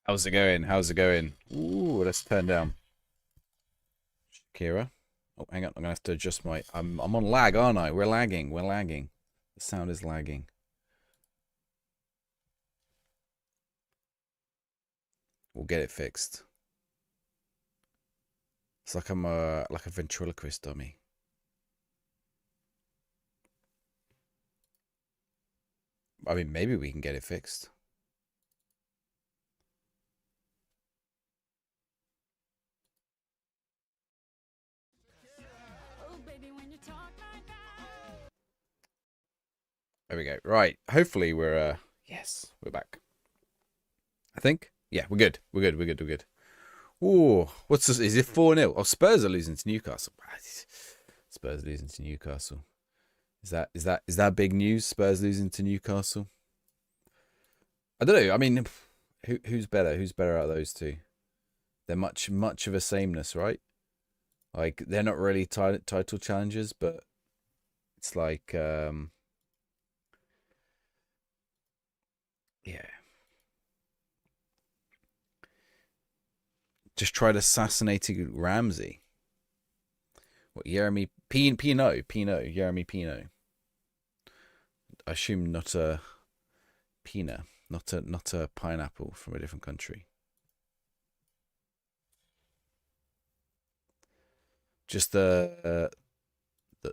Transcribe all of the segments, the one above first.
How's it going? How's it going? Ooh, let's turn down. Shakira. Oh, hang on. I'm gonna have to adjust my. I'm on lag, aren't I? We're lagging. We're lagging. The sound is lagging. We'll get it fixed. It's like I'm like a ventriloquist dummy. I mean, maybe we can get it fixed. There we go. Right. Hopefully we're yes, we're back. I think. Yeah, we're good. We're good. We're good. We're good. Ooh, what's this? Is it 4-0? Oh, Spurs are losing to Newcastle. Spurs losing to Newcastle. Is that big news? Spurs losing to Newcastle. I don't know. I mean, who's better? Who's better out of those two? They're much of a sameness, right? Like they're not really title challengers, but it's like yeah. Just tried assassinating Ramsey. What, Jeremy Pino, Jeremy Pino. I assume not a pina, not a pineapple from a different country. Just the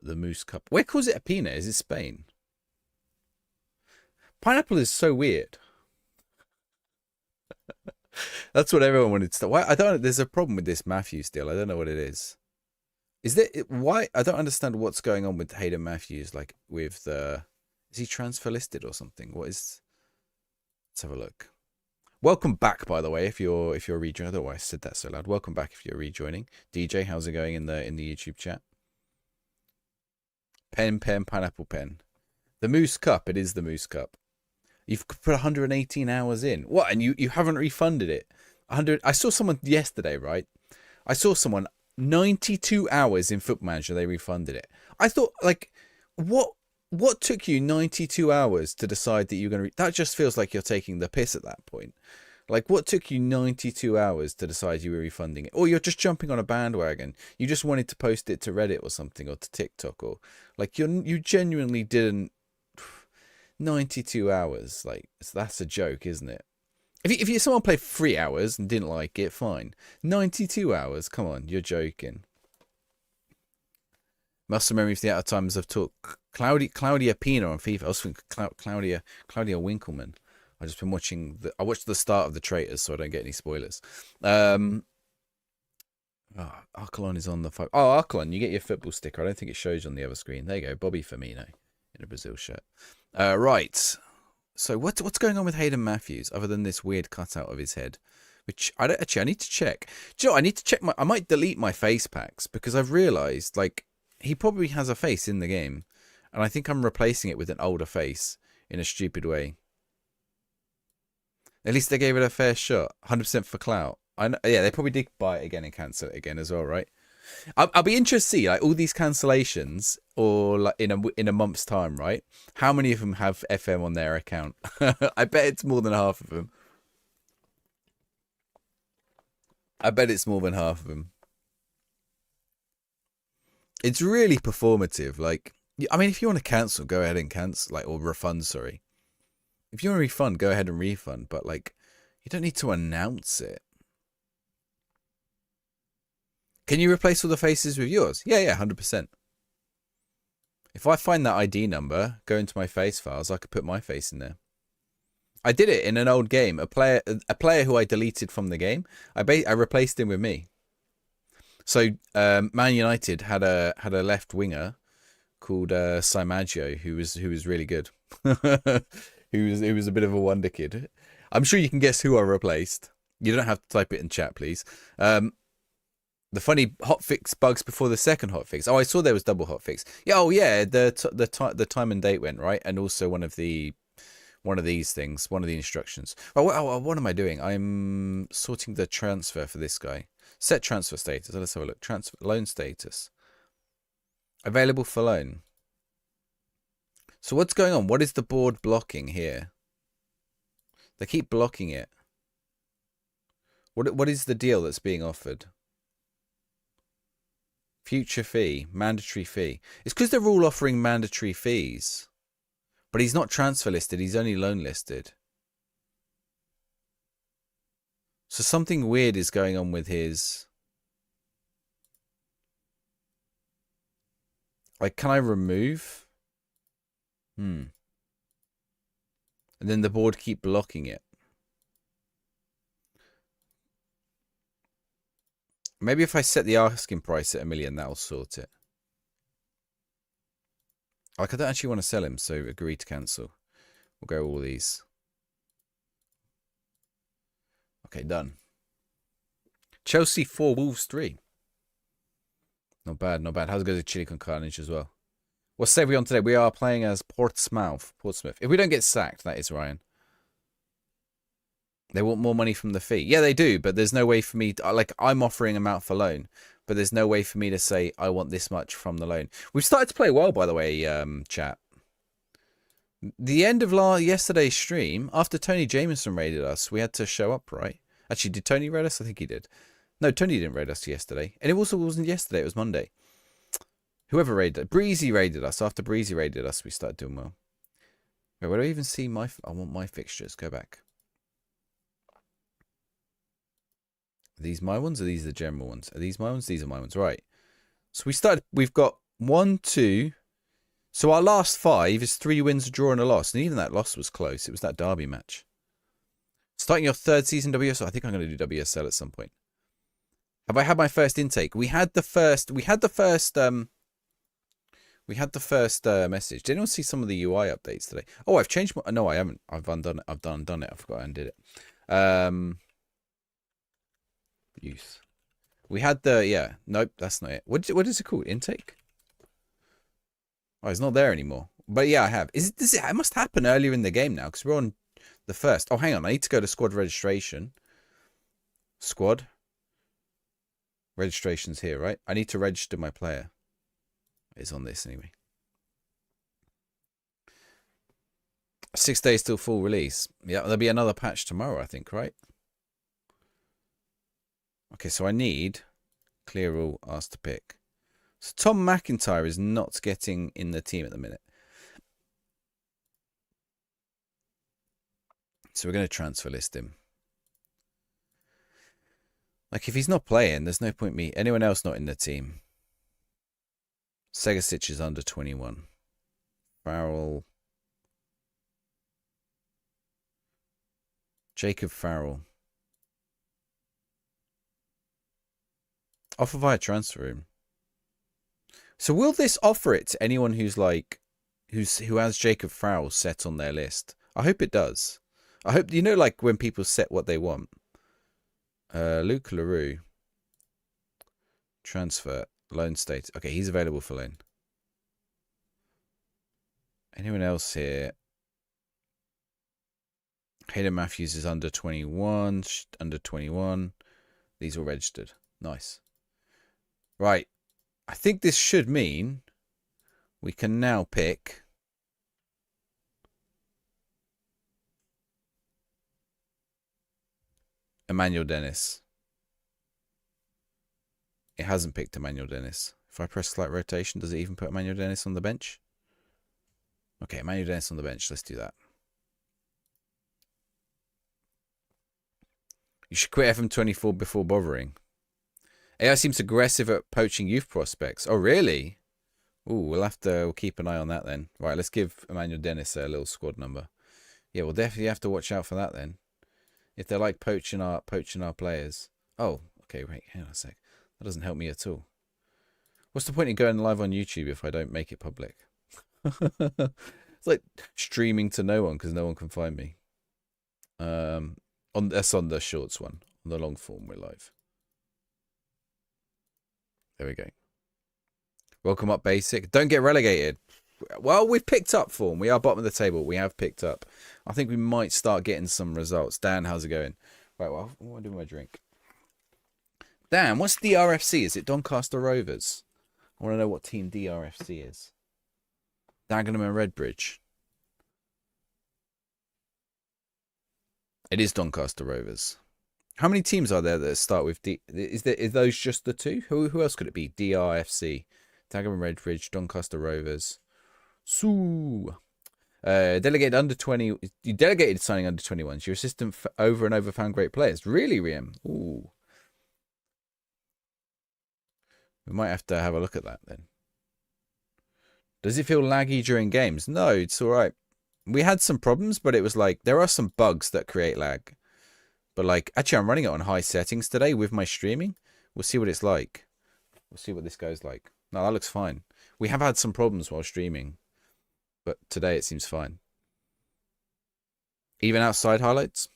Moose Cup. Where calls it a pina? Is it Spain? Pineapple is so weird. That's what everyone wanted to. Why? I don't. There's a problem with this Matthews deal. I don't know what it is. Is there why? I don't understand what's going on with Hayden Matthews. Like with the, is he transfer listed or something? What is? Let's have a look. Welcome back, by the way. If you're rejoining, I don't know why I said that so loud. Welcome back if you're rejoining. DJ, how's it going in the YouTube chat? Pen, pineapple pen. The Moose Cup. It is the Moose Cup. You've put 118 hours in. What? And you haven't refunded it? 100. I saw someone yesterday, right? I saw someone 92 hours in Football Manager. They refunded it. I thought, like, what took you 92 hours to decide that you're going to... That just feels like you're taking the piss at that point. Like, what took you 92 hours to decide you were refunding it? Or you're just jumping on a bandwagon. You just wanted to post it to Reddit or something, or to TikTok, or... Like, you genuinely didn't... 92 hours, like, that's a joke, isn't it? If someone played 3 hours and didn't like it, fine. 92 hours, come on, you're joking. Muscle memory for the out of times I've taught Claudia Pina on FIFA. I was thinking Claudia Winkleman. I've just been watching I watched the start of the Traitors, so I don't get any spoilers. Archelon is on the phone. Oh, Archelon, you get your football sticker. I don't think it shows you on the other screen. There you go, Bobby Firmino in a Brazil shirt. Right. So what's going on with Hayden Matthews other than this weird cutout of his head, which I need to check. Do you know, I need to check I might delete my face packs because I've realized, like, he probably has a face in the game, and I think I'm replacing it with an older face in a stupid way. At least they gave it a fair shot. 100% for clout. I know, yeah, they probably did buy it again and cancel it again as well, right? I'll be interested to see, like, all these cancellations, or like in a month's time, right? How many of them have FM on their account? I bet it's more than half of them. I bet it's more than half of them. It's really performative. Like, I mean, if you want to cancel, go ahead and cancel, like, or refund. Sorry, if you want to refund, go ahead and refund. But, like, you don't need to announce it. Can you replace all the faces with yours? Yeah, 100%. If I find that ID number, go into my face files, I could put my face in there. I did it in an old game. A player who I deleted from the game, I replaced him with me. So Man United had a left winger called Simaggio, who was really good. who was a bit of a wonder kid. I'm sure you can guess who I replaced. You don't have to type it in chat, please. The funny hotfix bugs before the second hotfix. Oh, I saw there was double hotfix. Yeah, oh yeah, the time and date went right, and also one of these things, one of the instructions. Oh, what am I doing? I'm sorting the transfer for this guy. Set transfer status. Let's have a look. Transfer loan status. Available for loan. So what's going on? What is the board blocking here? They keep blocking it. What is the deal that's being offered? Future fee, mandatory fee. It's because they're all offering mandatory fees. But he's not transfer listed, he's only loan listed. So something weird is going on with his... Like, can I remove? And then the board keep blocking it. Maybe if I set the asking price at $1 million, that'll sort it. Like, I don't actually want to sell him, so agree to cancel. We'll go all these. Okay, done. Chelsea 4, Wolves 3. Not bad, not bad. How's it go to Chile con Carnage as well? What save we on today? We are playing as Portsmouth. If we don't get sacked, that is Ryan. They want more money from the fee. Yeah, they do, but there's no way for me to, like, I'm offering them out for loan, but there's no way for me to say I want this much from the loan. We've started to play well, by the way, chat. The end of yesterday's stream, after Tony Jameson raided us, we had to show up, right? Actually, did Tony raid us? I think he did. No, Tony didn't raid us yesterday. And it also wasn't yesterday, it was Monday. Whoever raided, Breezy raided us. After Breezy raided us, we started doing well. Wait, where do I even see my... I want my fixtures. Go back. Are these my ones or are these the general ones? Are these my ones? These are my ones. Right. So we started... We've got 1, 2... So our last 5 is 3 wins, a draw, and a loss. And even that loss was close. It was that derby match. Starting your 3rd season WSL. I think I'm going to do WSL at some point. Have I had my first intake? We had the first message. Did anyone see some of the UI updates today? Oh, I've changed my... No, I haven't. I've undone it. I've undone it. I forgot I undid it. Youth. We had the... Yeah. Nope, that's not it. What is it called? Intake? Oh, it's not there anymore. But yeah, I have. It must happen earlier in the game now because we're on the 1st. Oh, hang on. I need to go to squad registration. Squad. Registration's here, right? I need to register my player. It's on this anyway. 6 days till full release. Yeah, there'll be another patch tomorrow, I think, right? Okay, so I need clear all, ask to pick. So Tom McIntyre is not getting in the team at the minute. So we're going to transfer list him. Like, if he's not playing, there's no point me... Anyone else not in the team? Segasic is under 21. Farrell. Jacob Farrell. Offer via transfer room. So will this offer it to anyone who's like... who has Jacob Farrell set on their list? I hope it does. I hope... You know, like, when people set what they want. Luke LaRue. Transfer. Loan state. Okay, he's available for loan. Anyone else here? Hayden Matthews is under 21. Under 21. These all registered. Nice. Right. I think this should mean we can now pick... Emmanuel Dennis. It hasn't picked Emmanuel Dennis. If I press slight rotation, does it even put Emmanuel Dennis on the bench? Okay, Emmanuel Dennis on the bench. Let's do that. You should quit FM24 before bothering. AI seems aggressive at poaching youth prospects. Oh, really? Ooh, we'll keep an eye on that then. Right, let's give Emmanuel Dennis a little squad number. Yeah, we'll definitely have to watch out for that then. If they're like poaching our players. Oh, okay, wait, hang on a sec. That doesn't help me at all. What's the point in going live on YouTube if I don't make it public? It's like streaming to no one because no one can find me. That's on the shorts one. On the long form, we're live. There we go. Welcome up, Basic. Don't get relegated. Well, we've picked up form. We are bottom of the table. We have picked up. I think we might start getting some results. Dan, how's it going? Right, well, what do I do with my drink? Dan, what's DRFC? Is it Doncaster Rovers? I want to know what team DRFC is. Dagenham and Redbridge. It is Doncaster Rovers. How many teams are there that start with D? Is those just the two? Who else could it be? DRFC, Dagenham Redbridge, Doncaster Rovers. Sue. Delegated under 20. You delegated signing under 21s. Your assistant over and over found great players. Really, Riem? Ooh. We might have to have a look at that then. Does it feel laggy during games? No, it's all right. We had some problems, but it was like there are some bugs that create lag. But like, actually, I'm running it on high settings today with my streaming. We'll see what it's like. We'll see what this goes like. No, that looks fine. We have had some problems while streaming, but today it seems fine. Even outside highlights,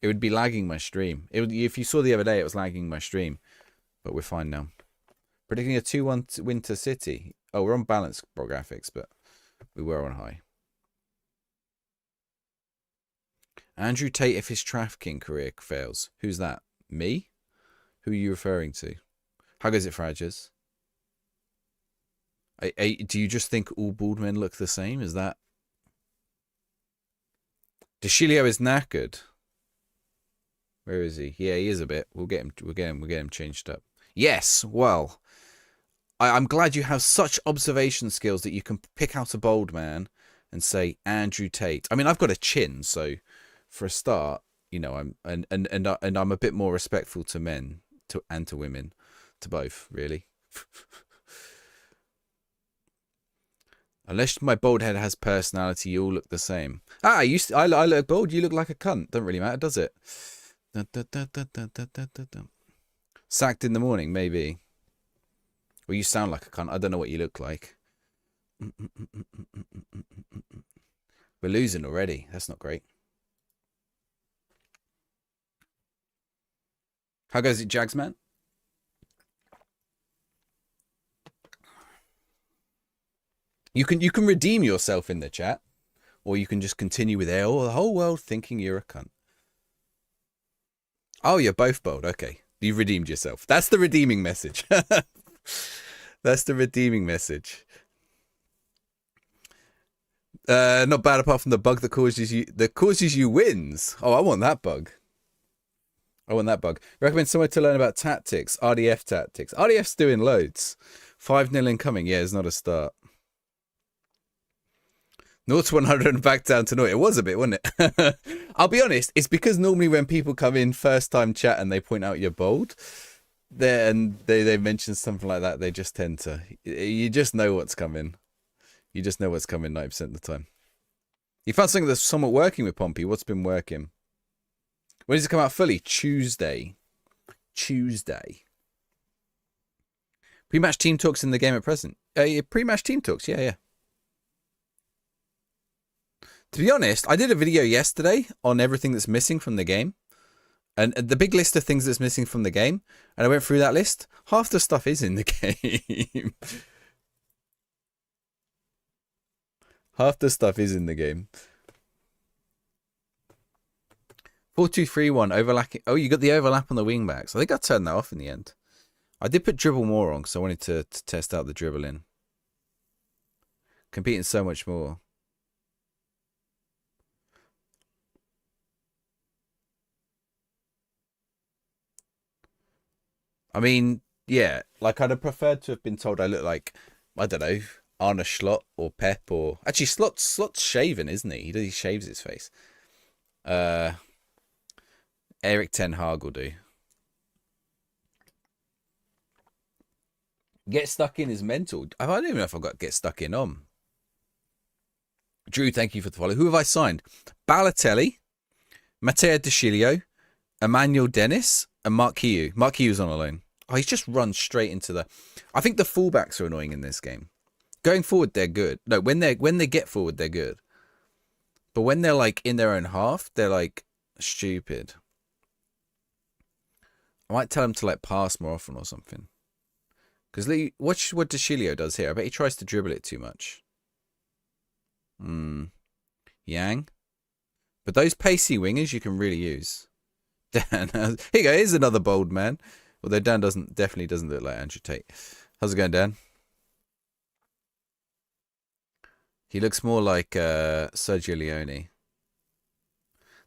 it would be lagging my stream. If you saw the other day, it was lagging my stream, but we're fine now. Predicting a 2-1 win to City. Oh, we're on balanced graphics, but we were on high. Andrew Tate, if his trafficking career fails. Who's that? Me? Who are you referring to? How goes it, Fraggers? Do you just think all bald men look the same? Is that... DeCilio is knackered. Where is he? Yeah, he is a bit. We'll get him changed up. Yes, well... I'm glad you have such observation skills that you can pick out a bald man and say Andrew Tate. I mean, I've got a chin, so for a start, you know, I'm I'm a bit more respectful to men and to women, to both, really. Unless my bald head has personality, you all look the same. I look bald. You look like a cunt. Don't really matter, does it? Sacked in the morning, maybe. Well, you sound like a cunt. I don't know what you look like. We're losing already. That's not great. How goes it, Jags, man? You can redeem yourself in the chat, or you can just continue with the whole world thinking you're a cunt. Oh, you're both bold. Okay, you've redeemed yourself. That's the redeeming message. That's the redeeming message. Not bad apart from the bug that causes you wins. Oh, I want that bug. I want that bug. Recommend somewhere to learn about tactics. RDF tactics. RDF's doing loads. 5-0 incoming. Yeah, it's not a start. 0 to 100 and back down to 0. It was a bit, wasn't it? I'll be honest. It's because normally when people come in first time chat and they point out you're bold, and they mention something like that, they just tend to. You just know what's coming. You just know what's coming 90% of the time. You found something that's somewhat working with Pompey. What's been working? When does it come out fully? Tuesday. Pre-match team talks in the game at present. Pre-match team talks. Yeah. To be honest, I did a video yesterday on everything that's missing from the game. And the big list of things that's missing from the game. And I went through that list. Half the stuff is in the game. Half the stuff is in the game. 4-2-3-1 overlapping. Oh, you got the overlap on the wing backs. I think I turned that off in the end. I did put dribble more on because I wanted to test out the dribbling. Competing so much more. I mean, yeah, like I'd have preferred to have been told I look like, I don't know, Arne Slot or Pep or... Actually, Slot's shaven, isn't he? He shaves his face. Eric Ten Hag will do. Get stuck in is mental. I don't even know if I've got get stuck in on. Drew, thank you for the follow. Who have I signed? Balotelli, Matteo DeCilio, Emmanuel Dennis, and Mark Hugh. Mark Hugh's on a loan. Oh, he's just run straight into the... I think the fullbacks are annoying in this game. Going forward, they're good. No, when they get forward, they're good. But when they're like in their own half, they're like stupid. I might tell him to like pass more often or something. Because watch what DeCilio does here. I bet he tries to dribble it too much. Yang. But those pacey wingers you can really use. Dan, here you go. Here's another bold man. Although Dan definitely doesn't look like Andrew Tate. How's it going, Dan? He looks more like Sergio Leone.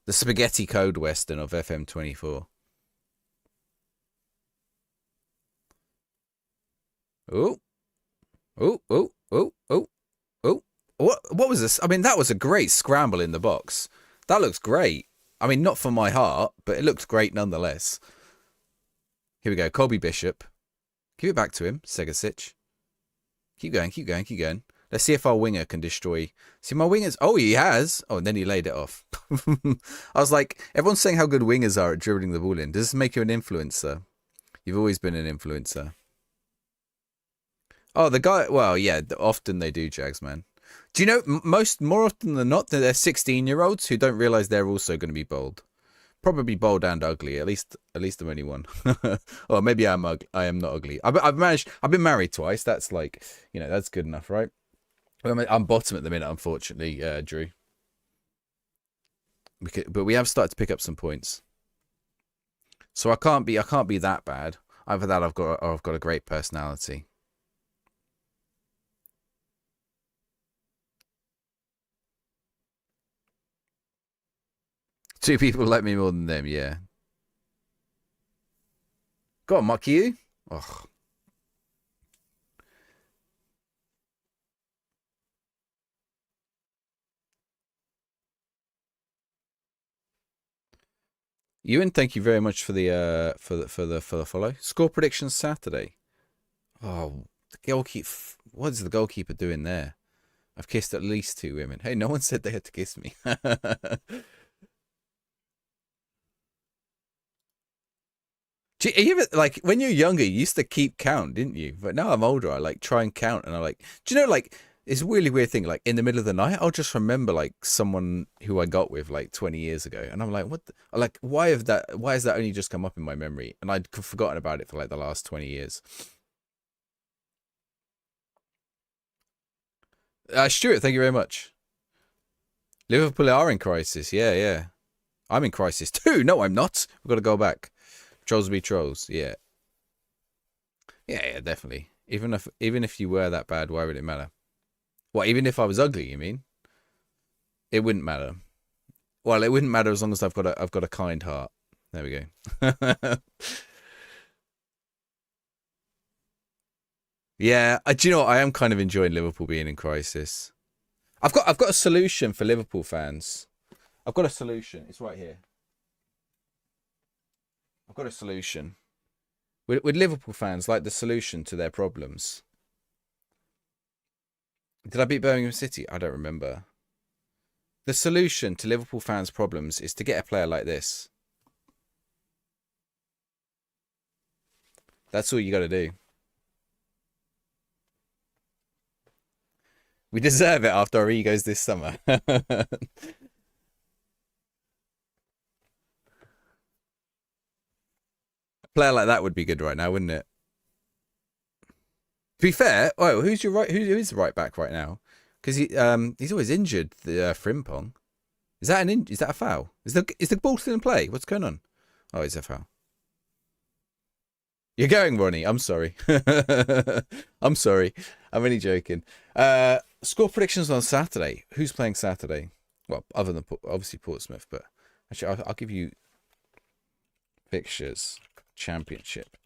The spaghetti code western of FM24. Oh, oh, oh, oh, oh, oh. What was this? I mean, that was a great scramble in the box. That looks great. I mean, not for my heart, but it looks great nonetheless. Here we go. Colby Bishop. Give it back to him. Segasic. Keep going, keep going, keep going. Let's see if our winger can destroy. See, my wingers. Oh, he has. Oh, and then he laid it off. I was like, everyone's saying how good wingers are at dribbling the ball in. Does this make you an influencer? You've always been an influencer. Oh, the guy. Well, yeah, often they do, Jags, man. Do you know, more often than not, they're 16-year-olds who don't realise they're also going to be bold. Probably bold and ugly. At least I'm only one. Or maybe I am not ugly. I've been married twice. That's like, that's good enough, right? I'm bottom at the minute, unfortunately, Drew. But we have started to pick up some points. So I can't be that bad. Either that, I've got a great personality. Two people like me more than them, yeah. Go on, Muck you. Ugh. Ewan, thank you very much for the follow. Score predictions Saturday. Oh, the goalkeeper. What is the goalkeeper doing there? I've kissed at least 2 women. Hey, no one said they had to kiss me. Even like when you're younger, you used to keep count, didn't you? But now I'm older, I like try and count, and I like. Do you know, like it's a really weird thing. Like in the middle of the night, I'll just remember like someone who I got with like 20 years ago, and I'm like, what? Like, why has that only just come up in my memory? And I'd forgotten about it for like the last 20 years. Stuart, thank you very much. Liverpool are in crisis. Yeah, yeah. I'm in crisis too. No, I'm not. We've got to go back. Trolls be trolls. Yeah. Yeah, definitely. Even if you were that bad, why would it matter? What, even if I was ugly, you mean? It wouldn't matter. Well, it wouldn't matter as long as I've got a kind heart. There we go. Yeah, do you know what? I am kind of enjoying Liverpool being in crisis. I've got a solution for Liverpool fans. I've got a solution. It's right here. I've got a solution. With Liverpool fans, like the solution to their problems. Did I beat Birmingham City? I don't remember. The solution to Liverpool fans' problems is to get a player like this. That's all you got to do. We deserve it after our egos this summer. A player like that would be good right now, wouldn't it? To be fair, who is the right back right now? Because he's always injured. The Frimpong. Is that a foul? Is the ball still in play? What's going on? Oh, it's a foul. You're going, Ronnie. I'm sorry. I'm sorry. I'm only joking. Score predictions on Saturday. Who's playing Saturday? Well, other than obviously Portsmouth, but actually, I'll give you fixtures. Championship.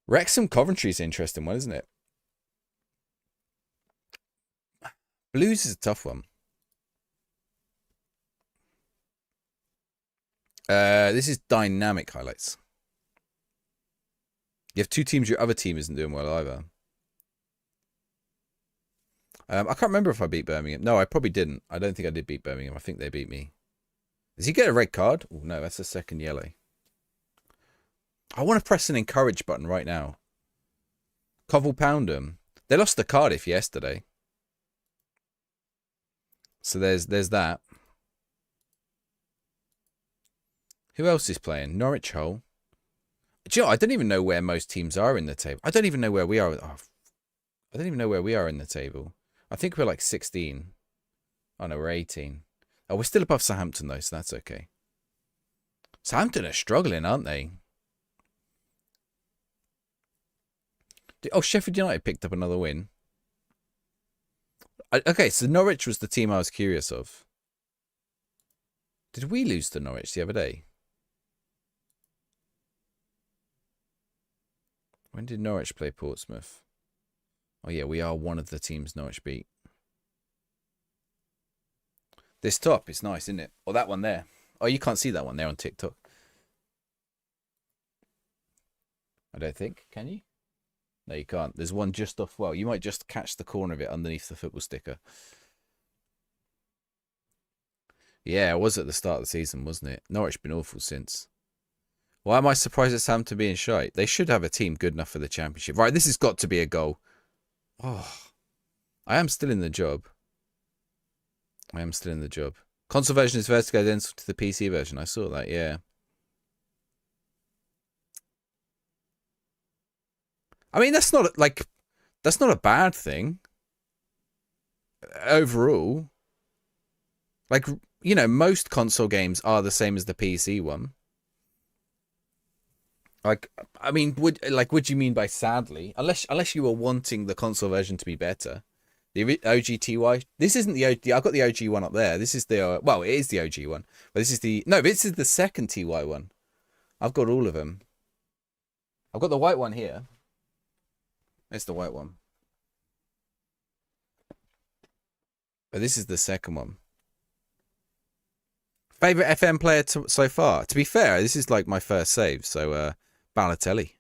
Wrexham Coventry's an interesting one, isn't it? Blues is a tough one. This is dynamic highlights. You have 2 teams, your other team isn't doing well either. I can't remember if I beat Birmingham. No, I probably didn't. I don't think I did beat Birmingham. I think they beat me. Does he get a red card? Oh, no, that's a second yellow. I want to press an encourage button right now. Covell Poundham. They lost to Cardiff yesterday. So there's that. Who else is playing? Norwich Hull. Do you know, I don't even know where most teams are in the table. I don't even know where we are. Oh, I don't even know where we are in the table. I think we're like 16. Oh, no, we're 18. Oh, we're still above Southampton, though, so that's okay. Southampton are struggling, aren't they? Oh, Sheffield United picked up another win. Okay, so Norwich was the team I was curious of. Did we lose to Norwich the other day? When did Norwich play Portsmouth? Oh, yeah, we are one of the teams Norwich beat. This top is nice, isn't it? Or that one there. Oh, you can't see that one there on TikTok. I don't think. Can you? No, you can't. There's one just off. Well, you might just catch the corner of it underneath the football sticker. Yeah, it was at the start of the season, wasn't it? Norwich been awful since. Why am I surprised at Southampton being shite? They should have a team good enough for the Championship. Right, this has got to be a goal. Oh, I am still in the job. Console version is vertically identical to the PC version. I saw that, yeah. I mean, that's not a bad thing. Overall. Like, you know, most console games are the same as the PC one. Like, I mean, what do you mean by sadly? Unless you were wanting the console version to be better. The OG TY. This isn't the OG. I've got the OG one up there. This is the well, it is the OG one, but this is the second TY one. I've got all of them. I've got the white one here. It's the white one. But this is the second one. Favorite FM player so far? To be fair, this is like my first save. So Balotelli.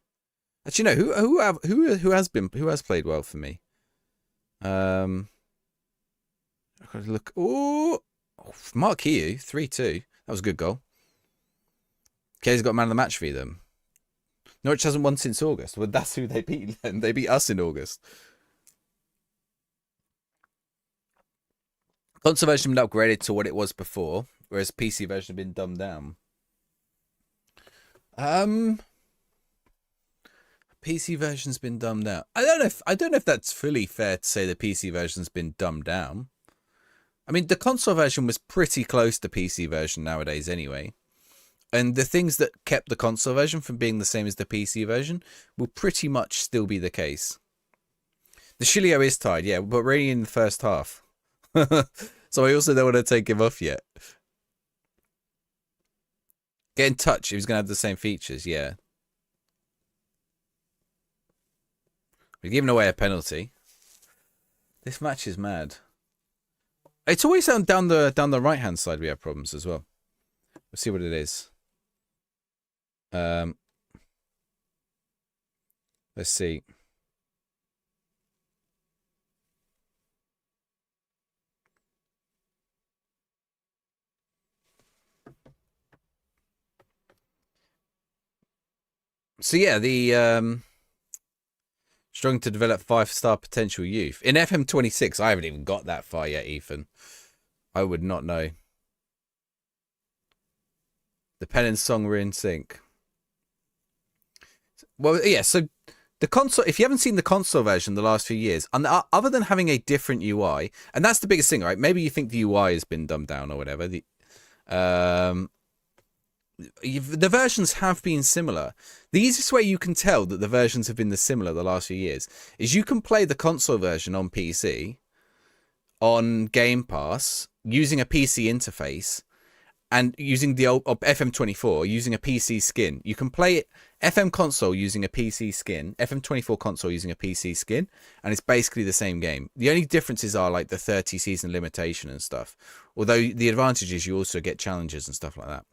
Actually, no. Who has played well for me? I gotta look. Oh, Mark Hugh, 3-2. That was a good goal. Kay's got man of the match for them. Norwich hasn't won since August. Well, that's who they beat. And they beat us in August. Console version has been upgraded to what it was before, whereas PC version has been dumbed down. PC version's been dumbed down. I don't know if that's fully fair to say the PC version's been dumbed down. I mean, the console version was pretty close to PC version nowadays anyway. And the things that kept the console version from being the same as the PC version will pretty much still be the case. The Shilio is tied, yeah, but really in the first half. So I also don't want to take him off yet. Get in touch if he's going to have the same features, yeah. We're giving away a penalty. This match is mad. It's always down the right hand side we have problems as well. We'll see what it is. Let's see. So yeah, the struggling to develop 5-star potential youth. In FM26, I haven't even got that far yet, Ethan. I would not know. The pen and song were in sync. Well, yeah, so the console, if you haven't seen the console version the last few years, and other than having a different UI, and that's the biggest thing, right? Maybe you think the UI has been dumbed down or whatever. The versions have been similar. The easiest way you can tell that the versions have been similar the last few years is you can play the console version on PC, on Game Pass, using a PC interface, and using the old FM24, using a PC skin. You can play it FM console using a PC skin, FM24 console using a PC skin, and it's basically the same game. The only differences are like the 30 season limitation and stuff. Although the advantage is you also get challenges and stuff like that.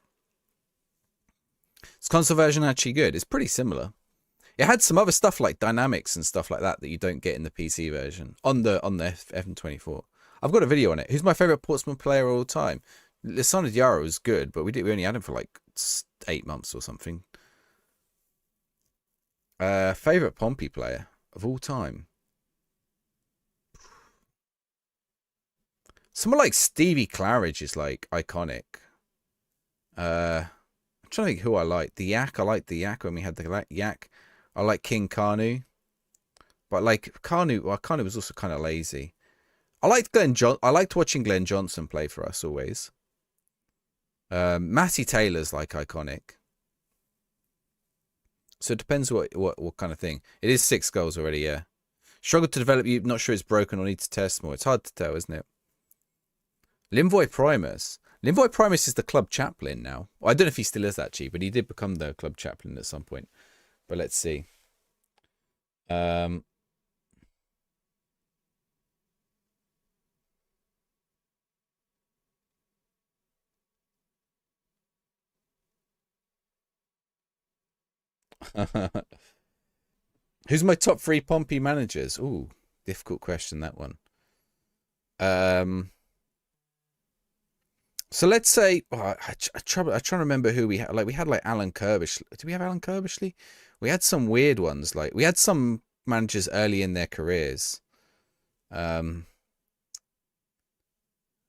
Is console version actually good? It's pretty similar. It had some other stuff like dynamics and stuff like that that you don't get in the PC version on the FM24. I've got a video on it. Who's my favorite Portsmouth player of all time? Lissana Diarra was good, but we only had him for like 8 months or something. Favorite Pompey player of all time? Someone like Stevie Claridge is like iconic. I'm trying to think who I like. The Yak, I liked the Yak when we had the Yak. I like King Kanu, but like Kanu was also kind of lazy. I liked I liked watching Glenn Johnson play for us always. Matty Taylor's like iconic. So it depends what kind of thing. It is 6 goals already, yeah. Struggle to develop you, not sure it's broken or need to test more. It's hard to tell, isn't it? Limvoy Primus. Limvoy Primus is the club chaplain now. Well, I don't know if he still is actually, but he did become the club chaplain at some point. But let's see. Um, who's my top 3 Pompey managers? Ooh, difficult question, that one. Um, so let's say, I try to remember who we had. Like, we had like Alan Kirbysh. Did we have Alan Kirbishley? We had some weird ones. Like, we had some managers early in their careers. Um,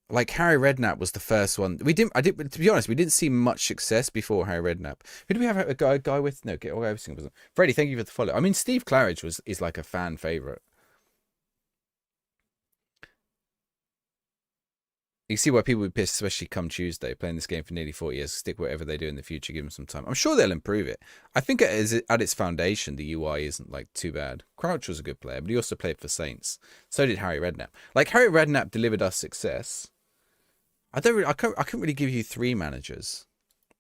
like Harry Redknapp was the first one. To be honest, we didn't see much success before Harry Redknapp. Who do we have a guy with? No, everything was Freddie. Thank you for the follow. I mean, Steve Claridge is like a fan favorite. You see why people would be pissed, especially come Tuesday, playing this game for nearly 40 years. Stick whatever they do in the future, give them some time. I'm sure they'll improve it. I think at its foundation, the UI isn't like too bad. Crouch was a good player, but he also played for Saints. So did Harry Redknapp. Like, Harry Redknapp delivered us success. I couldn't really give you 3 managers.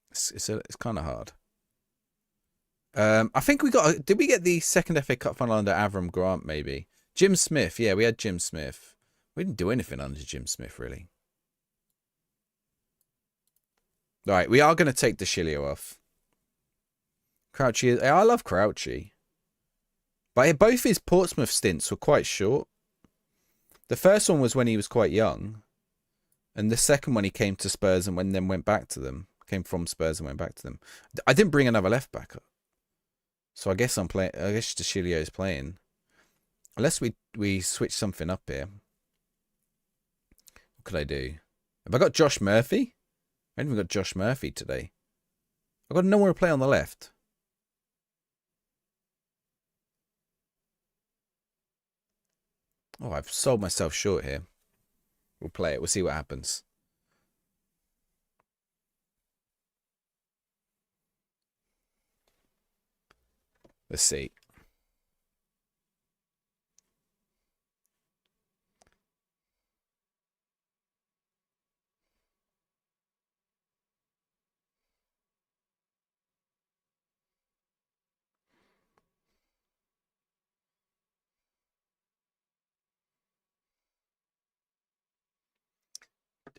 It's kind of hard. I think did we get the second FA Cup final under Avram Grant, maybe? Jim Smith. Yeah, we had Jim Smith. We didn't do anything under Jim Smith, really. All right, we are going to take DeCilio off. Crouchy, I love Crouchy. But both his Portsmouth stints were quite short. The first one was when he was quite young. And the second one he came to Spurs and then went back to them. Came from Spurs and went back to them. I didn't bring another left back up. So I guess DeCilio is playing. Unless we switch something up here. What could I do? Have I got Josh Murphy? I haven't even got Josh Murphy today. I've got no one to play on the left. Oh, I've sold myself short here. We'll play it. We'll see what happens. Let's see.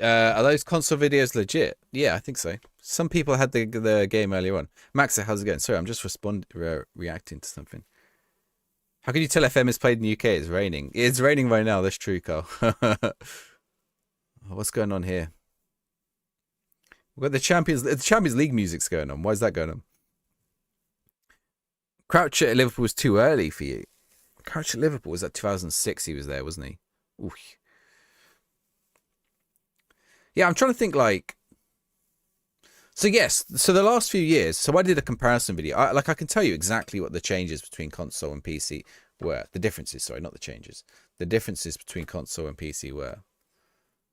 Are those console videos legit? Yeah, I think so. Some people had the game earlier on. Max, how's it going? Sorry, I'm just reacting to something. How can you tell FM is played in the UK? It's raining. It's raining right now. That's true, Carl. What's going on here? We've got the Champions League music's going on. Why is that going on? Crouch at Liverpool was too early for you. Crouch at Liverpool was that 2006 he was there, wasn't he? Ooh. Yeah, I'm trying to think like. So yes, so the last few years, so I did a comparison video. I can tell you exactly what the changes between console and PC were. The differences, sorry, not the changes. The differences between console and PC were.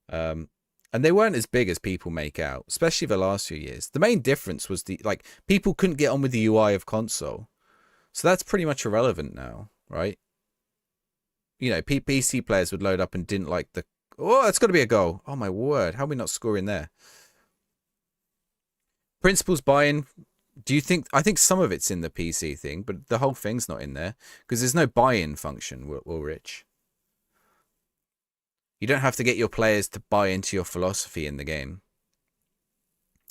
And they weren't as big as people make out, especially the last few years. The main difference was people couldn't get on with the UI of console. So that's pretty much irrelevant now, right? You know, PC players would load up and didn't like the... Oh, that's got to be a goal. Oh, my word. How are we not scoring there? Principals buy-in. Do you think... I think some of it's in the PC thing, but the whole thing's not in there. Because there's no buy-in function, Rich. You don't have to get your players to buy into your philosophy in the game.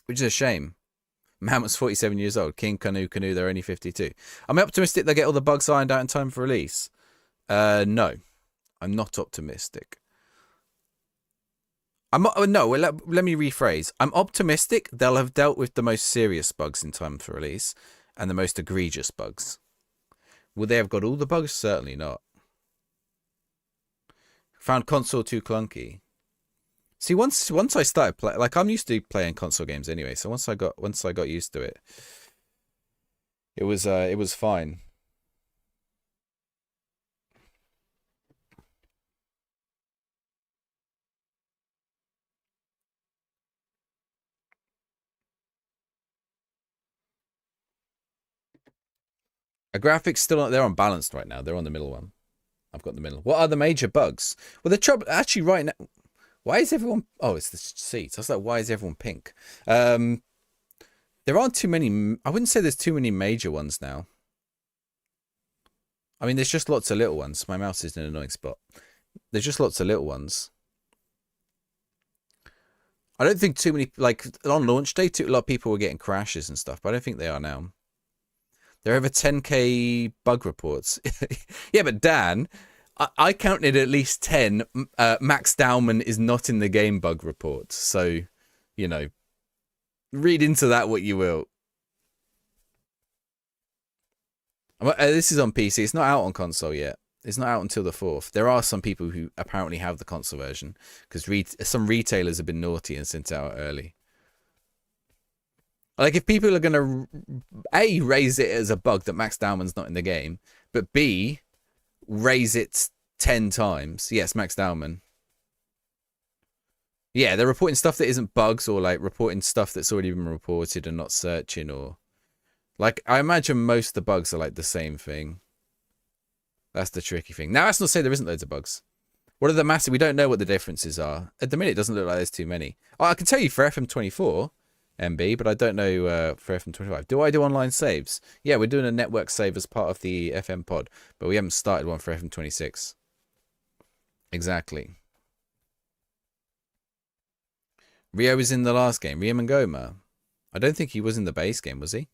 Which is a shame. Man was 47 years old. King, Canoe, they're only 52. Am I optimistic they'll get all the bugs ironed out in time for release? No. I'm not optimistic. Let me rephrase. I'm optimistic they'll have dealt with the most serious bugs in time for release and the most egregious bugs. Will they have got all the bugs? Certainly not. Found console too clunky. See, once I started playing, like I'm used to playing console games anyway, so once I got used to it, it was fine. A graphics still they're unbalanced right now. They're on the middle one. I've got the middle. What are the major bugs? Well, the trouble actually right now. Why is everyone? Oh, it's the seats. I was like, why is everyone pink? There aren't too many. I wouldn't say there's too many major ones now. I mean, there's just lots of little ones. My mouse is in an annoying spot. There's just lots of little ones. I don't think too many, like, on launch day, a lot of people were getting crashes and stuff, but I don't think they are now. There are over 10k bug reports. Yeah, but Dan, I counted at least 10 Max Dowman is not in the game bug reports. So, you know, read into that what you will. This is on PC. It's not out on console yet. It's not out until the 4th. There are some people who apparently have the console version because some retailers have been naughty and sent it out early. Like, if people are going to, A, raise it as a bug that Max Dowman's not in the game, but B, raise it 10 times. Yes, Max Dowman. Yeah, they're reporting stuff that isn't bugs, or like reporting stuff that's already been reported and not searching, or like, I imagine most of the bugs are like the same thing. That's the tricky thing. Now, that's not to say there isn't loads of bugs. What are the massive? We don't know what the differences are. At the minute, it doesn't look like there's too many. Oh, I can tell you for FM24 MB, but I don't know for FM25. Do I do online saves? Yeah, we're doing a network save as part of the FM pod, but we haven't started one for FM26. Exactly. Rio was in the last game. Rio Mangoma. I don't think he was in the base game, was he?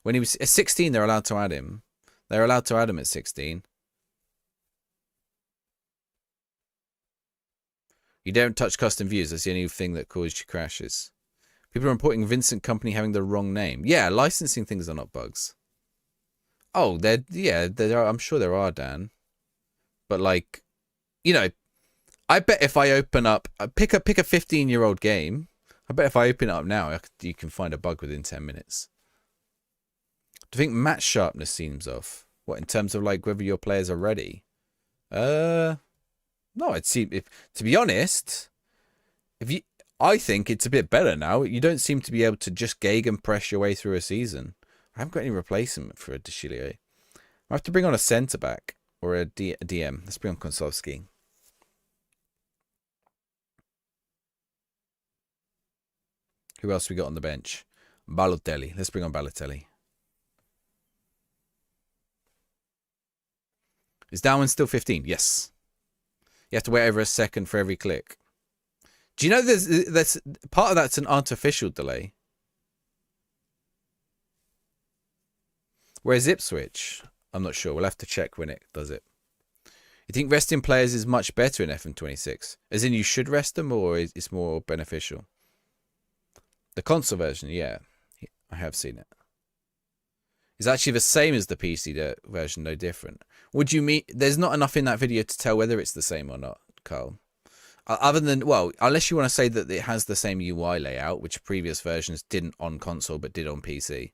When he was at 16, they're allowed to add him. They're allowed to add him at 16. You don't touch custom views. That's the only thing that caused you crashes. People are reporting Vincent Company having the wrong name. Yeah, licensing things are not bugs. Oh, there are, I'm sure there are, Dan. But like, you know, I bet if I open up, pick a 15-year-old game, I bet if I open it up now, you can find a bug within 10 minutes. Do you think match sharpness seems off? What, in terms of like whether your players are ready? No, I'd see. To be honest, I think it's a bit better now. You don't seem to be able to just Gegen press your way through a season. I haven't got any replacement for a Deschillier. I have to bring on a centre back or a DM. Let's bring on Konsovsky. Who else we got on the bench? Balotelli. Let's bring on Balotelli. Is Darwin still 15? Yes. You have to wait over a second for every click. Do you know there's part of that's an artificial delay? Whereas Ipswich, I'm not sure. We'll have to check when it does it. You think resting players is much better in FM26? As in you should rest them, or it's more beneficial? The console version, yeah. I have seen it. It's actually the same as the PC version, no different. Would you mean there's not enough in that video to tell whether it's the same or not, Carl? Other than, well, unless you want to say that it has the same UI layout, which previous versions didn't on console but did on PC.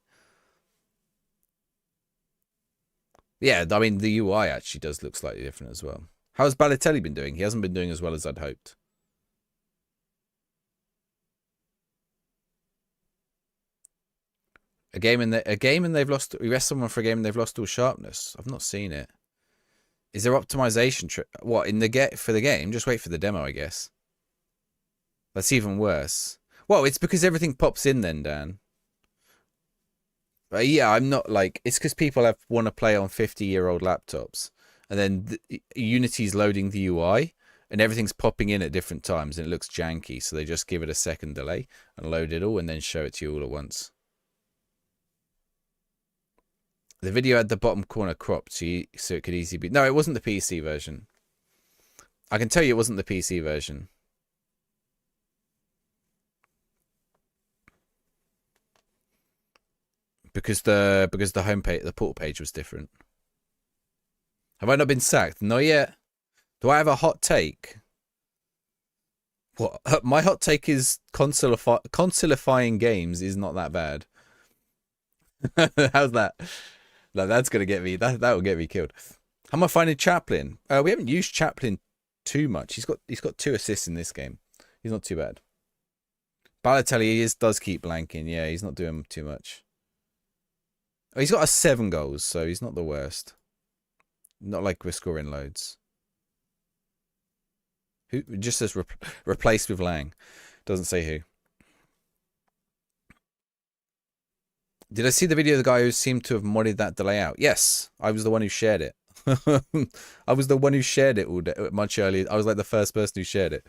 Yeah, I mean, the UI actually does look slightly different as well. How has Balotelli been doing? He hasn't been doing as well as I'd hoped. A game and they've lost. We rest someone for a game and they've lost all sharpness. I've not seen it. Is there optimization? What in the for the game? Just wait for the demo, I guess. That's even worse. Well, it's because everything pops in then, Dan. But yeah, I'm not like it's because people want to play on 50-year-old laptops, and then Unity's loading the UI, and everything's popping in at different times, and it looks janky. So they just give it a second delay and load it all, and then show it to you all at once. The video had the bottom corner cropped, so it could easily be... No, it wasn't the PC version. I can tell you it wasn't the PC version. Because the homepage, the portal page was different. Have I not been sacked? Not yet. Do I have a hot take? What? My hot take is consolifying games is not that bad. How's that? No, that's gonna get me. That will get me killed. How am I finding Chaplin? We haven't used Chaplin too much. He's got 2 assists in this game. He's not too bad. Balotelli does keep blanking. Yeah, he's not doing too much. Oh, he's got 7 goals, so he's not the worst. Not like we're scoring loads. Who just says replaced with Lang? Doesn't say who. Did I see the video of the guy who seemed to have modded that delay out? Yes, I was the one who shared it. I was the one who shared it all day, much earlier. I was like the first person who shared it.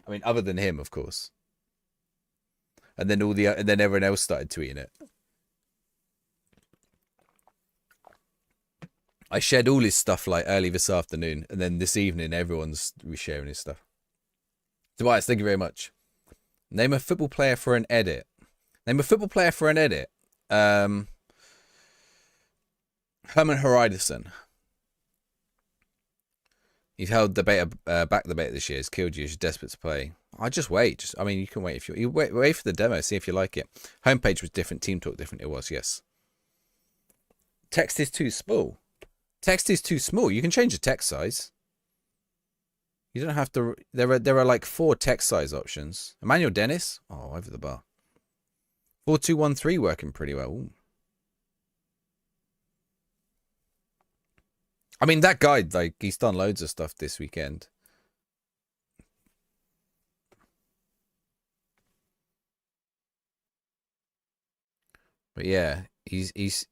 I mean, other than him, of course. And then then everyone else started tweeting it. I shared all his stuff like early this afternoon, and then this evening everyone's resharing his stuff. Tobias, thank you very much. Name a football player for an edit. Name a football player for an edit. Herman Hreidarson. You've held the beta, back the beta this year. It's killed you. You're desperate to play. I just wait. I mean, you can wait if you wait for the demo. See if you like it. Homepage was different. Team talk different. It was, yes. Text is too small. Text is too small. You can change the text size. You don't have to. There are like 4 text size options. Emmanuel Dennis. Oh, over the bar. 4213 working pretty well. Ooh. I mean, that guy, like, he's done loads of stuff this weekend. But yeah, he's.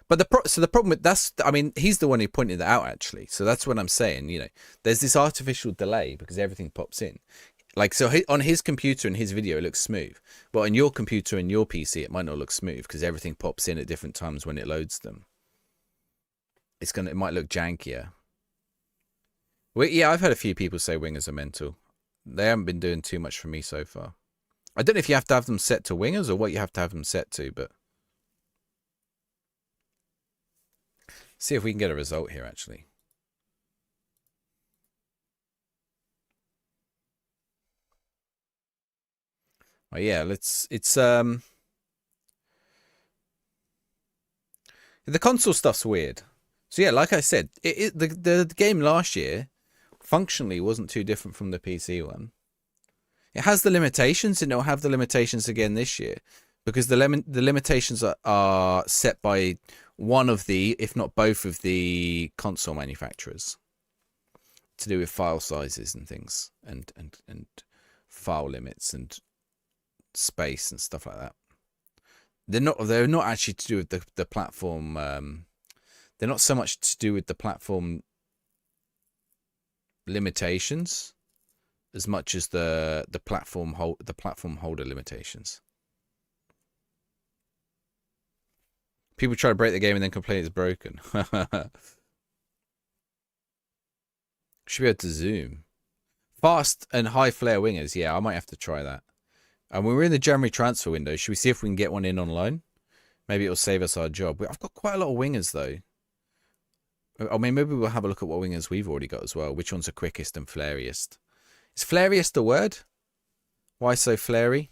But the problem with that's, I mean, he's the one who pointed that out actually. So that's what I'm saying. You know, there's this artificial delay because everything pops in. Like, so on his computer and his video, it looks smooth. But on your computer and your PC, it might not look smooth because everything pops in at different times when it loads them. It might look jankier. Well, yeah, I've had a few people say wingers are mental. They haven't been doing too much for me so far. I don't know if you have to have them set to wingers or what you have to have them set to, but see if we can get a result here, actually. Oh, yeah, the console stuff's weird. So yeah, like I said, the game last year functionally wasn't too different from the PC one. It has the limitations, and it'll have the limitations again this year because the limitations are set by one of the, if not both of the console manufacturers, to do with file sizes and things, and file limits and space and stuff like that. They're not actually to do with the platform. They're not so much to do with the platform limitations as much as the platform holder limitations. People try to break the game and then complain it's broken. Should be able to zoom. Fast and high flare wingers. Yeah, I might have to try that. And when we're in the January transfer window, should we see if we can get one in online? Maybe it'll save us our job. I've got quite a lot of wingers, though. I mean, maybe we'll have a look at what wingers we've already got as well. Which ones are quickest and flariest? Is flariest a word? Why so flary?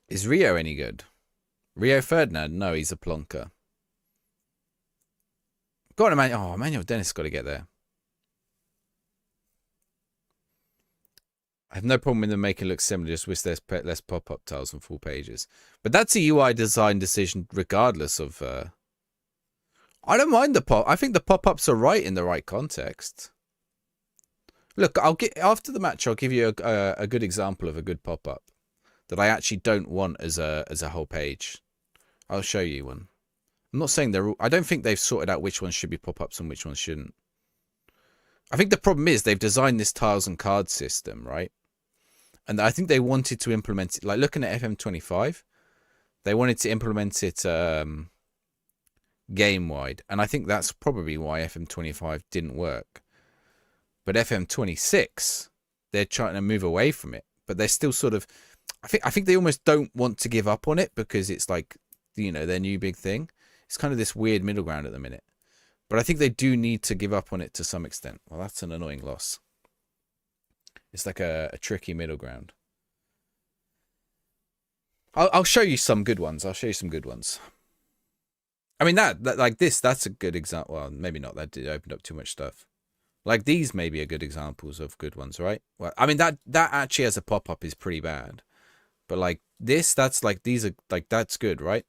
Is Rio any good? Rio Ferdinand? No, he's a plonker. Go on, Emmanuel. Oh, Emmanuel Dennis got to get there. I have no problem with them making it look similar, just wish there's less pop-up tiles and full pages. But that's a UI design decision regardless of... I don't mind the pop. I think the pop-ups are right in the right context. Look, after the match, I'll give you a good example of a good pop-up that I actually don't want as a whole page. I'll show you one. I'm not saying they're all... I don't think they've sorted out which ones should be pop-ups and which ones shouldn't. I think the problem is they've designed this tiles and cards system, right? And I think they wanted to implement it, like looking at FM25, they wanted to implement it game-wide. And I think that's probably why FM25 didn't work. But FM26, they're trying to move away from it. But they're still sort of... I think they almost don't want to give up on it because it's like, you know, their new big thing. It's kind of this weird middle ground at the minute. But I think they do need to give up on it to some extent. Well, that's an annoying loss. It's like a tricky middle ground. I'll show you some good ones. I mean, that like this, that's a good example. Well, maybe not. That did open up too much stuff. Like these maybe are good examples of good ones, right? Well, I mean, that actually as a pop-up is pretty bad. But like this, that's like, these are like, that's good, right?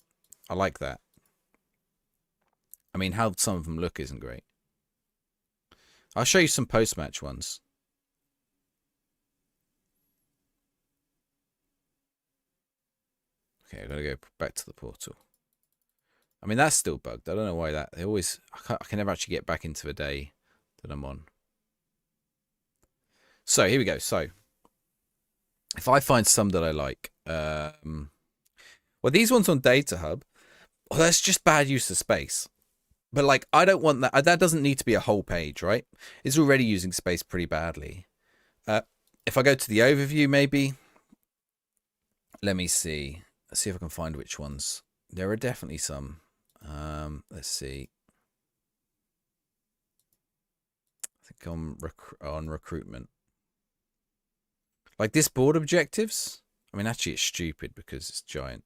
I like that. I mean, how some of them look isn't great. I'll show you some post-match ones. Okay, I've got to go back to the portal. I mean, that's still bugged. I don't know why that. They always. I can never actually get back into the day that I'm on. So here we go. So if I find some that I like, well, these ones on Data Hub, well, that's just bad use of space. But like, I don't want that. That doesn't need to be a whole page, right? It's already using space pretty badly. If I go to the overview, maybe. Let me see. Let's see if I can find which ones. There are definitely some. Let's see. I think on recruitment. Like this board objectives. I mean, actually, it's stupid because it's giant.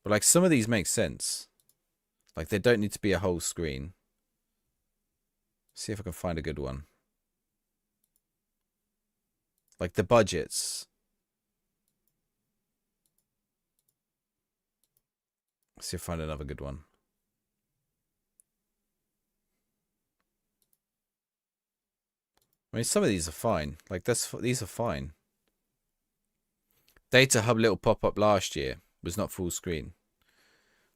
But like some of these make sense. Like they don't need to be a whole screen. See if I can find a good one. Like the budgets. See if I find another good one. I mean, some of these are fine. Like these are fine. Data Hub little pop-up last year was not full screen.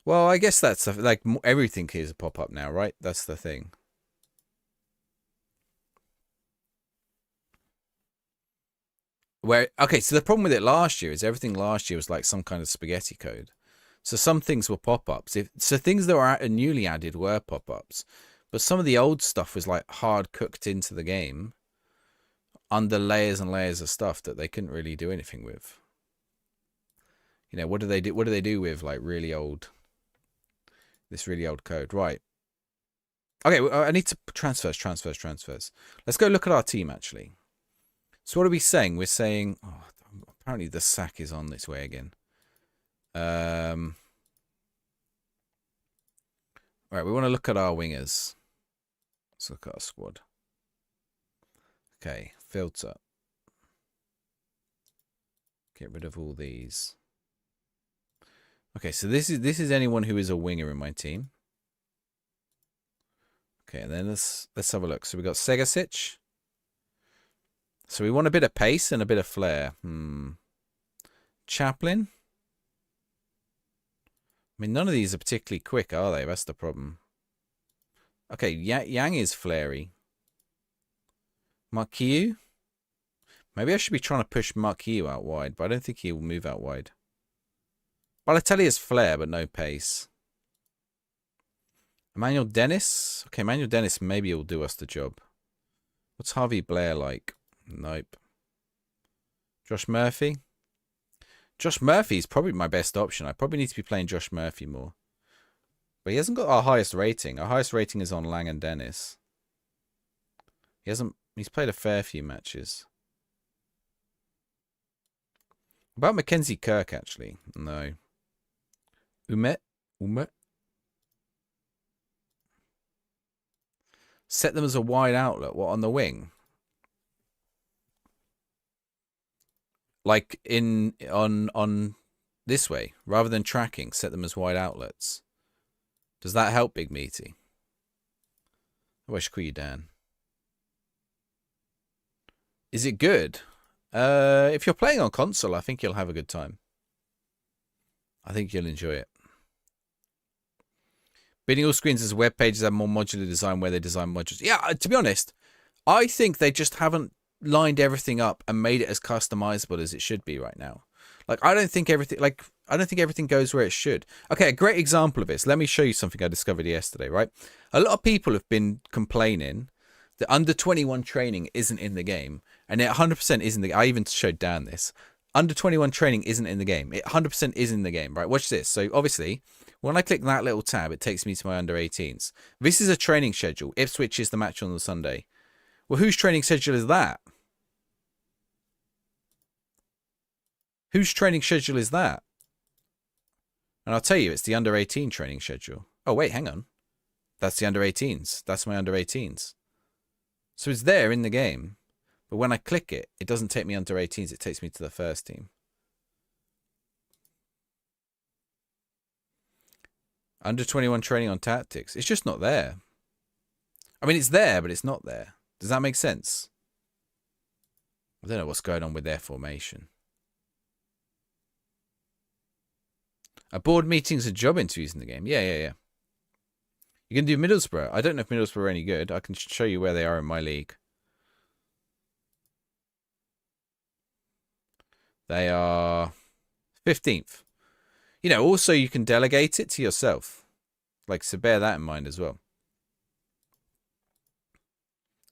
Well, I guess that's like everything is a pop-up now, right? That's the thing. Okay, so the problem with it last year is everything last year was like some kind of spaghetti code. So some things were pop-ups. So things that were newly added were pop-ups. But some of the old stuff was like hard cooked into the game under layers and layers of stuff that they couldn't really do anything with. You know, what do they do? What do they do with like this really old code? Right. Okay, I need to transfers. Let's go look at our team actually. So what are we saying? We're saying, oh, apparently the sack is on its way again. All right, we want to look at our wingers. Let's look at our squad. Okay, filter. Get rid of all these. Okay, so this is anyone who is a winger in my team. Okay, and then let's have a look. So we got Segasic. So we want a bit of pace and a bit of flair. Chaplin. I mean, none of these are particularly quick, are they? That's the problem. Okay, Yang is flary. Marquiu. Maybe I should be trying to push Marquiu out wide, but I don't think he will move out wide. Balotelli has flair, but no pace. Emmanuel Dennis. Okay, Emmanuel Dennis maybe will do us the job. What's Harvey Blair like? Nope. Josh Murphy. Josh Murphy is probably my best option. I probably need to be playing Josh Murphy more. But he hasn't got our highest rating. Our highest rating is on Lang and Dennis. He's played a fair few matches. About Mackenzie Kirk, actually. No. Umet. Set them as a wide outlet. What, on the wing? Like on this way, rather than tracking, set them as wide outlets. Does that help, Big Meaty? Oh, I should call you Dan. Is it good? If you're playing on console, I think you'll have a good time. I think you'll enjoy it. Bidding all screens as web pages have more modular design where they design modules. Yeah, to be honest, I think they just haven't lined everything up and made it as customizable as it should be right now. Like, I don't think everything goes where it should. Okay, a great example of this. Let me show you something I discovered yesterday, right? A lot of people have been complaining that under 21 training isn't in the game, and it 100% isn't. I even showed Dan this. Under 21 training isn't in the game. It 100% is in the game, right? Watch this. So obviously, when I click that little tab, it takes me to my under 18s. This is a training schedule. Ipswich is the match on the Sunday. Well, whose training schedule is that? Whose training schedule is that? And I'll tell you, it's the under 18 training schedule. Oh, wait, hang on. That's the under 18s. That's my under 18s. So it's there in the game. But when I click it, it doesn't take me under 18s. It takes me to the first team. Under 21 training on tactics. It's just not there. I mean, it's there, but it's not there. Does that make sense? I don't know what's going on with their formation. Are board meetings and job interviews in the game? Yeah. You can do Middlesbrough. I don't know if Middlesbrough are any good. I can show you where they are in my league. They are 15th. You know, also you can delegate it to yourself. Like, so bear that in mind as well.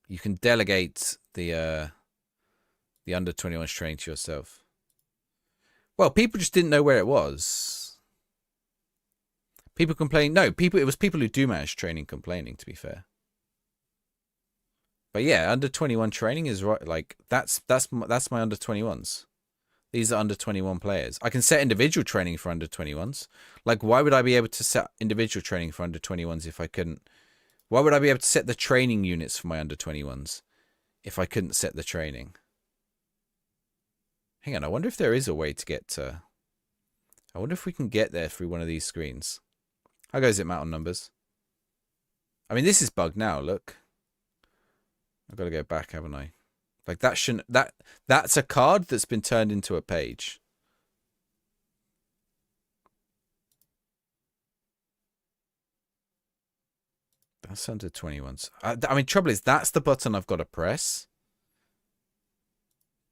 You can delegate the under 21s training to yourself. Well, people just didn't know where it was. People complain. No, it was people who do manage training complaining, to be fair. But yeah, under 21 training is right. Like that's my under 21s. These are under 21 players. I can set individual training for under 21s. Like, why would I be able to set individual training for under 21s if I couldn't? Why would I be able to set the training units for my under 21s if I couldn't set the training? Hang on, I wonder if there is a way to get to... I wonder if we can get there through one of these screens. How goes it, Matt, on numbers? I mean, this is bugged now, look. I've got to go back, haven't I? Like, that shouldn't... That's a card that's been turned into a page. That's under 21s. I mean, trouble is, that's the button I've got to press.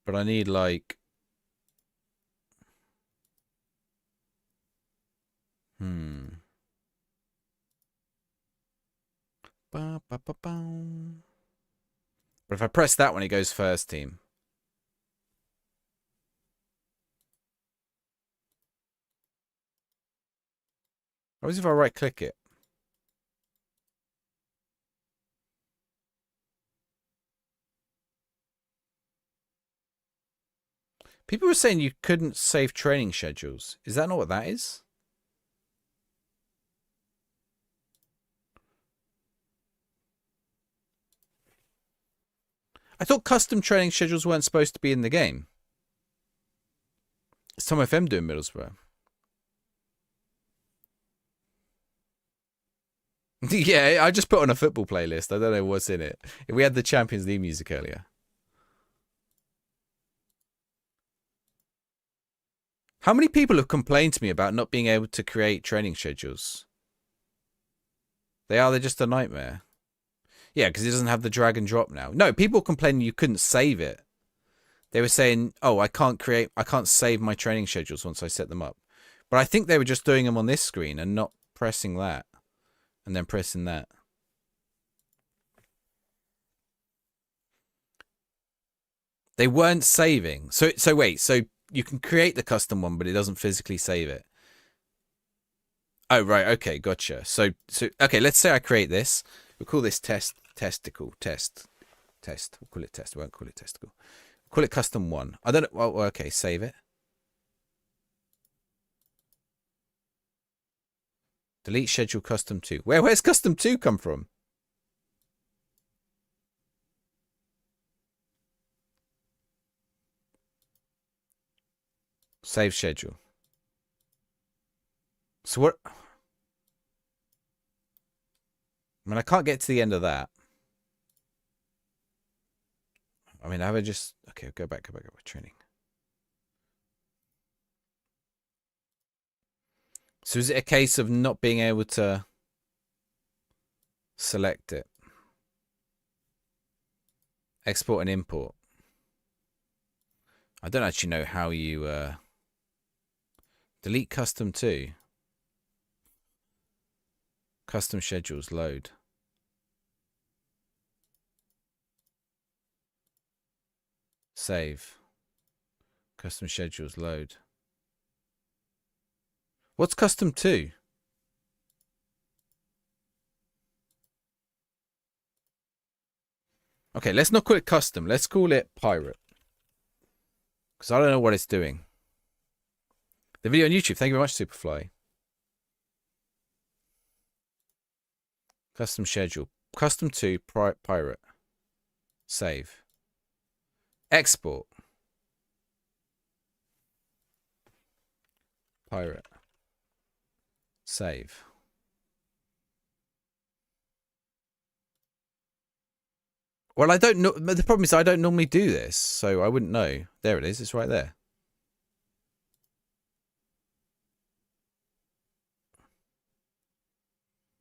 But I need, like... But if I press that one, it goes first team. What if I right click it? People were saying you couldn't save training schedules. Is that not what that is? I thought custom training schedules weren't supposed to be in the game. It's Tom FM doing Middlesbrough. Yeah, I just put on a football playlist. I don't know what's in it. We had the Champions League music earlier. How many people have complained to me about not being able to create training schedules? They're just a nightmare. Yeah, because it doesn't have the drag and drop now. No, people complaining you couldn't save it. They were saying, oh, I can't save my training schedules once I set them up. But I think they were just doing them on this screen and not pressing that. And then pressing that. They weren't saving. So wait, so you can create the custom one, but it doesn't physically save it. Oh, right, okay, gotcha. So okay, let's say I create this. We'll call this testicle. Test. We'll call it test. We won't call it testicle. We'll call it custom 1. I don't know. Well, okay, save it. Delete schedule custom 2. Where's custom 2 come from? Save schedule. So what? I mean, I can't get to the end of that. I mean, have I just... Okay, go back. Training. So is it a case of not being able to select it? Export and import. I don't actually know how you... delete custom 2. Custom schedules load. Save. Custom schedules load. What's custom 2? Okay, let's not call it custom. Let's call it pirate. Because I don't know what it's doing. The video on YouTube. Thank you very much, Superfly. Custom schedule. Custom 2 pirate. Save. Export. Pirate. Save. Well, I don't know. The problem is I don't normally do this, so I wouldn't know. There it is. It's right there.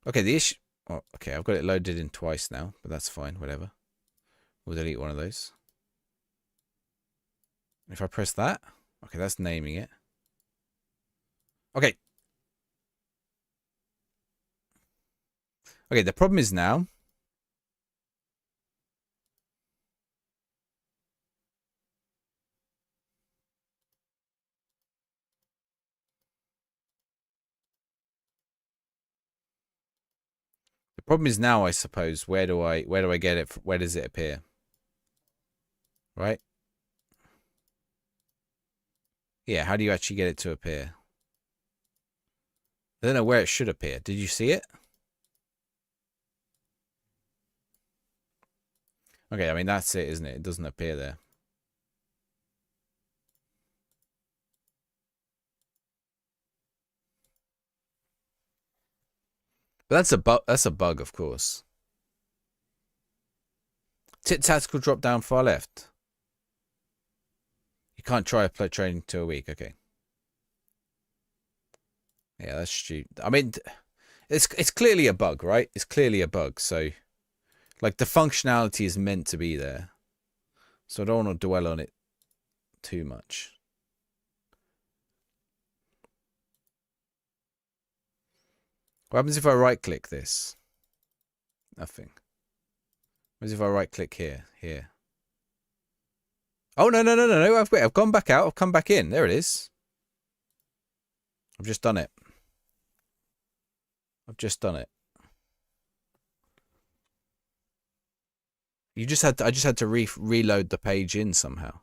Okay, the issue... Oh, okay, I've got it loaded in twice now, but that's fine. Whatever. We'll delete one of those. If I press that... Okay, that's naming it. Okay. Okay, the problem is now... The problem is now, I suppose, where do I get it? Where does it appear? Right? Yeah, how do you actually get it to appear? I don't know where it should appear. Did you see it? Okay, I mean, that's it, isn't it? It doesn't appear there. But that's a bug, of course. Tactical drop down far left. You can't try a play training to a week. Okay. Yeah, that's stupid. I mean, it's clearly a bug, right? It's clearly a bug. So, like, the functionality is meant to be there. So I don't want to dwell on it too much. What happens if I right-click this? Nothing. What happens if I right-click here? Here. Oh, no. I've gone back out. I've come back in. There it is. I've just done it. I just had I just had to reload the page in somehow.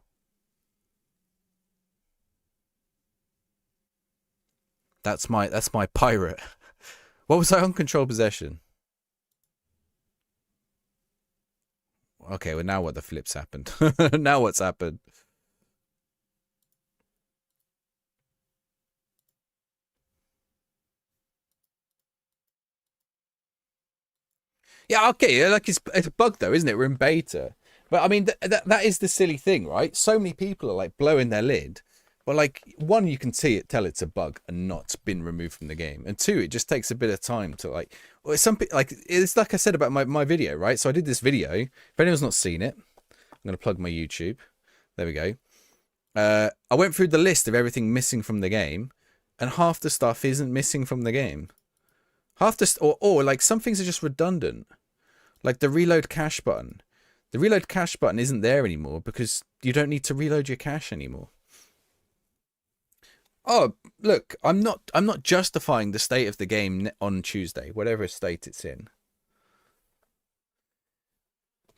That's my pirate. What was I on? Control possession? Okay, well, now what the flips happened? Now what's happened? Yeah, okay, like it's a bug though, isn't it? We're in beta. But I mean, that is the silly thing, right? So many people are like blowing their lid. But like, one, you can tell it's a bug and not been removed from the game. And two, it just takes a bit of time to like, well, it's like I said about my video, right? So I did this video. If anyone's not seen it, I'm going to plug my YouTube. There we go. I went through the list of everything missing from the game, and half the stuff isn't missing from the game. Half the, or like some things are just redundant. Like the reload cache button. The reload cache button isn't there anymore because you don't need to reload your cache anymore. Oh, look, I'm not justifying the state of the game on Tuesday, whatever state it's in.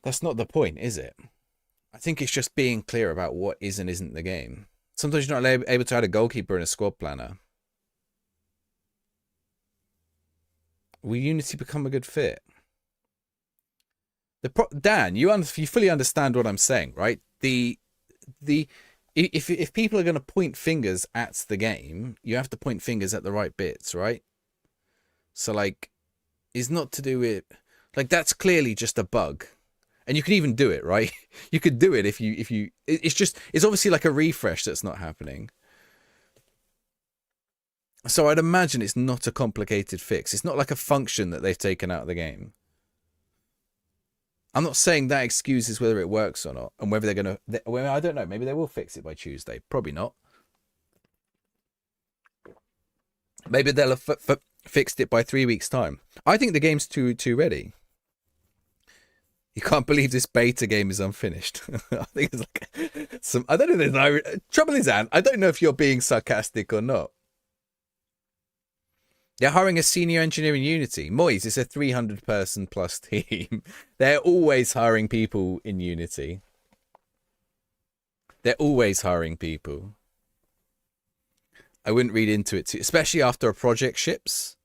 That's not the point, is it? I think it's just being clear about what is and isn't the game. Sometimes you're not able to add a goalkeeper in a squad planner. Will Unity become a good fit? Dan, you fully understand what I'm saying, right? If people are going to point fingers at the game, you have to point fingers at the right bits, right? So like, it's not to do with like that's clearly just a bug, and you can even do it, right? You could do it if you. It's obviously like a refresh that's not happening. So I'd imagine it's not a complicated fix. It's not like a function that they've taken out of the game. I'm not saying that excuses whether it works or not, and whether they're going to... Well, I don't know. Maybe they will fix it by Tuesday. Probably not. Maybe they'll have fixed it by 3 weeks' time. I think the game's too ready. You can't believe this beta game is unfinished. I think it's like some... I don't know if there's... Trouble is, Anne, I don't know if you're being sarcastic or not. They're hiring a senior engineer in Unity. Moyes, it's a 300-person plus team. They're always hiring people in Unity. They're always hiring people. I wouldn't read into it too, especially after a project ships.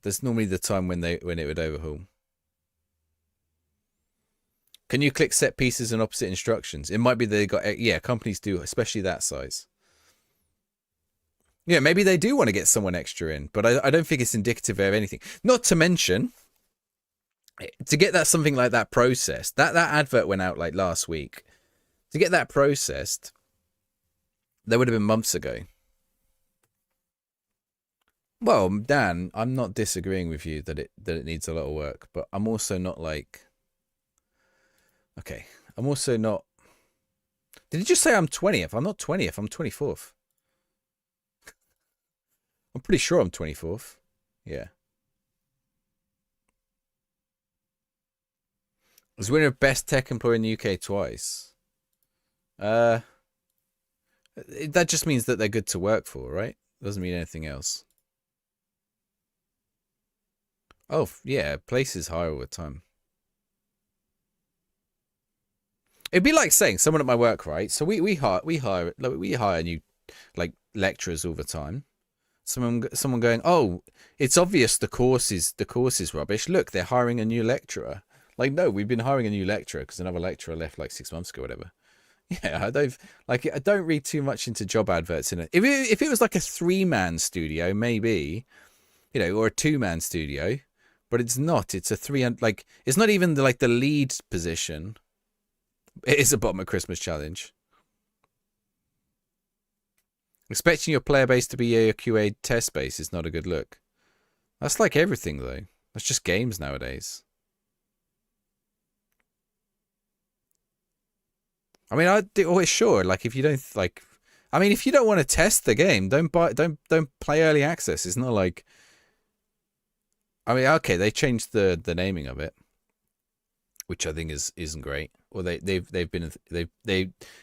There's normally the time when it would overhaul. Can you click set pieces and opposite instructions? It might be they got... Yeah, companies do, especially that size. Yeah, maybe they do want to get someone extra in, but I don't think it's indicative of anything. Not to mention, To get that something like that processed, that advert went out like last week. To get that processed, that would have been months ago. Well, Dan, I'm not disagreeing with you that it needs a lot of work, but I'm also not like, okay, I'm also not. Did you just say I'm 20th? I'm not 20th. I'm 24th. I'm pretty sure I'm 24th. Yeah. I was winner of best tech employer in the UK twice. That just means that they're good to work for, right? Doesn't mean anything else. Oh, yeah, places hire all the time. It'd be like saying someone at my work, right? So we hire new like lecturers all the time. Someone going, oh, it's obvious the course is rubbish. Look, they're hiring a new lecturer. Like, no, we've been hiring a new lecturer because another lecturer left like 6 months ago, or whatever. Yeah, I don't read too much into job adverts in it. If it was like a 3-man studio, maybe, or a 2-man studio, but it's not. It's a 300. Like, it's not even the lead position. It is a bottom of Christmas challenge. Expecting your player base to be a QA test base is not a good look. That's like everything, though. That's just games nowadays. I mean, I'd always sure. Like, if you don't if you don't want to test the game, don't play early access. It's not like. I mean, okay, they changed the naming of it, which I think isn't great. Or they've been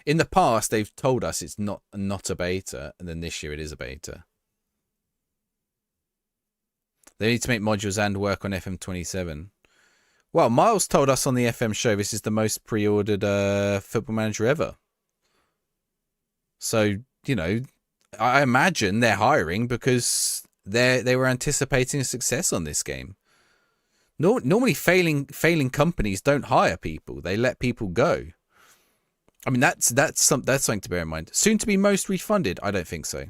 in the past they've told us it's not a beta, and then this year it is a beta. They need to make modules and work on FM27. Well, Miles told us on the FM show this is the most pre-ordered Football Manager ever. So, I imagine they're hiring because they were anticipating a success on this game. Normally, failing companies don't hire people; they let people go. I mean, that's something to bear in mind. Soon to be most refunded? I don't think so.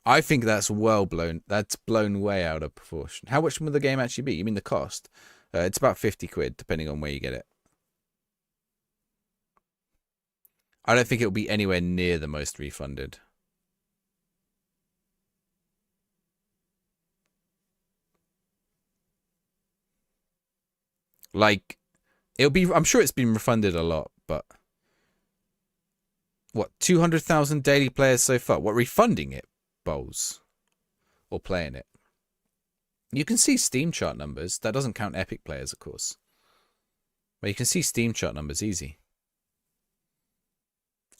I think that's well blown. That's blown way out of proportion. How much will the game actually be? You mean the cost? It's about 50 quid, depending on where you get it. I don't think it'll be anywhere near the most refunded. Like, I'm sure it's been refunded a lot, but what, 200,000 daily players so far? What, refunding it, Bowls? Or playing it? You can see Steam chart numbers. That doesn't count Epic players, of course. But you can see Steam chart numbers easy.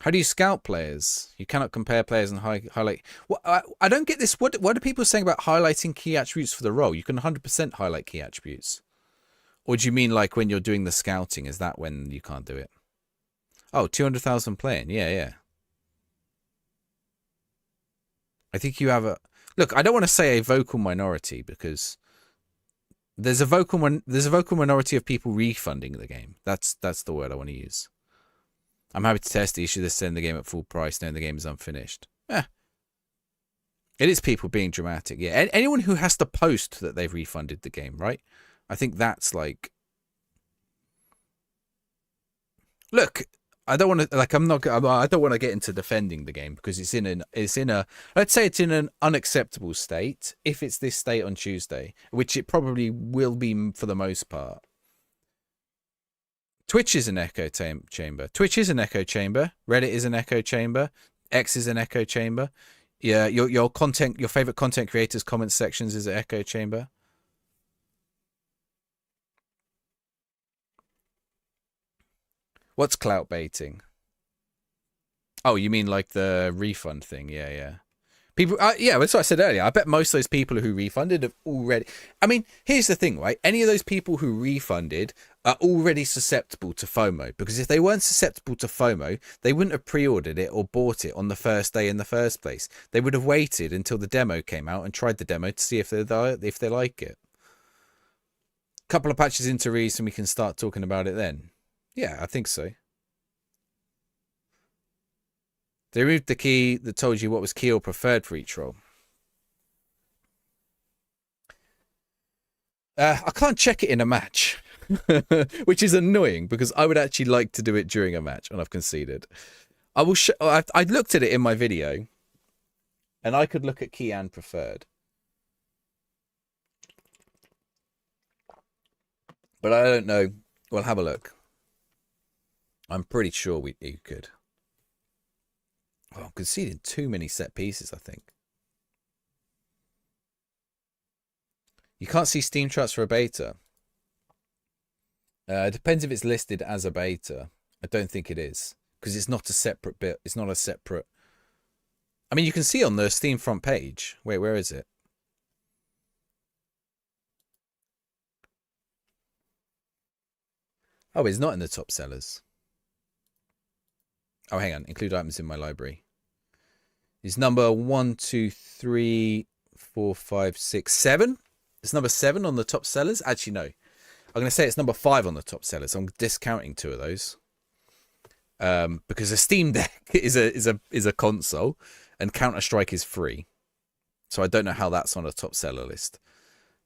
How do you scout players? You cannot compare players and highlight. Well, I don't get this. What are people saying about highlighting key attributes for the role? You can 100% highlight key attributes. Or do you mean like when you're doing the scouting? Is that when you can't do it? Oh, 200,000 playing. Yeah. I think you have a... Look, I don't want to say a vocal minority because there's a vocal minority of people refunding the game. That's the word I want to use. I'm happy to test the issue. They're selling the game at full price, knowing the game is unfinished. It is people being dramatic. Yeah, anyone who has to post that they've refunded the game, right? I think that's like... Look, I don't want to I don't want to get into defending the game because let's say it's in an unacceptable state. If it's this state on Tuesday, which it probably will be for the most part. Twitch is an echo chamber. Twitch is an echo chamber. Reddit is an echo chamber. X is an echo chamber. Yeah, your favorite content creators' comment sections is an echo chamber. What's clout baiting? Oh, you mean like the refund thing? Yeah. People, yeah, that's what I said earlier. I bet most of those people who refunded have already... I mean, here's the thing, right? Any of those people who refunded are already susceptible to FOMO. Because if they weren't susceptible to FOMO, they wouldn't have pre-ordered it or bought it on the first day in the first place. They would have waited until the demo came out and tried the demo to see if they like it. Couple of patches into release and we can start talking about it then. Yeah, I think so. They removed the key that told you what was key or preferred for each role. I can't check it in a match, which is annoying because I would actually like to do it during a match, and I've conceded. I will. I looked at it in my video, and I could look at key and preferred, but I don't know. We'll have a look. I'm pretty sure you could. Oh, I'm conceding too many set pieces, I think. You can't see Steam charts for a beta. It depends if it's listed as a beta. I don't think it is, because it's not a separate bit. It's not a separate... I mean, you can see on the Steam front page. Wait, where is it? Oh, it's not in the top sellers. Oh, hang on. Include items in my library. It's number 1, 2, 3, 4, 5, 6, 7. It's number 7 on the top sellers. Actually, no. I'm going to say it's number 5 on the top sellers. I'm discounting 2 of those. Because a Steam Deck is a console, and Counter-Strike is free. So I don't know how that's on a top seller list.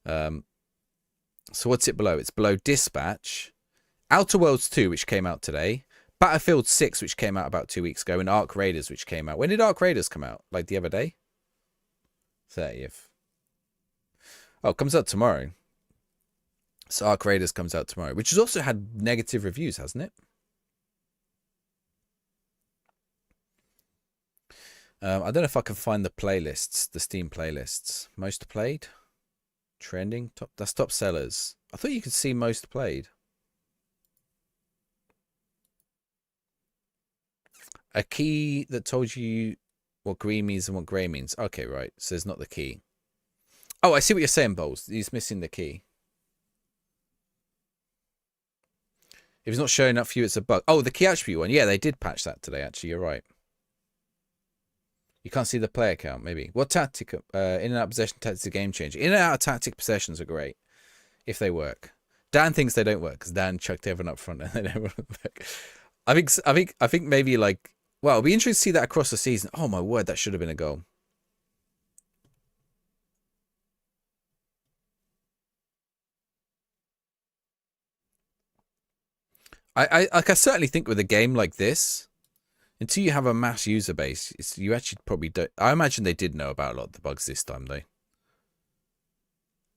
So what's it below? It's below Dispatch, Outer Worlds 2, which came out today, Battlefield 6, which came out about 2 weeks ago, and Ark Raiders, which came out. When did Ark Raiders come out? Like the other day? 30th. Oh, it comes out tomorrow. So Ark Raiders comes out tomorrow, which has also had negative reviews, hasn't it? I don't know if I can find the playlists, the Steam playlists. Most played? Trending? That's top sellers. I thought you could see most played. A key that told you what green means and what grey means. Okay, right. So it's not the key. Oh, I see what you're saying, Bowles. He's missing the key. If it's not showing up for you, it's a bug. Oh, the key attribute one. Yeah, they did patch that today, actually. You're right. You can't see the player count, maybe. What tactic? In and out possession tactics a game changer. In and out of tactic possessions are great if they work. Dan thinks they don't work because Dan chucked everyone up front and they don't work. I think maybe like, well, it'll be interesting to see that across the season. Oh my word, that should have been a goal. I certainly think with a game like this, until you have a mass user base, you actually probably don't. I imagine they did know about a lot of the bugs this time, though.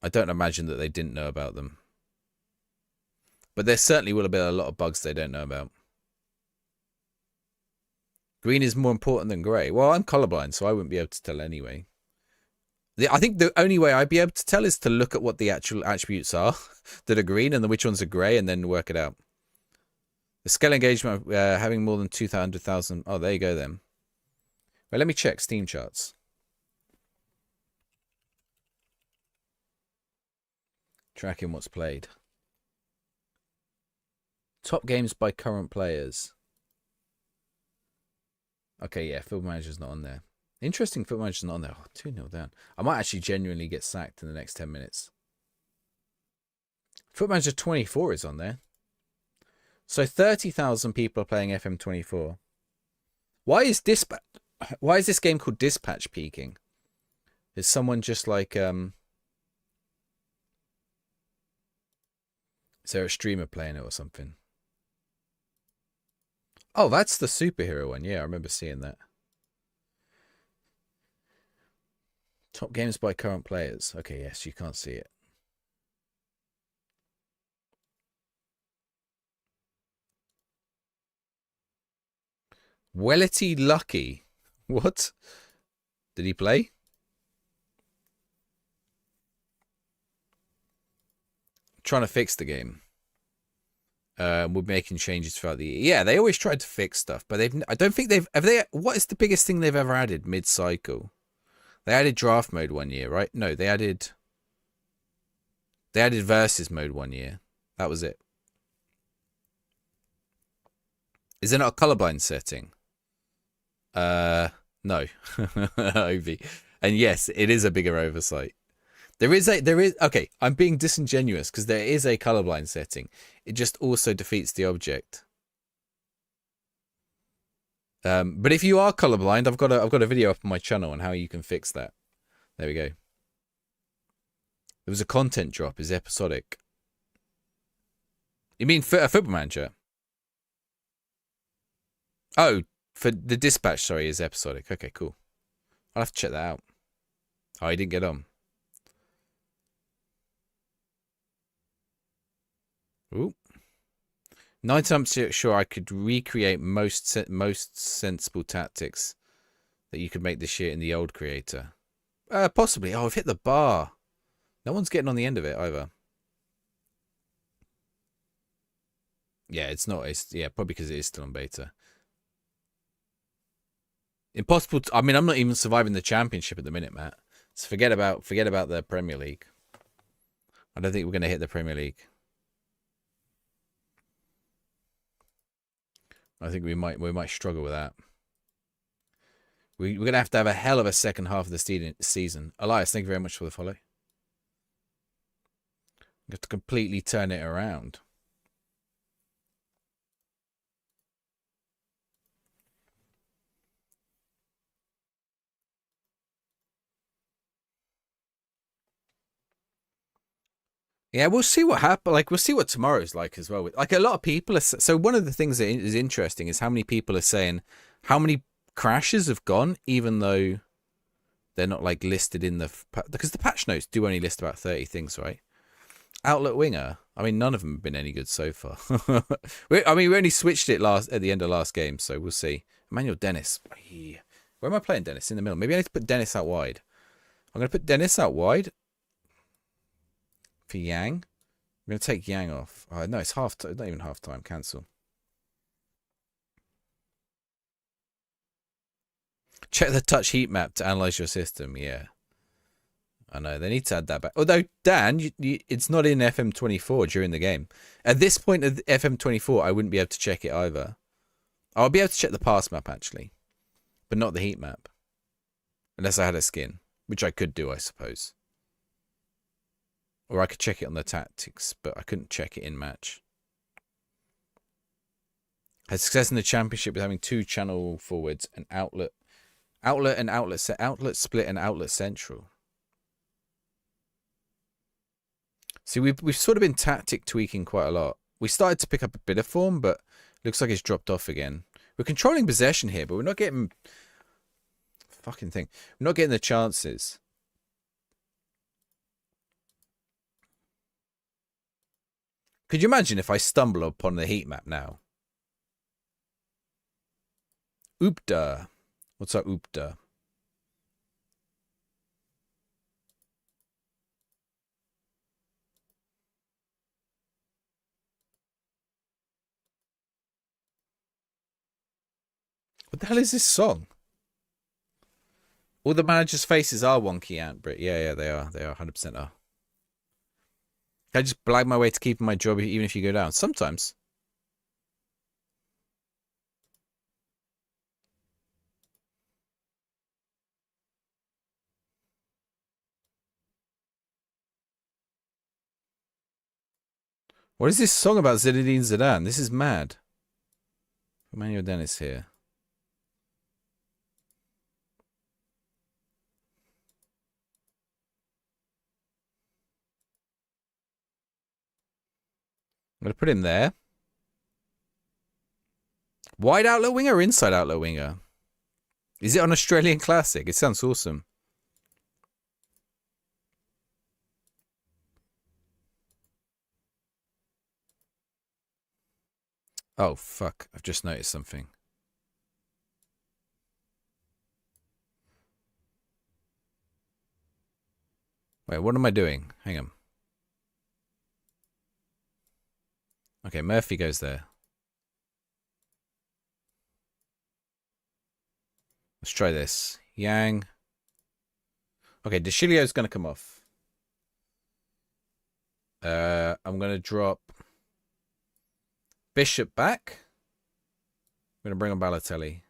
I don't imagine that they didn't know about them. But there certainly will have been a lot of bugs they don't know about. Green is more important than grey. Well, I'm colorblind, so I wouldn't be able to tell anyway. I think the only way I'd be able to tell is to look at what the actual attributes are that are green and which ones are grey, and then work it out. The scale engagement having more than 200,000. Oh, there you go then. Well, let me check Steam charts. Tracking what's played. Top games by current players. Okay, yeah, Football Manager's not on there. Interesting, Football Manager's not on there. Oh, 2-0 down. I might actually genuinely get sacked in the next 10 minutes. Football Manager 24 is on there. So 30,000 people are playing FM24. Why is this game called Dispatch peaking? Is someone just like is there a streamer playing it or something? Oh, that's the superhero one. Yeah, I remember seeing that. Top games by current players. Okay, yes, you can't see it. Wellity Lucky. What? Did he play? Trying to fix the game. We're making changes throughout the year. Yeah, they always tried to fix stuff, but I don't think they've... What is the biggest thing they've ever added mid-cycle? They added draft mode one year, right? No, they added versus mode one year. That was it. Is there not a colorblind setting? No. Ovi. And yes, it is a bigger oversight. There is okay, I'm being disingenuous because there is a colorblind setting. It just also defeats the object. But if you are colorblind, I've got a video up on my channel on how you can fix that. There we go. There was a content drop. Is episodic. You mean for a Football Manager? Oh, for the dispatch, sorry, is episodic. Okay, cool. I'll have to check that out. Oh, he didn't get on. Ooh. 9% sure I could recreate most sensible tactics that you could make this year in the old creator. Possibly. Oh, I've hit the bar. No one's getting on the end of it either. Yeah, it's not. It's probably because it is still on beta. Impossible. I mean, I'm not even surviving the championship at the minute, Matt. So forget about the Premier League. I don't think we're going to hit the Premier League. I think we might struggle with that. We're going to have a hell of a second half of the season. Elias, thank you very much for the follow. We have to completely turn it around. Yeah, we'll see what happens. Like, we'll see what tomorrow's like as well. Like, a lot of people are. So one of the things that is interesting is how many people are saying how many crashes have gone, even though they're not like listed in the, because the patch notes do only list about 30 things, right? Outlet winger. I mean, none of them have been any good so far. we only switched it at the end of last game, so we'll see. Emmanuel Dennis. Where am I playing Dennis? In the middle. Maybe I need to put Dennis out wide. I'm going to put Dennis out wide for Yang. I'm going to take Yang off. Oh, no, it's not even half time. Cancel. Check the touch heat map to analyze your system. Yeah. I know, they need to add that back. Although, Dan, it's not in FM24 during the game. At this point of FM24, I wouldn't be able to check it either. I'll be able to check the pass map, actually. But not the heat map. Unless I had a skin. Which I could do, I suppose. Or I could check it on the tactics, but I couldn't check it in match. Had success in the championship with having 2 channel forwards, an outlet split, and outlet central. See, we've sort of been tactic tweaking quite a lot. We started to pick up a bit of form, but looks like it's dropped off again. We're controlling possession here, but we're not getting... Fucking thing. We're not getting the chances. Could you imagine if I stumble upon the heat map now? Oopda. What's our oopda? What the hell is this song? All the managers' faces are wonky, Ant Brit. Yeah, they are. They are 100% are. Can I just blag my way to keeping my job even if you go down? Sometimes. What is this song about Zinedine Zidane? This is mad. Emmanuel Dennis here. I'm going to put him there. Wide outlet winger or inside outlet winger? Is it an Australian classic? It sounds awesome. Oh, fuck. I've just noticed something. Wait, what am I doing? Hang on. Okay, Murphy goes there. Let's try this. Yang. Okay, DeCilio's going to come off. I'm going to drop Bishop back. I'm going to bring on Balotelli.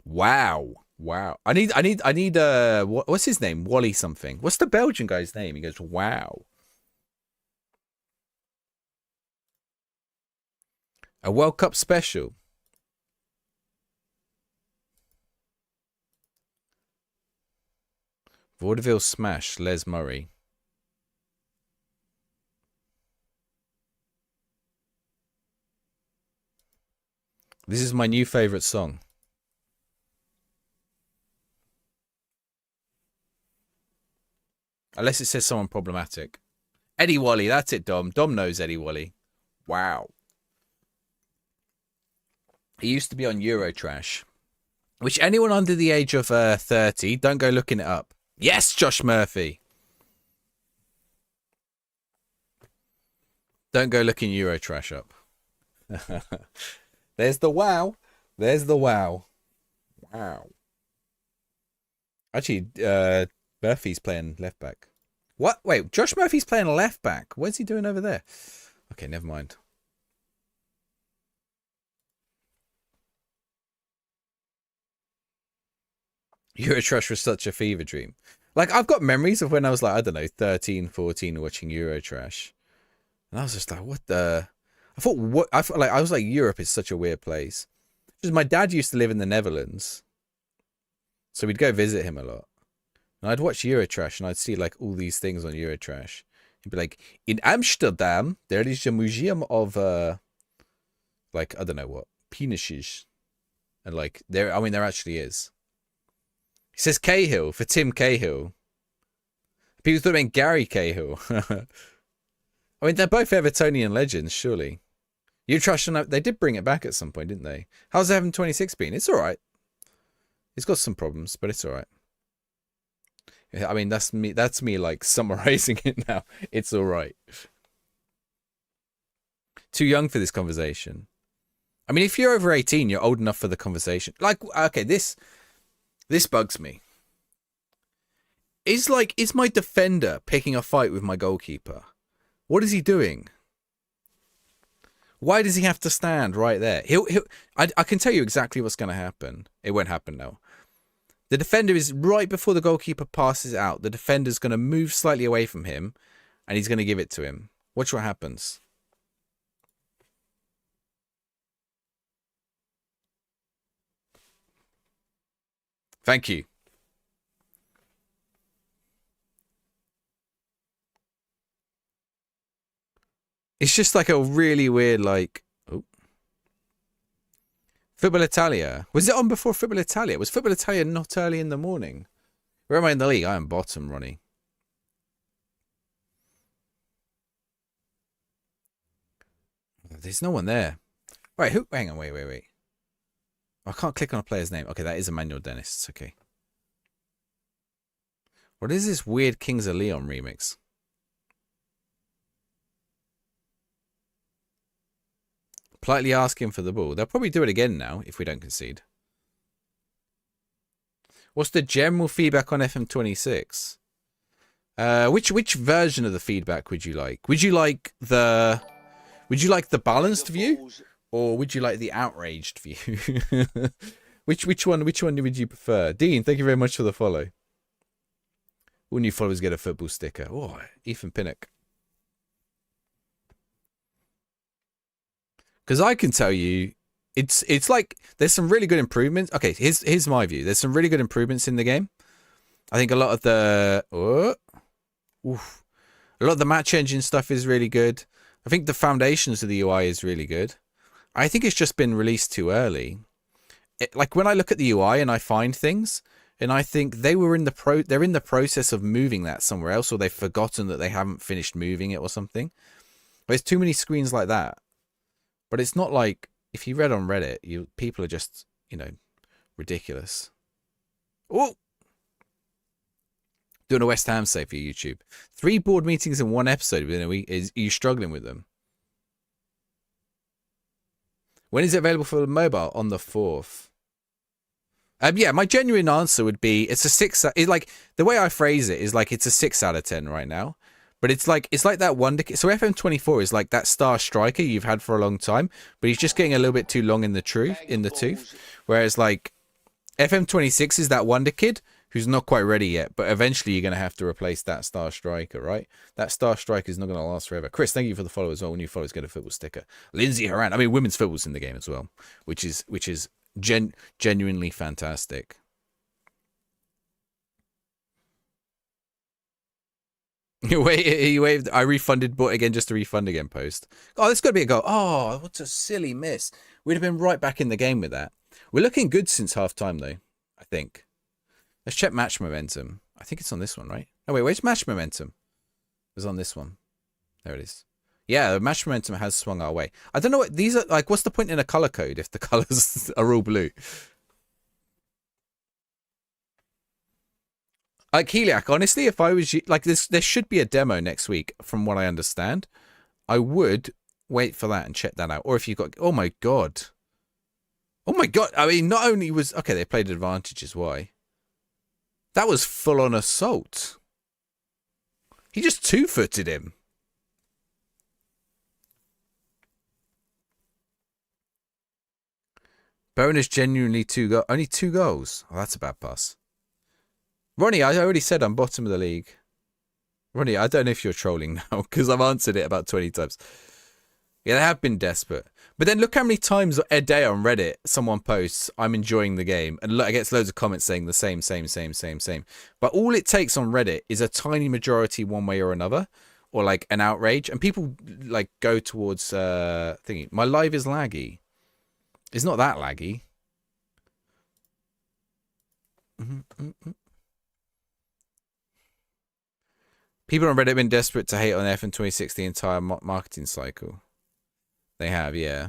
Wow. I need what's his name? Wally something. What's the Belgian guy's name? He goes, wow. A World Cup special. Vaudeville Smash, Les Murray. This is my new favourite song. Unless it says someone problematic. Eddie Wally, that's it, Dom. Dom knows Eddie Wally. Wow. He used to be on Eurotrash. Which anyone under the age of 30, don't go looking it up. Yes, Josh Murphy. Don't go looking Eurotrash up. There's the wow. There's the wow. Wow. Actually, Murphy's playing left back. What? Wait, Josh Murphy's playing left back. What's he doing over there? Okay, never mind. Eurotrash was such a fever dream. Like, I've got memories of when I was like, I don't know, 13, 14, watching Eurotrash. And I was just like, what the... I was like, Europe is such a weird place. Because my dad used to live in the Netherlands. So we'd go visit him a lot. And I'd watch Eurotrash and I'd see like all these things on Eurotrash. He'd be like, in Amsterdam, there is a museum of, like, I don't know what, penises. And like, there actually is. He says Cahill for Tim Cahill. People thought it meant Gary Cahill. I mean, they're both Evertonian legends, surely. Eurotrash, they did bring it back at some point, didn't they? How's FM26 been? It's all right. It's got some problems, but it's all right. I mean, that's me like summarizing it now. It's all right. Too young for this conversation. I mean, if you're over 18, you're old enough for the conversation. Like, okay, this bugs me. Is my defender picking a fight with my goalkeeper? What is he doing? Why does he have to stand right there? I can tell you exactly what's going to happen. It won't happen now. The defender is right before the goalkeeper passes out. The defender's going to move slightly away from him, and he's going to give it to him. Watch what happens. Thank you. It's just like a really weird, like... Oh. Football Italia. Was it on before Football Italia? Was Football Italia not early in the morning? Where am I in the league? I am bottom, Ronnie. There's no one there. Right, who? Hang on, wait. I can't click on a player's name. Okay, that is Emmanuel Dennis. It's okay. What is this weird Kings of Leon remix? Politely asking for the ball. They'll probably do it again now if we don't concede. What's the general feedback on FM26? Which version of the feedback would you like? Would you like the balanced view, or would you like the outraged view? which one would you prefer? Dean, thank you very much for the follow. All new followers get a football sticker. Oh, Ethan Pinnock. Because I can tell you, it's like there's some really good improvements. Okay, here's my view. There's some really good improvements in the game. I think a lot of the match engine stuff is really good. I think the foundations of the UI is really good. I think it's just been released too early. Like when I look at the UI and I find things, and I think they're in the process of moving that somewhere else, or they've forgotten that they haven't finished moving it or something. There's too many screens like that. But it's not like, if you read on Reddit, people are just, ridiculous. Oh! Doing a West Ham save for YouTube. 3 board meetings in 1 episode within a week. Are you struggling with them? When is it available for mobile? On the 4th. Yeah, my genuine answer would be it's a 6. Like the way I phrase it is like it's a 6 out of 10 right now. But it's like that wonder kid. So FM24 is like that star striker you've had for a long time, but he's just getting a little bit too long in the tooth. Whereas like FM26 is that wonder kid who's not quite ready yet, but eventually you're going to have to replace that star striker, right? That star striker is not going to last forever. Chris, thank you for the follow as well. When you followers get a football sticker. Lindsay Horan. I mean, women's football's in the game as well, which is genuinely fantastic. You waved. I refunded, bought again just to refund again post. Oh, that's got to be a goal. Oh, what a silly miss. We'd have been right back in the game with that. We're looking good since half time, though, I think. Let's check match momentum. I think it's on this one, right? Oh, wait, where's match momentum? It was on this one. There it is. Yeah, the match momentum has swung our way. I don't know what these are like. What's the point in a color code if the colors are all blue? Like Heliac, honestly, if I was like this, there should be a demo next week, from what I understand. I would wait for that and check that out. Or if you've got, oh my god, I mean, not only was okay, they played advantages. Why? That was full on assault. He just 2-footed him. Bonus genuinely only 2 goals. Oh, that's a bad pass. Ronnie, I already said I'm bottom of the league. Ronnie, I don't know if you're trolling now because I've answered it about 20 times. Yeah, they have been desperate. But then look how many times a day on Reddit someone posts, I'm enjoying the game. And look, I get loads of comments saying the same. But all it takes on Reddit is a tiny majority one way or another. Or like an outrage. And people like go towards thinking, my live is laggy. It's not that laggy. People on Reddit have been desperate to hate on FM26 the entire marketing cycle. They have, yeah.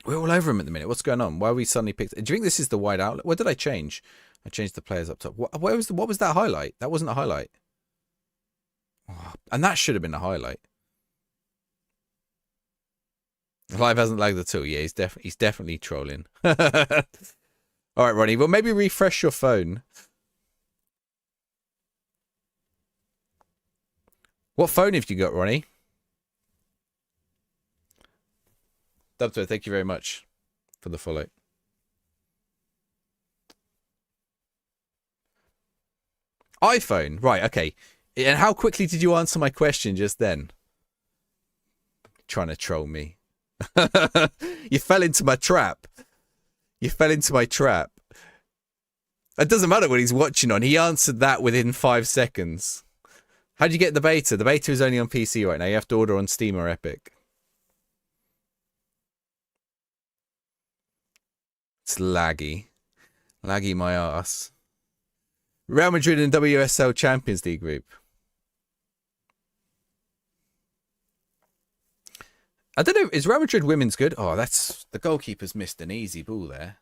We're all over him at the minute. What's going on? Why are we suddenly picked? Do you think this is the wide outlet? What did I change? I changed the players up top. What was that highlight? That wasn't a highlight. Oh, and that should have been a highlight. Live hasn't lagged at all. Yeah, he's definitely trolling. All right, Ronnie. Well, maybe refresh your phone. What phone have you got, Ronnie? Dubto, thank you very much for the follow. iPhone, right? Okay. And how quickly did you answer my question just then? Trying to troll me. You fell into my trap. It doesn't matter what he's watching on. He answered that within 5 seconds. How'd you get the beta? The beta is only on PC right now. You have to order on Steam or Epic. It's laggy. Laggy my ass. Real Madrid and WSL Champions League group. I don't know. Is Real Madrid women's good? Oh, that's... The goalkeeper's missed an easy ball there.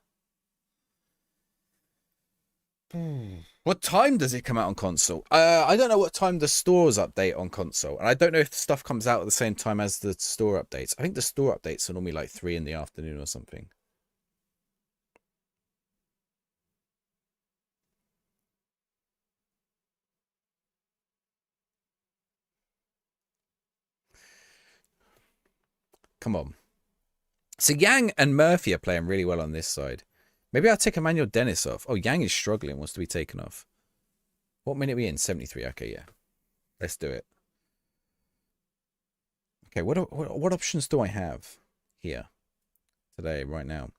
What time does it come out on console? I don't know what time the stores update on console. And I don't know if the stuff comes out at the same time as the store updates. I think the store updates are normally like 3 in the afternoon or something. Come on. So Yang and Murphy are playing really well on this side. Maybe I'll take Emmanuel Dennis off. Oh, Yang is struggling, wants to be taken off. What minute are we in? 73. Okay, yeah. Let's do it. Okay, what options do I have here today, right now?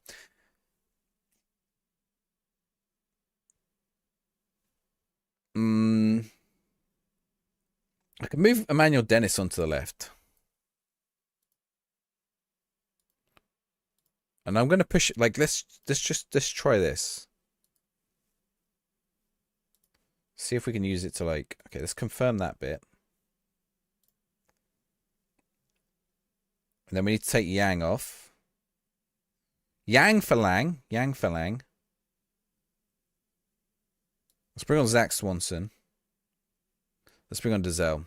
I can move Emmanuel Dennis onto the left. And I'm going to push it, like, let's try this. See if we can use it to, like, okay, let's confirm that bit. And then we need to take Yang off. Yang for Lang. Let's bring on Zach Swanson. Let's bring on Dazelle.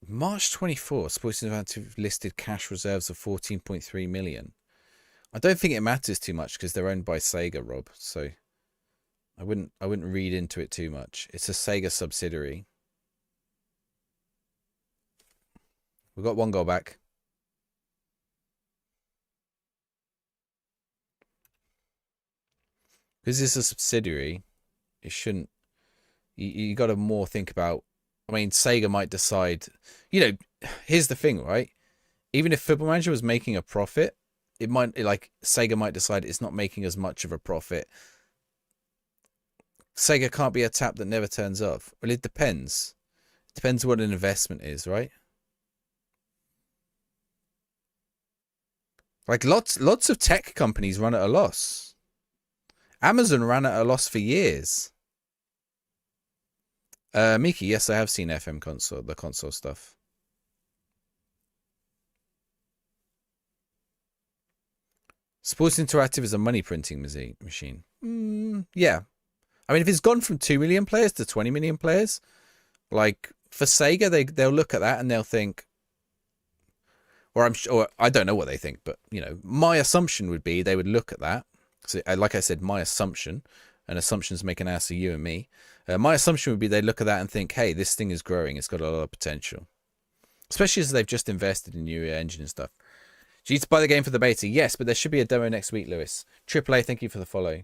March 24th, Sporting Event have listed cash reserves of 14.3 million. I don't think it matters too much because they're owned by Sega, Rob. So I wouldn't read into it too much. It's a Sega subsidiary. We've got 1 goal back. Because it's a subsidiary, it shouldn't. You got to more think about. I mean, Sega might decide, you know, here's the thing, right? Even if Football Manager was making a profit, it might, like, Sega might decide it's not making as much of a profit Sega can't be a tap that never turns off. Well, it depends. It depends what an investment is, right? Like lots of tech companies run at a loss. Amazon ran at a loss for years. Miki, yes, I have seen FM console, the console stuff. Sports Interactive is a money printing machine. Yeah. I mean, if it's gone from 2 million players to 20 million players, like for Sega, they'll look at that and they'll think, or I don't know what they think, but you know, my assumption would be they would look at that. So, like I said, my assumption, and assumptions make an ass of you and me. My assumption would be they look at that and think, hey, this thing is growing. It's got a lot of potential, especially as they've just invested in new engine and stuff. Do you need to buy the game for the beta? Yes, but there should be a demo next week, Lewis. AAA, thank you for the follow.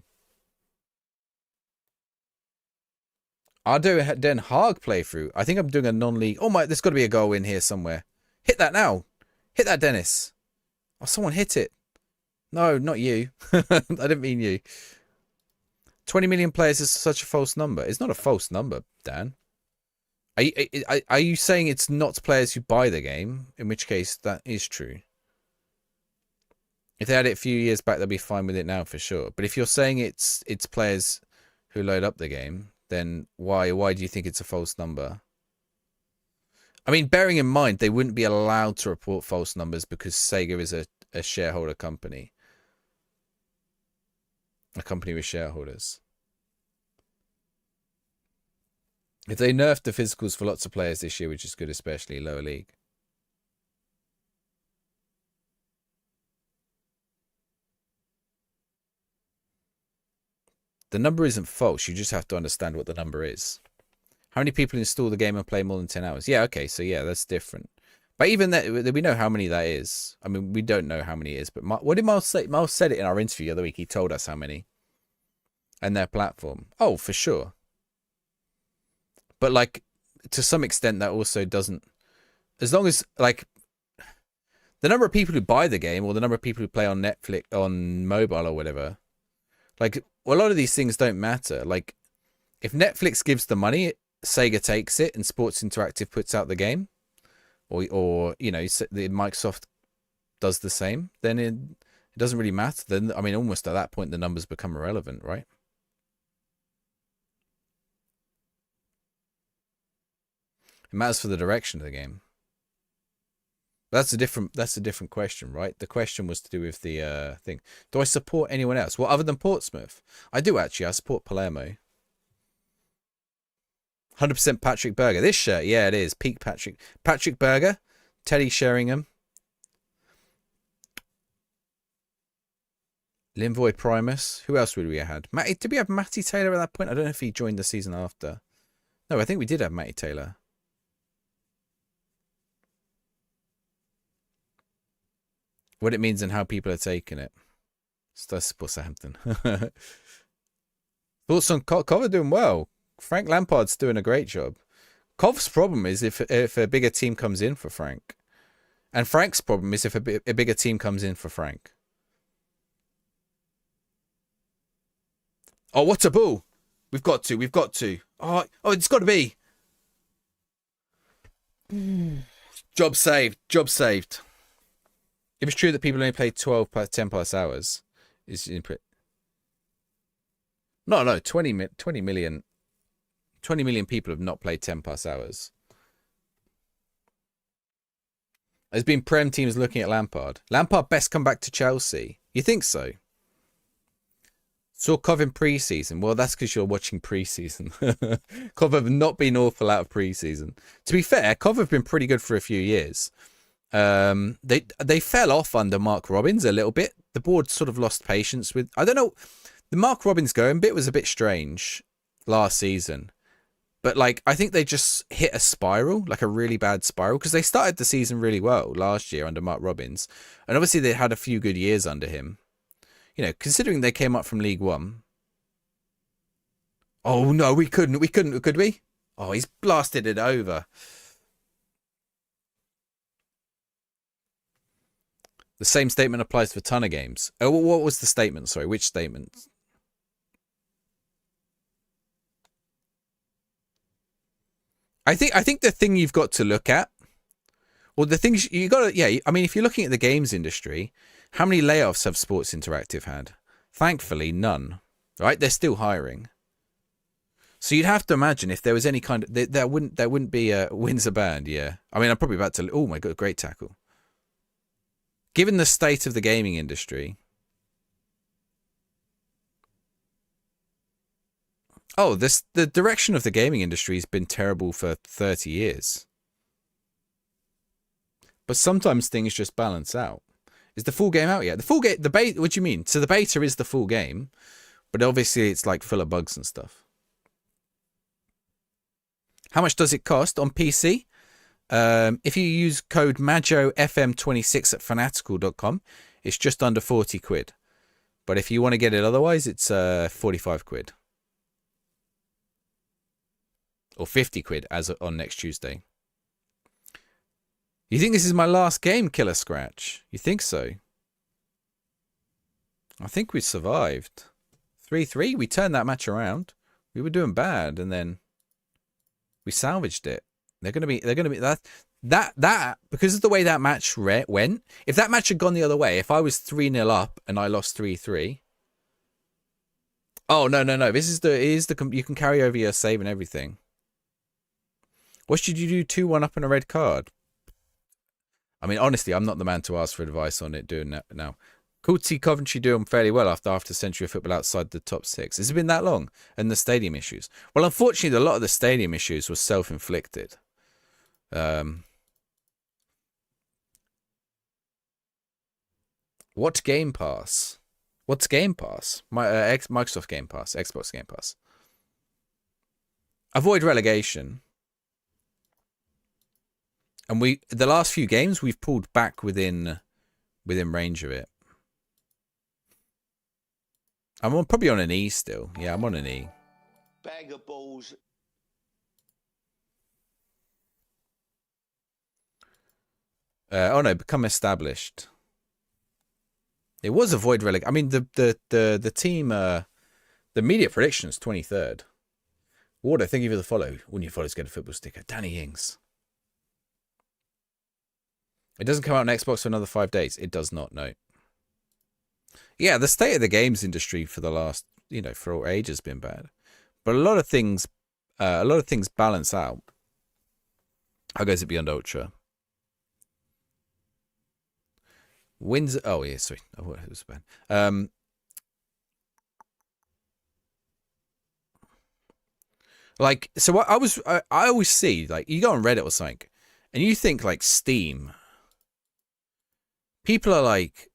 I'll do a Den Haag playthrough. I think I'm doing a non-league. Oh my, there's got to be a goal in here somewhere. Hit that now. Hit that, Dennis. Oh, someone hit it. No, not you. I didn't mean you. 20 million players is such a false number. It's not a false number, Dan. Are you saying it's not players who buy the game? In which case, that is true. If they had it a few years back, they'll be fine with it now for sure. But if you're saying it's players who load up the game, then why do you think it's a false number? I mean, bearing in mind, they wouldn't be allowed to report false numbers because Sega is a shareholder company. A company with shareholders. If they nerfed the physicals for lots of players this year, which is good, especially lower league. The number isn't false. You just have to understand what the number is. How many people install the game and play more than 10 hours? Yeah, okay, so yeah, that's different. But even that, we know how many that is. I mean, we don't know how many it is, but what did Miles say? Miles said it in our interview the other week. He told us how many. And their platform. Oh, for sure. But, like, to some extent, that also doesn't... As long as, like, the number of people who buy the game or the number of people who play on Netflix, on mobile or whatever, like, well, a lot of these things don't matter. Like, if Netflix gives the money, Sega takes it and Sports Interactive puts out the game, or you know, the Microsoft does the same, then it doesn't really matter. Then, I mean, almost at that point, the numbers become irrelevant, right? It matters for the direction of the game. That's a different question, right? The question was to do with the thing. Do I support anyone else? Well, other than Portsmouth? I do actually. I support Palermo. 100% Patrick Berger. This shirt, yeah, it is. Peak Patrick. Patrick Berger, Teddy Sheringham, Linvoy Primus. Who else would we have had? Did we have Matty Taylor at that point? I don't know if he joined the season after. No, I think we did have Matty Taylor. What it means and how people are taking it. That's Southampton. Thoughts on Cov are doing well. Frank Lampard's doing a great job. Cov's problem is if a bigger team comes in for Frank. And Frank's problem is if a bigger team comes in for Frank. Oh, what a ball. We've got to. Oh, it's got to be. Job saved. If it's true that people only play 10 plus hours, is input. No, 20 million people have not played 10 plus hours. There's been Prem teams looking at Lampard. Lampard best come back to Chelsea. You think so? Saw Cov in pre-season. Well, that's because you're watching pre-season. Cov have not been awful out of pre-season. To be fair, Cov have been pretty good for a few years. They fell off under Mark Robbins a little bit. The board sort of lost patience with... I don't know. The Mark Robbins going bit was a bit strange last season. But, like, I think they just hit a spiral, like a really bad spiral, because they started the season really well last year under Mark Robbins. And obviously they had a few good years under him. You know, considering they came up from League One. Oh, no, we couldn't, could we? Oh, he's blasted it over. The same statement applies for a ton of games. Oh, what was the statement? Sorry, which statement? I think the thing you've got to look at, or the things you got to, yeah, I mean, if you're looking at the games industry, how many layoffs have Sports Interactive had? Thankfully, none. Right? They're still hiring. So you'd have to imagine if there was any kind of there wouldn't be a Windsor band. Yeah, I mean, I'm probably about to. Oh my god, great tackle. Given the state of the gaming industry. Oh, the direction of the gaming industry has been terrible for 30 years. But sometimes things just balance out. Is the full game out yet? The full game, the beta. What do you mean? So the beta is the full game, but obviously it's like full of bugs and stuff. How much does it cost on PC? If you use code MAJOFM26 at fanatical.com, it's just under 40 quid. But if you want to get it otherwise, it's 45 quid. Or 50 quid as on next Tuesday. You think this is my last game, Killer Scratch? You think so? I think we survived. 3-3, we turned that match around. We were doing bad, and then we salvaged it. They're gonna be that because of the way that match went. If that match had gone the other way, if I was 3-0 up and I lost 3-3. Oh no. This is the you can carry over your save and everything. What should you do? 2-1 up and a red card. I mean, honestly, I'm not the man to ask for advice on it doing that now. Cool to see Coventry doing fairly well after a century of football outside the top 6. Has it been that long? And the stadium issues? Well, unfortunately, a lot of the stadium issues were self-inflicted. What Game Pass? What's Game Pass? Microsoft Game Pass, Xbox Game Pass. Avoid relegation. And the last few games we've pulled back within range of it. I'm probably on an E still. Yeah, I'm on an E. Bag of balls. Oh no, become established. It was avoid relegation. I mean, the team, the media predictions 23rd. Wardo, thank you for the follow. All new followers get a football sticker. Danny Ings. It doesn't come out on Xbox for another 5 days. It does not, no. Yeah, the state of the games industry for the last, for ages has been bad. But a lot of things balance out. How goes it Beyond Ultra? Wins. Oh yeah, sorry. Oh, it was bad. Like, so I always see, like, you go on Reddit or something, and you think like Steam. People are like,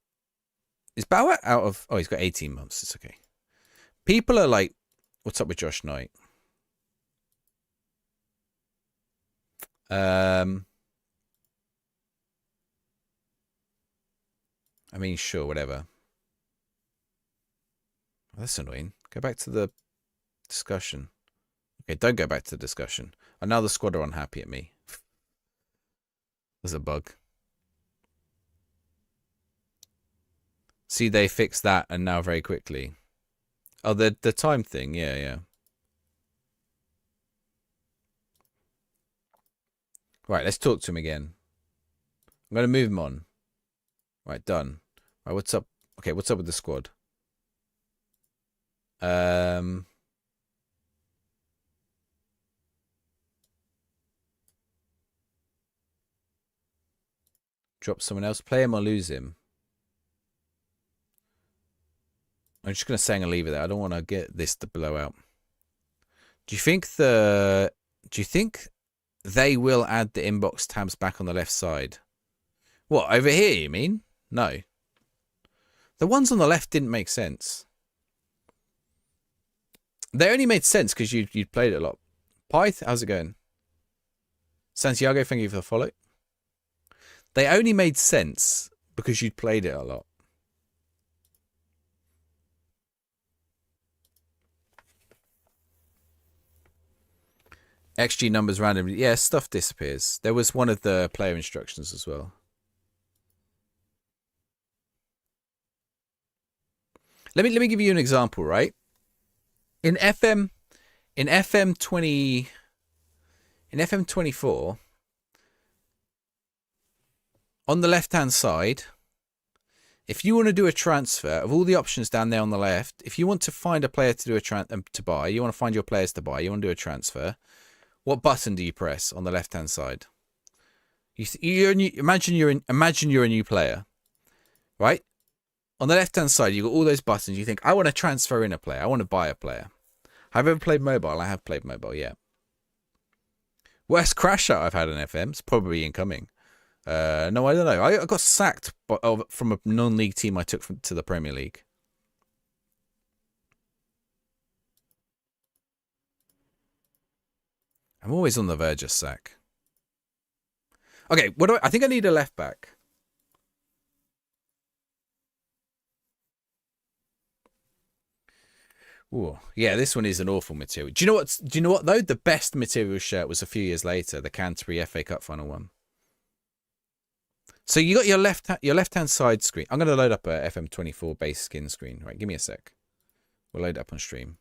is Bow out of... Oh, he's got 18 months. It's okay. People are like, what's up with Josh Knight? I mean, sure, whatever. Oh, that's annoying. Go back to the discussion. Okay, don't go back to the discussion. And now the squad are unhappy at me. There's a bug. See, they fixed that, and now very quickly. Oh, the time thing, yeah. Right, let's talk to him again. I'm going to move him on. Right, done. Right, what's up? Okay, what's up with the squad? Drop someone else. Play him or lose him. I'm just going to say I'm going to leave it there. I don't want to get this to blow out. Do you think they will add the inbox tabs back on the left side? What, over here, you mean? No. The ones on the left didn't make sense. They only made sense because you'd played it a lot. Pyth, how's it going? Santiago, thank you for the follow. They only made sense because you'd played it a lot. XG numbers randomly. Yeah, stuff disappears. There was one of the player instructions as well. Let me give you an example, right? In FM 20 In FM24, on the left-hand side, if you want to do a transfer, of all the options down there on the left, if you want to find a player to do to buy, you want to find your players to buy, you want to do a transfer, what button do you press on the left-hand side? Imagine you're a new player, right? On the left-hand side, you've got all those buttons. You think, I want to transfer in a player. I want to buy a player. Have I ever played mobile? I have played mobile, yeah. Worst crash out I've had in FM. It's probably incoming. No, I don't know. I got sacked from a non-league team I took to the Premier League. I'm always on the verge of sack. Okay, I think I need a left back. Ooh, yeah, this one is an awful material. Do you know what though? The best material shirt was a few years later, the Canterbury FA Cup final one. So you got your left-hand side screen. I'm going to load up a FM24 base skin screen. Right, give me a sec. We'll load it up on stream.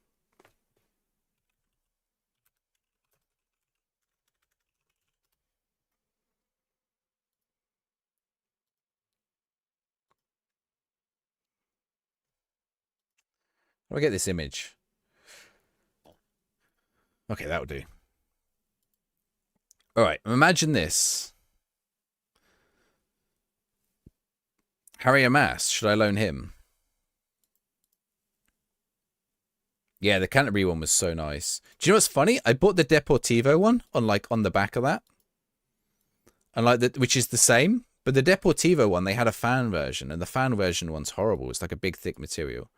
I'll get this image. Okay, that'll do. All right, imagine this. Harry Amass, should I loan him? Yeah, the Canterbury one was so nice. Do you know what's funny? I bought the Deportivo one on the back of that. And which is the same, but the Deportivo one, they had a fan version, and the fan version one's horrible. It's like a big thick material.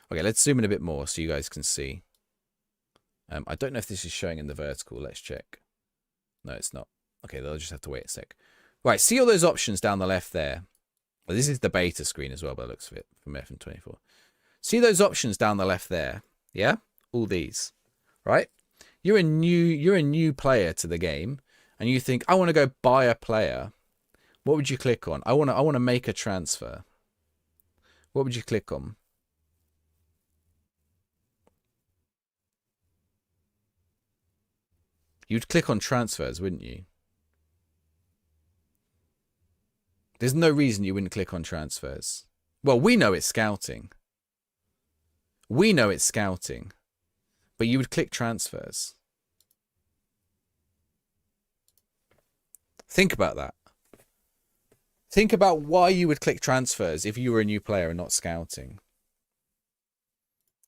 Okay, let's zoom in a bit more so you guys can see. I don't know if this is showing in the vertical. Let's check. No, it's not. Okay, they'll just have to wait a sec. Right, see all those options down the left there? Well, this is the beta screen as well, by the looks of it, from FM24. See those options down the left there? Yeah? All these. Right? You're a new player to the game, and you think, I want to go buy a player. What would you click on? I want to make a transfer. What would you click on? You'd click on transfers, wouldn't you? There's no reason you wouldn't click on transfers. Well, we know it's scouting. We know it's scouting. But you would click transfers. Think about that. Think about why you would click transfers if you were a new player and not scouting.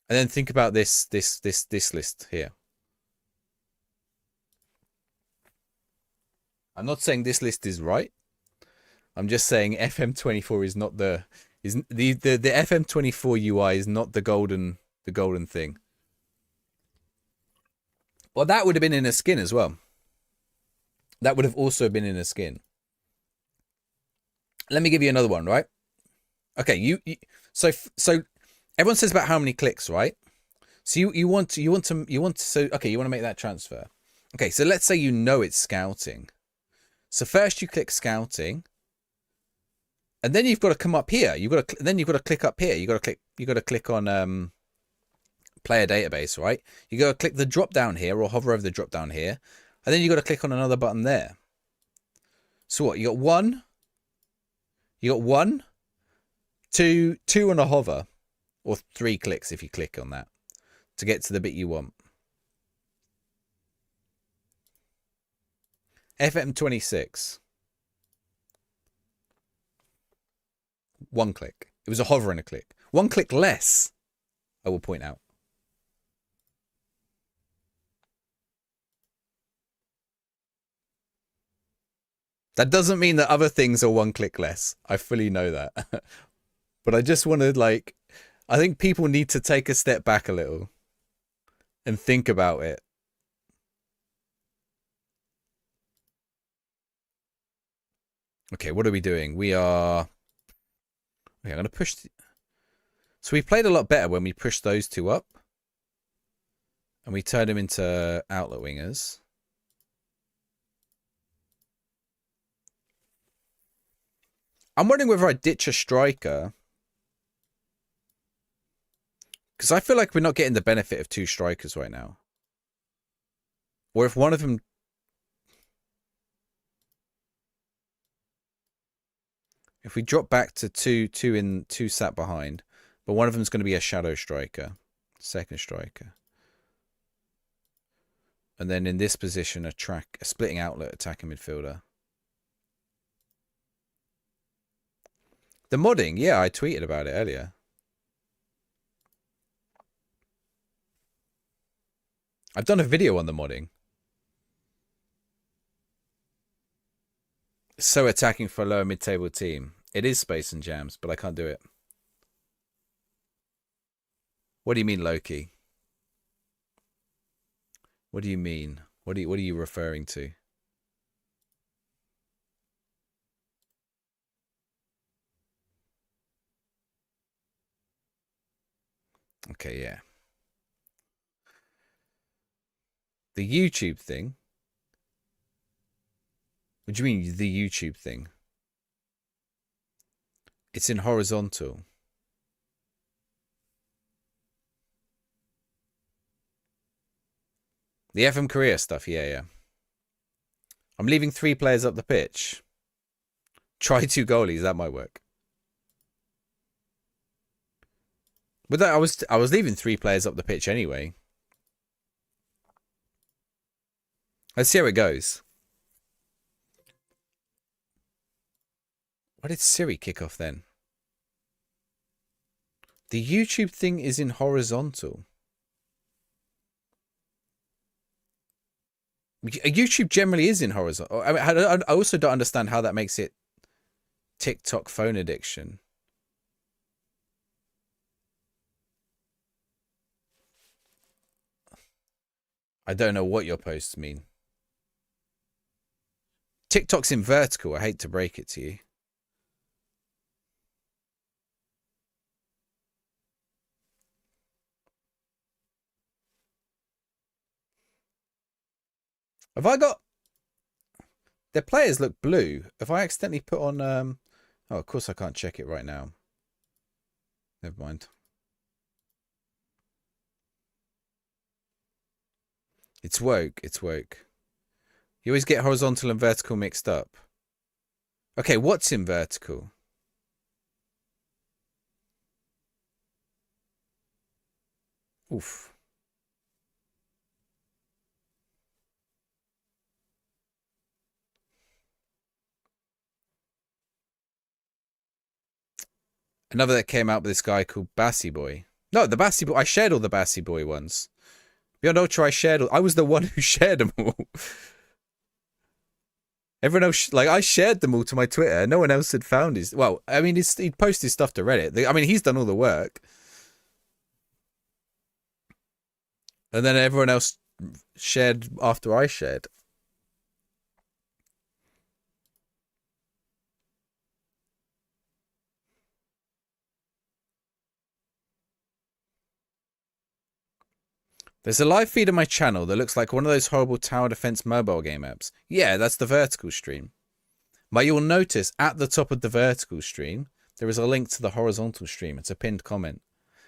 And then think about this list here. I'm not saying this list is right. I'm just saying FM24 is not the FM24 UI is not the golden thing. Well, that would have been in a skin as well. That would have also been in a skin. Let me give you another one, right? Okay, so everyone says about how many clicks, right? So you want to okay, you want to make that transfer. Okay, so let's say you know it's scouting. So first you click scouting, and then you've got to come up here. You've got to click up here. You got to click on player database, right? You got to click the drop down here or hover over the drop down here, and then you got to click on another button there. So what? You got one, two on a hover, or 3 clicks if you click on that to get to the bit you want. FM26. 1 click. It was a hover and a click. 1 click less, I will point out. That doesn't mean that other things are 1 click less. I fully know that. But I just want to, I think people need to take a step back a little and think about it. Okay, what are we doing? We are... Okay, I'm going to push... So we played a lot better when we pushed those two up. And we turned them into outlet wingers. I'm wondering whether I ditch a striker. Because I feel like we're not getting the benefit of 2 strikers right now. Or if one of them... If we drop back to two sat behind, but one of them's going to be a shadow striker, second striker. And then in this position, a splitting outlet attacking midfielder. The modding, yeah, I tweeted about it earlier. I've done a video on the modding. So attacking for a lower mid-table team. It is Space and Jams, but I can't do it. What do you mean, Loki? What do you mean? What are you referring to? Okay, yeah. The YouTube thing? What do you mean, the YouTube thing? It's in horizontal. The FM Korea stuff, yeah. I'm leaving 3 players up the pitch. Try 2 goalies, that might work. But that, I was leaving 3 players up the pitch anyway. Let's see how it goes. Why did Siri kick off then? The YouTube thing is in horizontal. YouTube generally is in horizontal. I mean, I also don't understand how that makes it TikTok phone addiction. I don't know what your posts mean. TikTok's in vertical. I hate to break it to you. Have I got... Their players look blue. Have I accidentally put on... Oh, of course I can't check it right now. Never mind. It's woke. It's woke. You always get horizontal and vertical mixed up. Okay, what's in vertical? Oof. Another that came out with this guy called Bassy Boy. No, the Bassy Boy. I shared all the Bassy Boy ones. Beyond Ultra, I shared all. I was the one who shared them all. Everyone else, like, I shared them all to my Twitter. No one else had found his. Well, I mean, he'd posted his stuff to Reddit. I mean, he's done all the work. And then everyone else shared after I shared. There's a live feed on my channel that looks like one of those horrible tower defense mobile game apps. Yeah, that's the vertical stream. But you'll notice at the top of the vertical stream, there is a link to the horizontal stream. It's a pinned comment.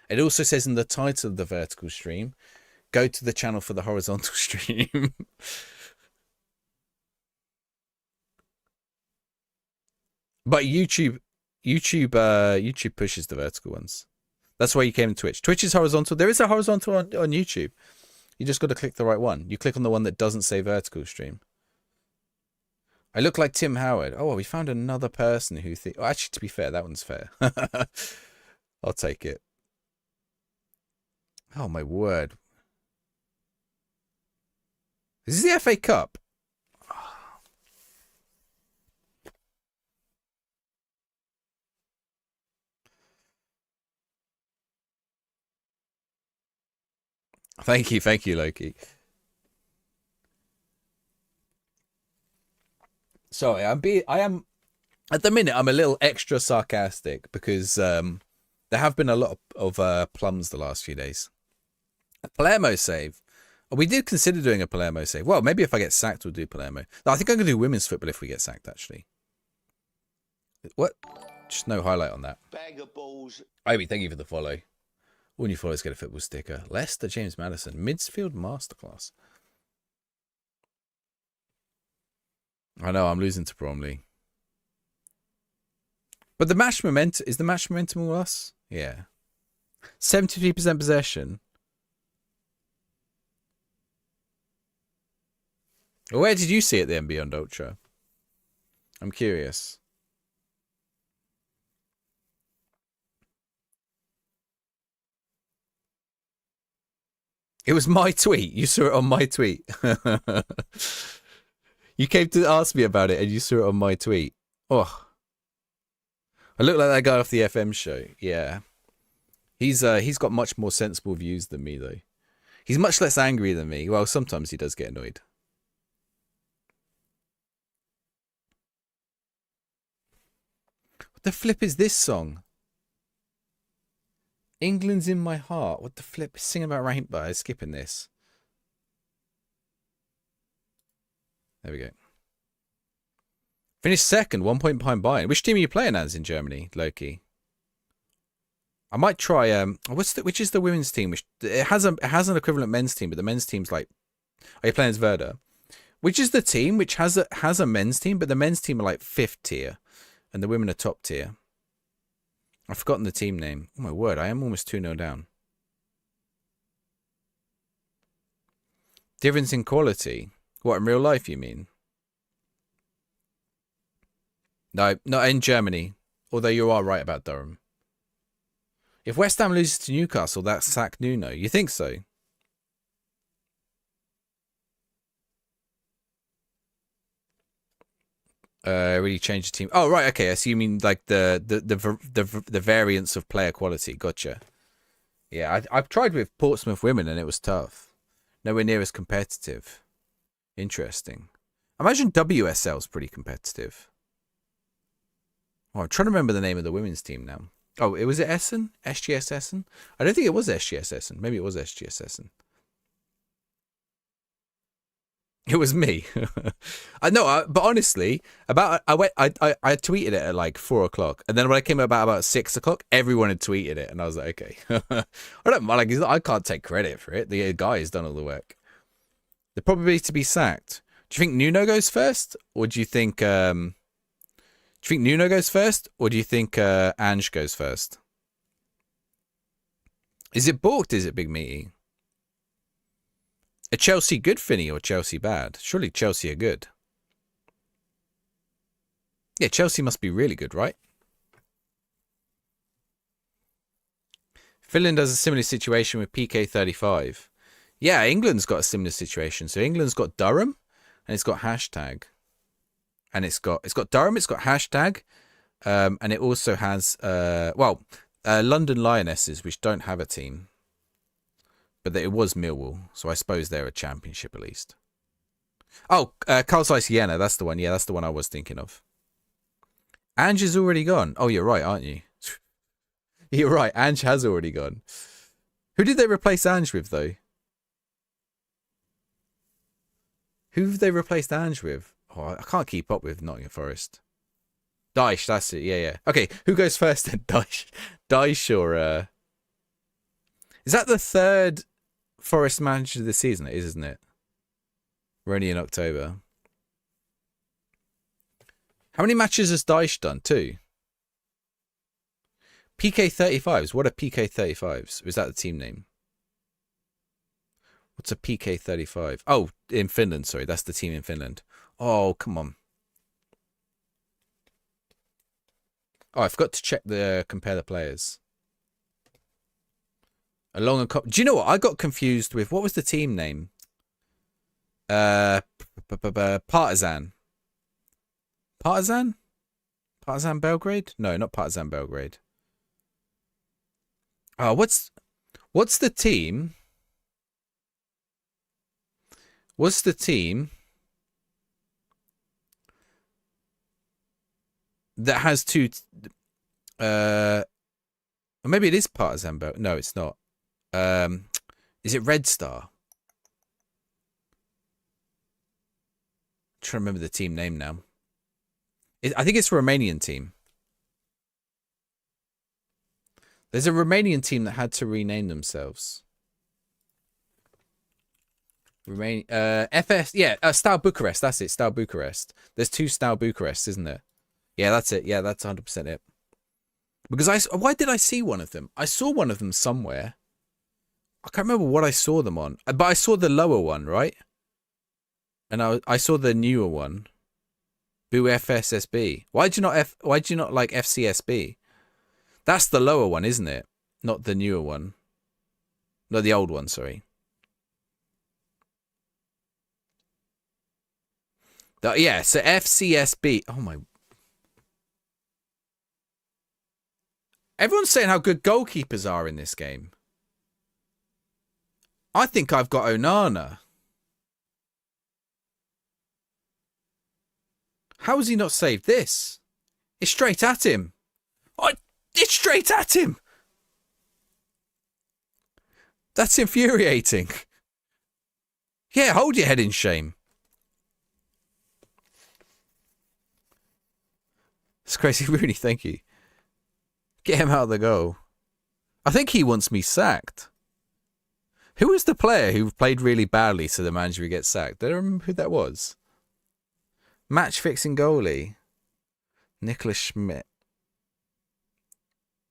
It also says in the title of the vertical stream, go to the channel for the horizontal stream. But YouTube pushes the vertical ones. That's why you came to Twitch. Twitch is horizontal. There is a horizontal on YouTube. You just got to click the right one. You click on the one that doesn't say vertical stream. I look like Tim Howard. Oh, well, we found another person who thinks... Oh, actually, to be fair, that one's fair. I'll take it. Oh, my word. This is the FA Cup. Thank you, Loki. Sorry, I am at the minute. I'm a little extra sarcastic because there have been a lot of plums the last few days. A Palermo save. We did consider doing a Palermo save. Well, maybe if I get sacked, we'll do Palermo. No, I think I'm gonna do women's football if we get sacked. Actually, what? Just no highlight on that. Bag of balls. Ivy, thank you for the follow. All new followers get a football sticker. Leicester, James Madison, midfield masterclass. I know I'm losing to Bromley. But the match momentum, is the match momentum all us? Yeah. 73% possession. Where did you see it then, Beyond Ultra? I'm curious. It was my tweet. You saw it on my tweet. You came to ask me about it and you saw it on my tweet. Oh. I look like that guy off the FM show. Yeah. He's got much more sensible views than me, though. He's much less angry than me. Well, sometimes he does get annoyed. What the flip is this song? England's in my heart. What the flip? Singing about rainbow. Skipping this. There we go. Finished second, 1 point behind Bayern. Which team are you playing as in Germany, Loki? I might try. Which is the women's team? Which it has an equivalent men's team, but the men's team's like. Are you playing as Werder? Which is the team which has a men's team, but the men's team are like 5th tier, and the women are top tier. I've forgotten the team name. Oh my word, I am almost 2-0 down. Difference in quality. What, in real life, you mean? No, not in Germany. Although you are right about Durham. If West Ham loses to Newcastle, that's sack Nuno. You think so? Really change the team. Oh, right. Okay. I see you mean like the variance of player quality. Gotcha. Yeah, I've tried with Portsmouth women and it was tough. Nowhere near as competitive. Interesting. I imagine WSL's pretty competitive. Oh, I'm trying to remember the name of the women's team now. Oh, was it Essen? SGS Essen? I don't think it was SGS Essen. Maybe it was SGS Essen. It was me. I know, but honestly, I tweeted it at like 4 o'clock, and then when I came about 6 o'clock, everyone had tweeted it, and I was like, okay, I don't mind. Like, I can't take credit for it. The guy has done all the work. The probability to be sacked. Do you think Nuno goes first, or do you think? Do you think Nuno goes first, or do you think Ange goes first? Is it booked? Is it Big Meaty? Are Chelsea good, Finny, or Chelsea bad? Surely Chelsea are good. Yeah, Chelsea must be really good, right? Finland has a similar situation with pt.4. Yeah, England's got a similar situation. So England's got Durham, and it's got hashtag. And it's got Durham, it's got hashtag, and it also has London Lionesses, which don't have a team. But it was Millwall, so I suppose they're a championship at least. Oh, Carl Zeiss Siena, that's the one. Yeah, that's the one I was thinking of. Ange is already gone. Oh, you're right, aren't you? You're right, Ange has already gone. Who did they replace Ange with, though? Who have they replaced Ange with? Oh, I can't keep up with Nottingham Forest. Dyche, that's it. Yeah. Okay, who goes first then? Dyche or... Is that the third Forest manager of the season? It is, isn't it? We're only in October. How many matches has Dyche done? 2. PK35s. What are PK35s? Is that the team name? What's a PK35? Oh, in Finland, sorry. That's the team in Finland. Oh, come on. Oh, I forgot to check compare the players. Do you know what? I got confused with, what was the team name? Partizan. Partizan? Partizan Belgrade? No, not Partizan Belgrade. Oh, what's the team? What's the team that has 2? Or maybe it is Partizan Belgrade. No, it's not. Is it Red Star? I'm trying to remember the team name now. I think it's a Romanian team. There's a Romanian team that had to rename themselves. FS, yeah, Steaua Bucharest. That's it, Steaua Bucharest. There's 2 Steaua Bucharest, isn't there? Yeah, that's it. Yeah, that's 100% it. Because why did I see one of them? I saw one of them somewhere. I can't remember what I saw them on, but I saw the lower one, right? And I saw the newer one. Boo FSSB. Why'd you not like FCSB? That's the lower one, isn't it? Not the newer one. No, the old one, sorry. Yeah, so FCSB. Oh my. Everyone's saying how good goalkeepers are in this game. I think I've got Onana. How has he not saved this? It's straight at him. It's straight at him. That's infuriating. Yeah, hold your head in shame. It's crazy, Rooney, thank you. Get him out of the goal. I think he wants me sacked. Who was the player who played really badly so the manager would get sacked? Do I remember who that was? Match fixing goalie. Nicholas Schmidt.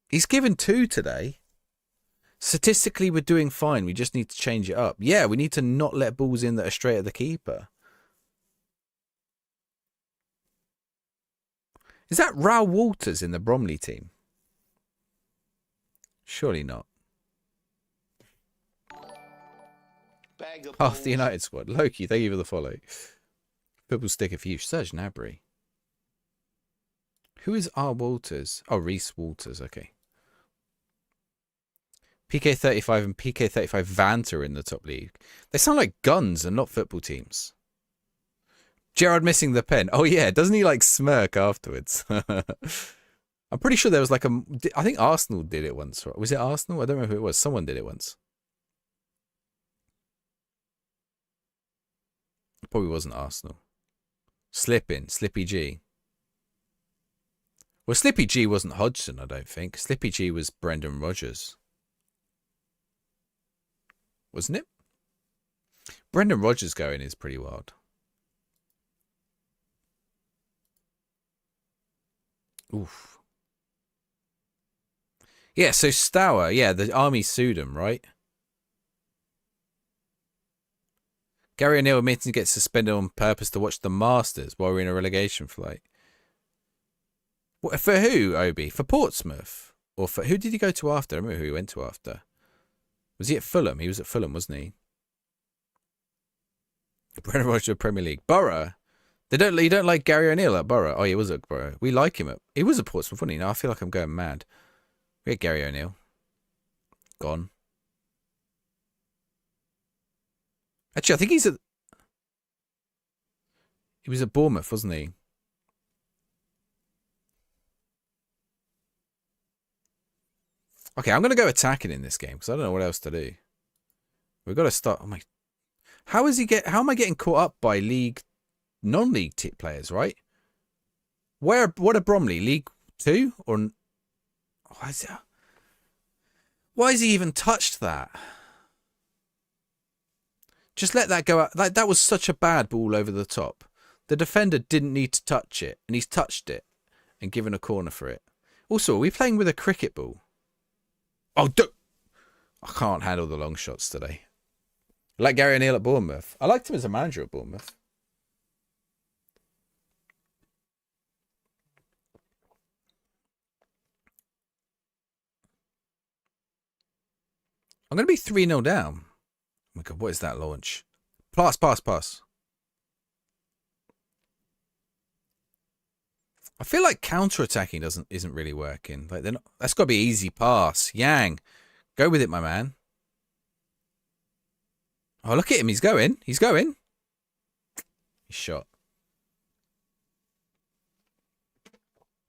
He's given 2 today. Statistically, we're doing fine. We just need to change it up. Yeah, we need to not let balls in that are straight at the keeper. Is that Raoul Walters in the Bromley team? Surely not. Half the United squad. Loki, thank you for the follow. Purple sticker for you. Serge Gnabry. Who is R. Walters? Oh, Reese Walters. Okay. PK35 and PK35 Vanta in the top league. They sound like guns and not football teams. Gerard missing the pen. Oh, yeah. Doesn't he like smirk afterwards? I'm pretty sure there was like I think Arsenal did it once. Right? Was it Arsenal? I don't remember who it was. Someone did it once. It probably wasn't Arsenal. Slippy G. Well, Slippy G wasn't Hodgson, I don't think. Slippy G was Brendan Rodgers. Wasn't it? Brendan Rodgers going is pretty wild. Oof. Yeah, so Stour, yeah, the army sued him, right? Gary O'Neill admitting to get suspended on purpose to watch the Masters while we're in a relegation flight. What, for who, Obi? For Portsmouth? Or for who did he go to after? I remember who he went to after. Was he at Fulham? He was at Fulham, wasn't he? Brendan Rodgers, Premier League. Borough. You don't like Gary O'Neill at Borough? Oh, he was at Borough. We like him. He was at Portsmouth, wasn't he? Now I feel like I'm going mad. We had Gary O'Neill. Gone. Actually, I think he was at Bournemouth, wasn't he? Okay, I'm going to go attacking in this game because I don't know what else to do. We've got to start. Oh my! How am I getting caught up by non-league players? Right? What are Bromley? League 2 or? Why has he even touched that? Just let that go out. Like, that was such a bad ball over the top. The defender didn't need to touch it, and he's touched it and given a corner for it. Also, are we playing with a cricket ball? Oh, I can't handle the long shots today. I like Gary O'Neill at Bournemouth. I liked him as a manager at Bournemouth. I'm going to be 3-0 down. Oh my God, what is that launch? Pass. I feel like counter-attacking isn't really working. Like that's got to be easy pass. Yang, go with it, my man. Oh, look at him. He's going. He's shot.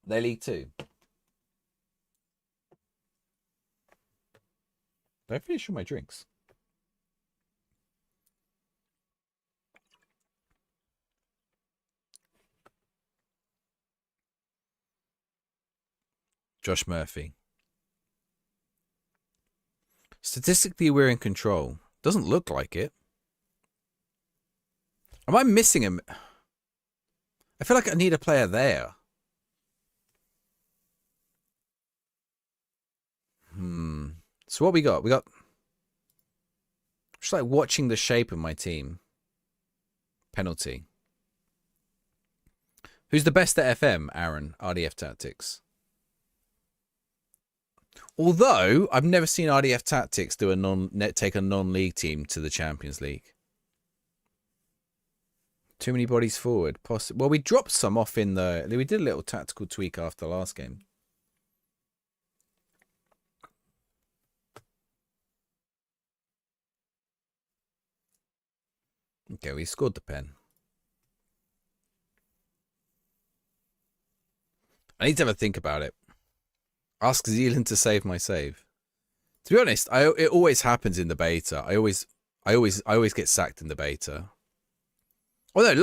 They're League 2. Did I finish all my drinks? Josh Murphy. Statistically, we're in control. Doesn't look like it. Am I missing him? I feel like I need a player there. So what we got? We got just like watching the shape of my team. Penalty. Who's the best at FM? Aaron, RDF Tactics. Although I've never seen RDF Tactics do take a non-league team to the Champions League. Too many bodies forward. Well, we dropped some off in the... We did a little tactical tweak after the last game. Okay, we scored the pen. I need to have a think about it. Ask Zealand to save my save. To be honest, it always happens in the beta. I always get sacked in the beta. Oh no,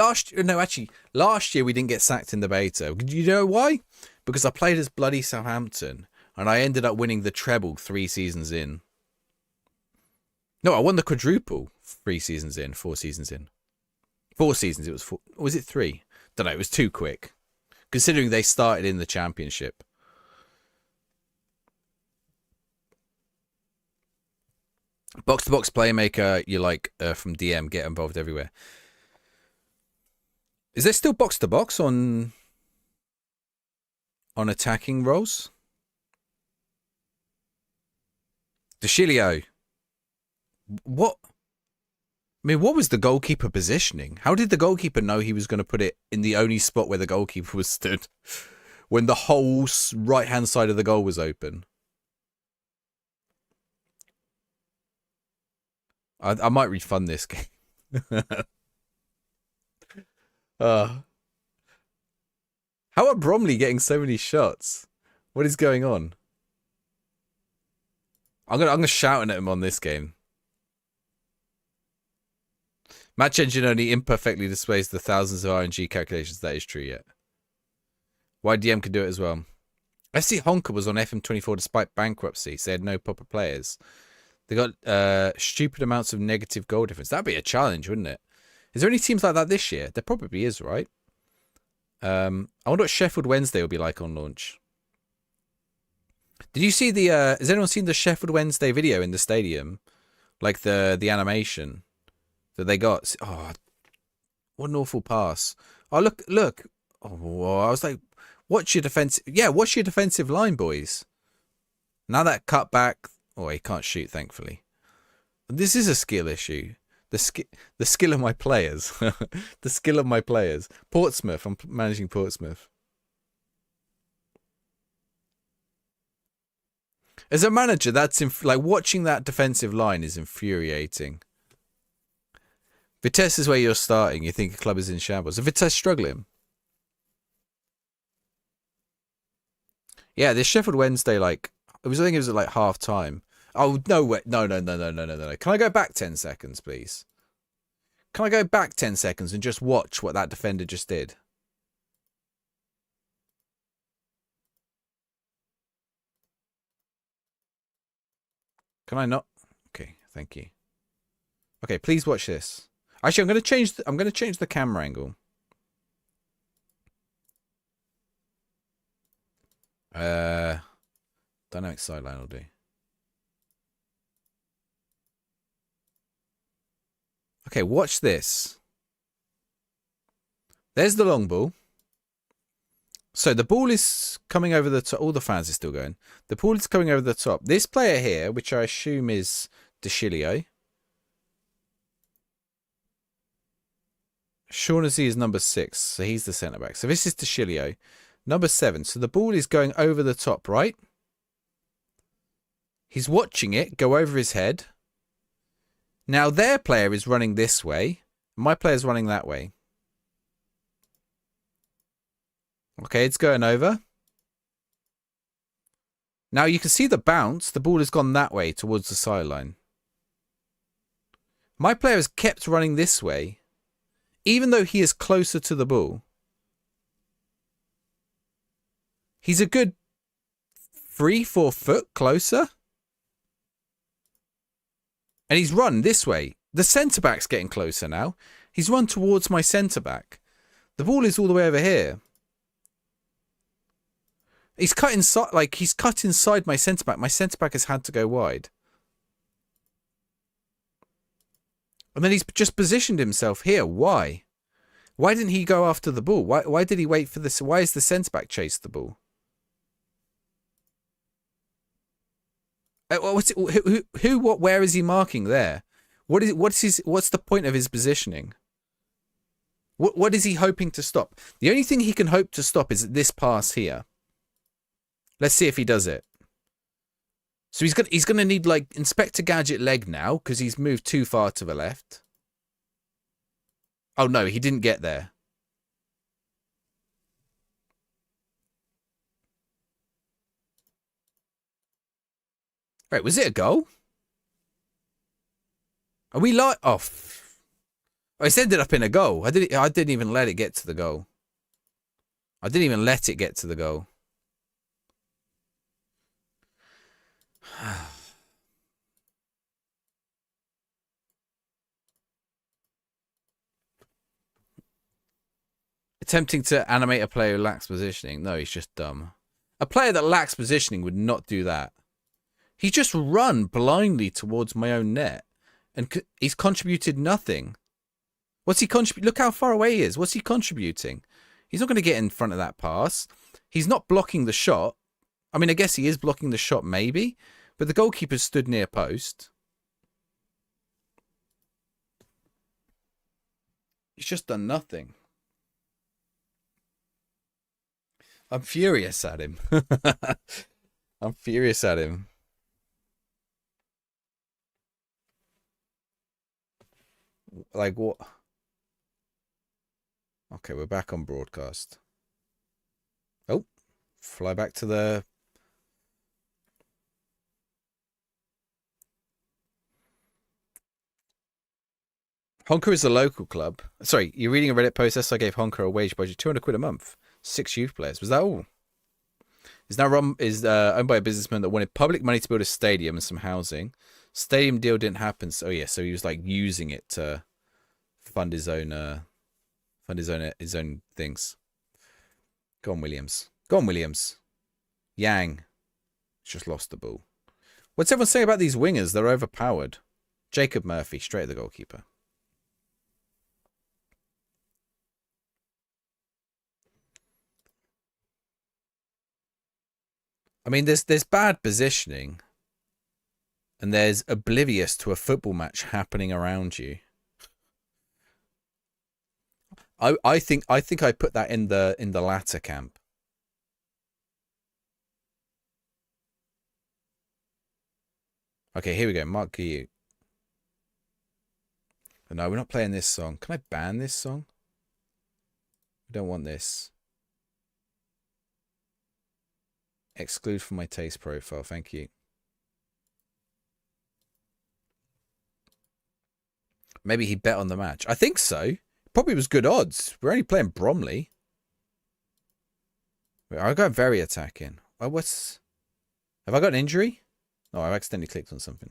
last year we didn't get sacked in the beta. Do you know why? Because I played as bloody Southampton and I ended up winning the treble 3 seasons in. No, I won the quadruple 3 seasons in, 4 seasons in. 4 seasons, it was 4. Or was it 3? Don't know, it was too quick. Considering they started in the championship. Box-to-box playmaker, you like from DM, get involved everywhere. Is there still box-to-box on attacking roles? DeCilio. What? I mean, what was the goalkeeper positioning? How did the goalkeeper know he was going to put it in the only spot where the goalkeeper was stood when the whole right-hand side of the goal was open? I might refund this game. How are Bromley getting so many shots? What is going on? I'm gonna shout at him on this game. Match engine only imperfectly displays the thousands of RNG calculations. That is true yet. YDM can do it as well. FC Honker was on FM24 despite bankruptcy, so they had no proper players. They got stupid amounts of negative goal difference. That'd be a challenge, wouldn't it? Is there any teams like that this year? There probably is, right? I wonder what Sheffield Wednesday will be like on launch. Did you see the... has anyone seen the Sheffield Wednesday video in the stadium? Like the animation that they got. Oh, what an awful pass. Oh, look. Oh, I was like, what's your defensive... Yeah, what's your defensive line, boys? Now that cut back... Oh, he can't shoot, thankfully. This is a skill issue. The skill of my players. The skill of my players. Portsmouth. I'm managing Portsmouth. As a manager, that's like watching that defensive line is infuriating. Vitesse is where you're starting. You think a club is in shambles. Is Vitesse struggling? Yeah, this Sheffield Wednesday, like, I think it was at like half time. Oh, no, wait. No. Can I go back 10 seconds, please? Can I go back 10 seconds and just watch what that defender just did? Can I not? Okay, thank you. Okay, please watch this. Actually, I'm going to change the camera angle. Dynamic sideline will do. Okay, watch this. There's the long ball. So the ball is coming over the top. All the fans are still going. The ball is coming over the top. This player here, which I assume is DeCilio. Shaughnessy is number 6, so he's the centre-back. So this is DeCilio. Number 7. So the ball is going over the top, right? He's watching it go over his head. Now their player is running this way. My player's running that way. Okay, it's going over. Now you can see the bounce. The ball has gone that way towards the sideline. My player has kept running this way, even though he is closer to the ball. He's a good 3-4 foot closer. And he's run this way. The centre-back's getting closer now. He's run towards my centre-back. The ball is all the way over here. He's cut inside, like he's cut inside my centre-back. My centre-back has had to go wide. And then he's just positioned himself here. Why? Why didn't he go after the ball? Why did he wait for this? Why is the centre-back chase the ball? What, where is he marking there? What's the point of his positioning? What is he hoping to stop? The only thing he can hope to stop is this pass here. Let's see if he does it. So he's gonna need like Inspector Gadget leg now because he's moved too far to the left. Oh no, he didn't get there. Right, was it a goal? Are we like off? Oh, it's ended up in a goal. I didn't even let it get to the goal. I didn't even let it get to the goal. Attempting to animate a player who lacks positioning. No, he's just dumb. A player that lacks positioning would not do that. He just run blindly towards my own net. And he's contributed nothing. What's he contribute? Look how far away he is. What's he contributing? He's not going to get in front of that pass. He's not blocking the shot. I mean, I guess he is blocking the shot, maybe. But the goalkeeper stood near post. He's just done nothing. I'm furious at him. I'm furious at him. Like what? Okay, we're back on broadcast. Oh, fly back to the... Honker is a local club. Sorry, you're reading a Reddit post. Yes, I gave Honker a wage budget, 200 quid a month. 6 youth players. Was that all? Is now owned by a businessman that wanted public money to build a stadium and some housing. Stadium deal didn't happen. So yeah, so he was like using it to fund his own things. Go on, Williams. Go on, Williams. Yang just lost the ball. What's everyone saying about these wingers? They're overpowered. Jacob Murphy, straight at the goalkeeper. I mean, there's bad positioning, and there's oblivious to a football match happening around you. I think I put that in the latter camp. Okay, here we go. Mark Guillou. No, we're not playing this song. Can I ban this song? I don't want this. Exclude from my taste profile. Thank you. Maybe he bet on the match. I think so. Probably was good odds. We're only playing Bromley. I got very attacking. Have I got an injury? Oh, I've accidentally clicked on something.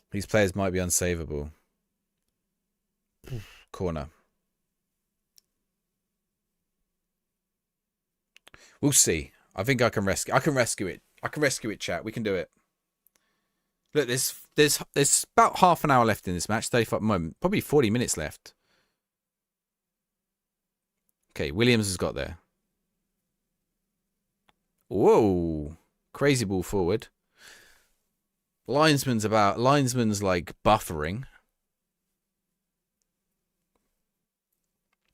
These players might be unsavable. Corner. We'll see. I think I can rescue. I can rescue it. I can rescue it, chat. We can do it. Look, there's about half an hour left in this match. 35 moment, probably 40 minutes left. Okay, Williams has got there. Whoa, crazy ball forward. Linesman's like buffering.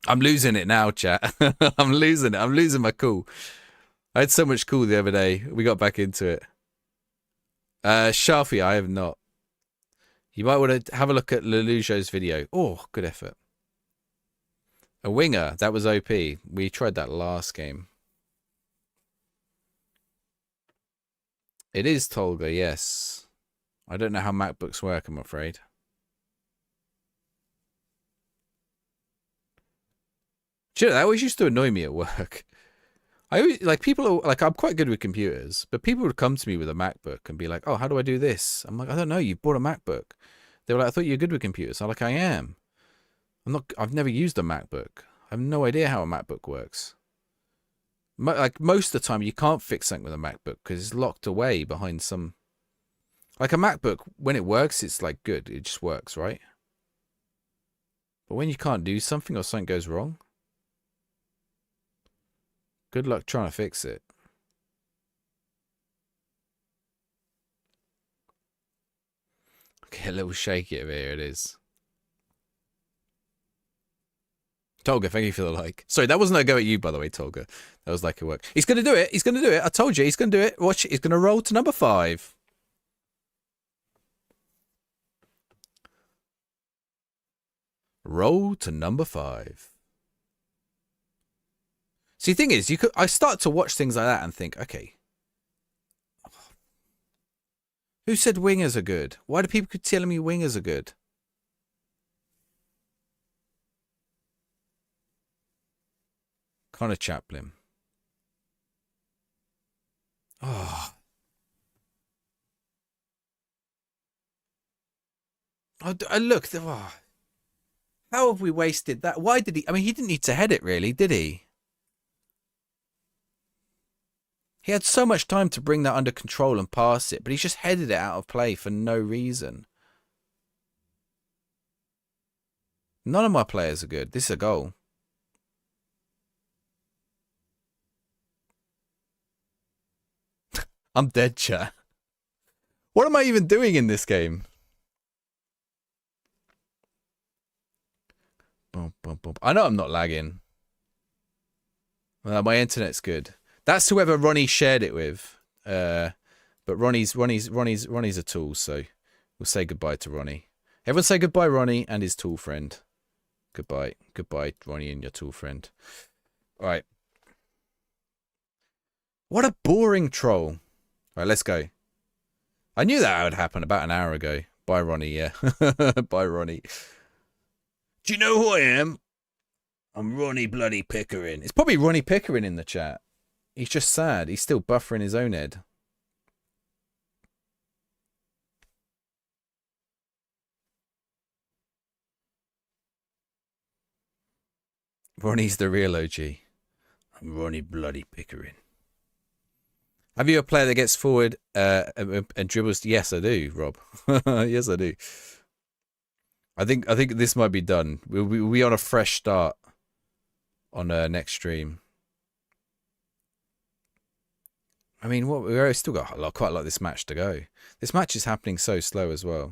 I'm losing it now, chat. I'm losing it. I'm losing my cool. I had so much cool the other day. We got back into it. Shafi, I have not. You might want to have a look at Lelujo's video. Oh, good effort. A winger. That was OP. We tried that last game. It is Tolga, yes. I don't know how MacBooks work, I'm afraid. Do you know, that always used to annoy me at work. I always, like, people are, like, I'm quite good with computers, but people would come to me with a MacBook and be like, oh, how do I do this? I'm like, I don't know, you bought a MacBook. They were like, I thought you were good with computers. I'm like, I am. I've never used a MacBook. I have no idea how a MacBook works. Like, most of the time, you can't fix something with a MacBook because it's locked away behind some... Like a MacBook, when it works, it's like good. It just works, right? But when you can't do something or something goes wrong, good luck trying to fix it. Okay, a little shaky over here it is. Tolga, thank you for the like. Sorry, that wasn't a go at you, by the way, Tolga. That was like a work. He's going to do it. He's going to do it. I told you, he's going to do it. Watch it. He's going to roll to number 5. Roll to number 5. See, the thing is, I start to watch things like that and think, okay, who said wingers are good? Why do people keep telling me wingers are good? Connor Chaplin. Oh. Look. Oh. How have we wasted that? Why did he? I mean, he didn't need to head it, really, did he? He had so much time to bring that under control and pass it, but he just headed it out of play for no reason. None of my players are good. This is a goal. I'm dead, chat. What am I even doing in this game? I know I'm not lagging. Well, my internet's good. That's whoever Ronnie shared it with. But Ronnie's a tool, so we'll say goodbye to Ronnie. Everyone say goodbye, Ronnie and his tool friend. Goodbye. Goodbye, Ronnie and your tool friend. All right. What a boring troll. All right, let's go. I knew that would happen about an hour ago. Bye, Ronnie, yeah. Bye, Ronnie. Do you know who I am? I'm Ronnie bloody Pickering. It's probably Ronnie Pickering in the chat. He's just sad. He's still buffering his own head. Ronnie's the real OG. I'm Ronnie bloody Pickering. Have you a player that gets forward and dribbles? Yes, I do, Rob. Yes, I do. I think this might be done. We'll be on a fresh start on next stream. I mean, we've still got quite a lot of this match to go. This match is happening so slow as well.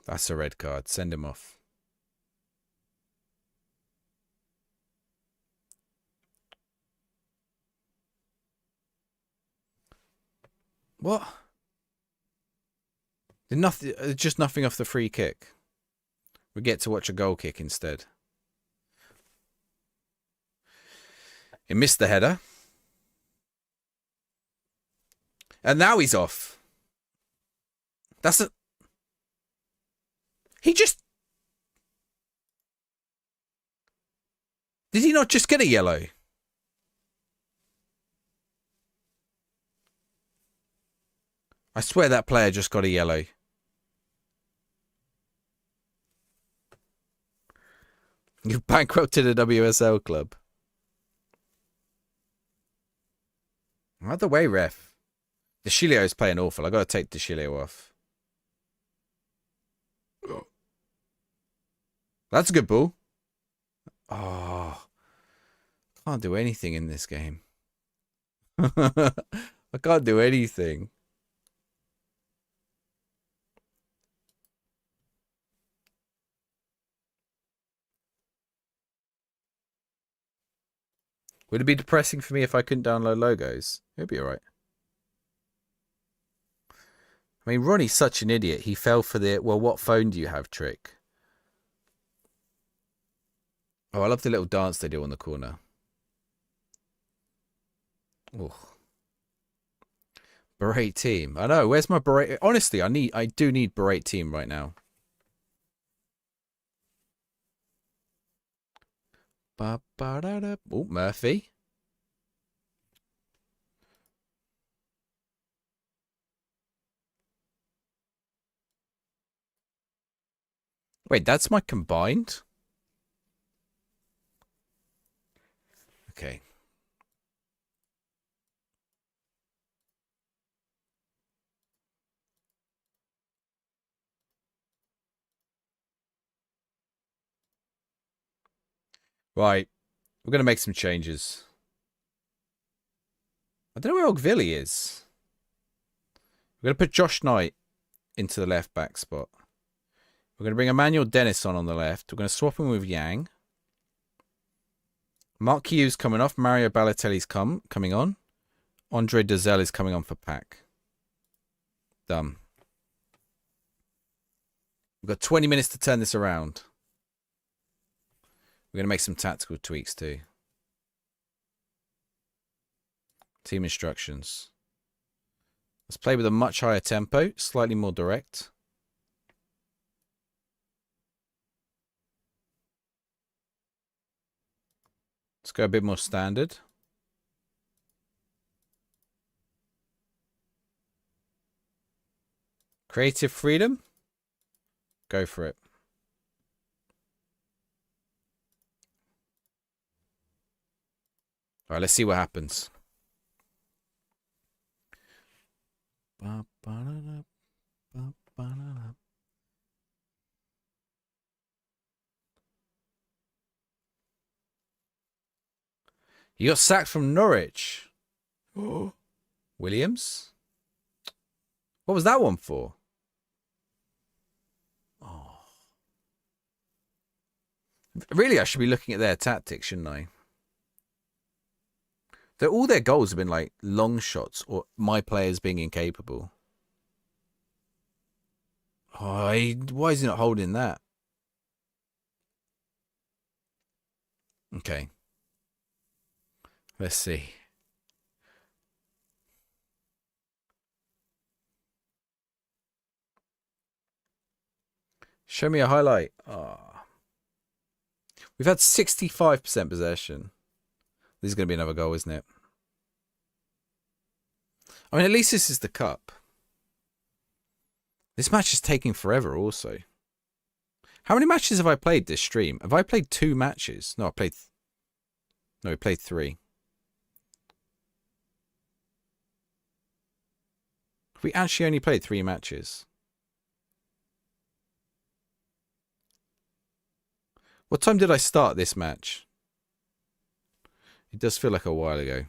That's a red card. Send him off. What? Just nothing off the free kick. We get to watch a goal kick instead. He missed the header. And now he's off. That's a... He just... Did he not just get a yellow? I swear that player just got a yellow. You've bankrupted a WSL club. Out the way, ref. DeCilio's playing awful. I got to take DeCilio off. That's a good ball. Oh. Can't do anything in this game. I can't do anything. Would it be depressing for me if I couldn't download logos? It'd be alright. I mean, Ronnie's such an idiot. He fell for the, well, what phone do you have trick. Oh, I love the little dance they do on the corner. Oh. Berate team. I know. Where's my Berate? Honestly, I do need Berate team right now. Oh, Murphy. Wait, that's my combined? Okay. Right. We're going to make some changes. I don't know where Ogilvy is. We're going to put Josh Knight into the left back spot. We're going to bring Emmanuel Dennis on the left. We're going to swap him with Yang. Mark Hughes coming off. Mario Balotelli's coming on. Andre Dozell is coming on for Pack. Done. We've got 20 minutes to turn this around. We're going to make some tactical tweaks too. Team instructions. Let's play with a much higher tempo, slightly more direct. Let's go a bit more standard. Creative freedom. Go for it. All right, let's see what happens. You got sacked from Norwich. Williams? What was that one for? Oh. Really, I should be looking at their tactics, shouldn't I? All their goals have been like long shots or my players being incapable. Oh, why is he not holding that? Okay. Let's see. Show me a highlight. Oh. We've had 65% possession. This is going to be another goal, isn't it? I mean, at least this is the cup. This match is taking forever also. How many matches have I played this stream? Have I played 2 matches? No, we played 3. We actually only played 3 matches. What time did I start this match? It does feel like a while ago.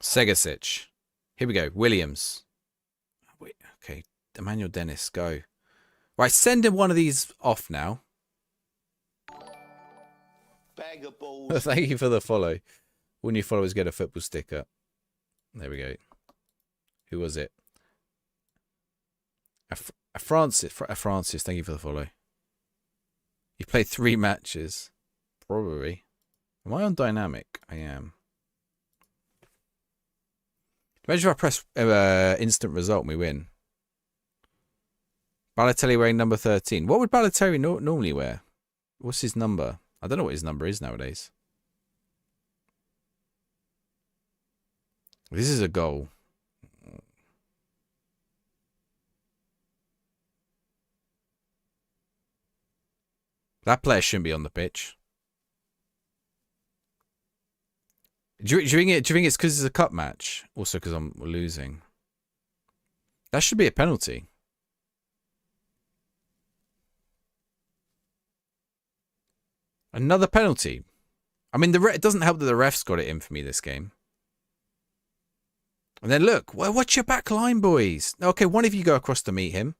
Segasic. Here we go. Williams. Wait, okay. Emmanuel Dennis, go. Right, send him one of these off now. Bag of balls. Thank you for the follow. All new followers get a football sticker. There we go. Who was it? Francis, thank you for the follow. You played 3 matches. Probably. Am I on dynamic? I am. Imagine if I press instant result and we win. Balotelli wearing number 13. What would Balotelli normally wear? What's his number? I don't know what his number is nowadays. This is a goal. That player shouldn't be on the pitch. Do you think it's because it's a cup match? Also because I'm losing. That should be a penalty. Another penalty. I mean, it doesn't help that the refs got it in for me this game. And then look, what's your back line, boys? Okay, one of you go across to meet him.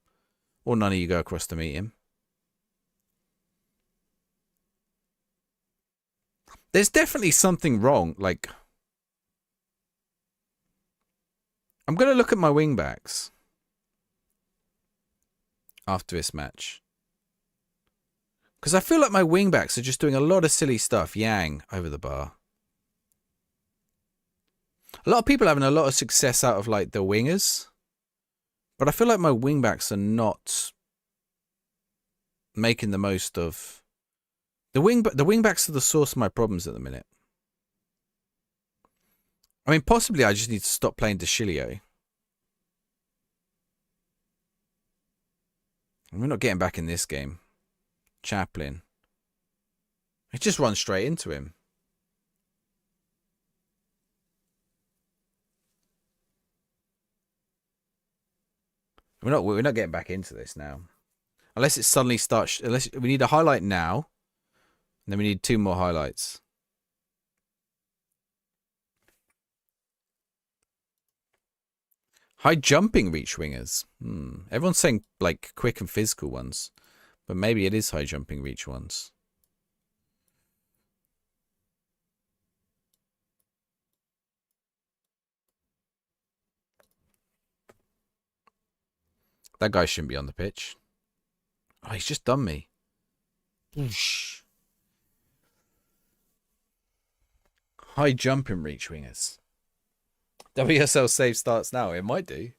Or none of you go across to meet him. There's definitely something wrong. Like, I'm going to look at my wing backs after this match. Because I feel like my wing backs are just doing a lot of silly stuff. Yang over the bar. A lot of people are having a lot of success out of like the wingers. But I feel like my wing backs are not making the most of... The wing backs are the source of my problems at the minute. I mean, possibly I just need to stop playing Deshilio. We're not getting back in this game. Chaplin. It just runs straight into him. We're not getting back into this now. Unless it suddenly starts. Unless we need a highlight now. And then we need 2 more highlights. High jumping reach wingers. Everyone's saying like quick and physical ones. But maybe it is high jumping reach ones. That guy shouldn't be on the pitch. Oh, he's just done me. Whoosh. High jumping reach wingers. WSL save starts now. It might do.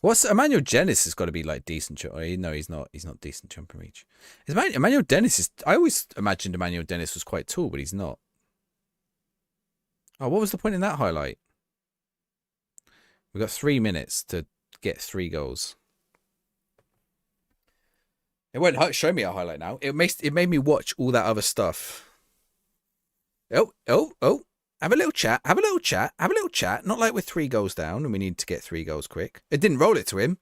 What's Emmanuel Dennis has got to be like decent. No, he's not. He's not decent jumping reach. Emmanuel Dennis is. I always imagined Emmanuel Dennis was quite tall, but he's not. Oh, what was the point in that highlight? We've got 3 minutes to get 3 goals. It won't show me a highlight now. It made me watch all that other stuff. Oh. Have a little chat. Not like we're 3 goals down and we need to get 3 goals quick. It didn't roll it to him.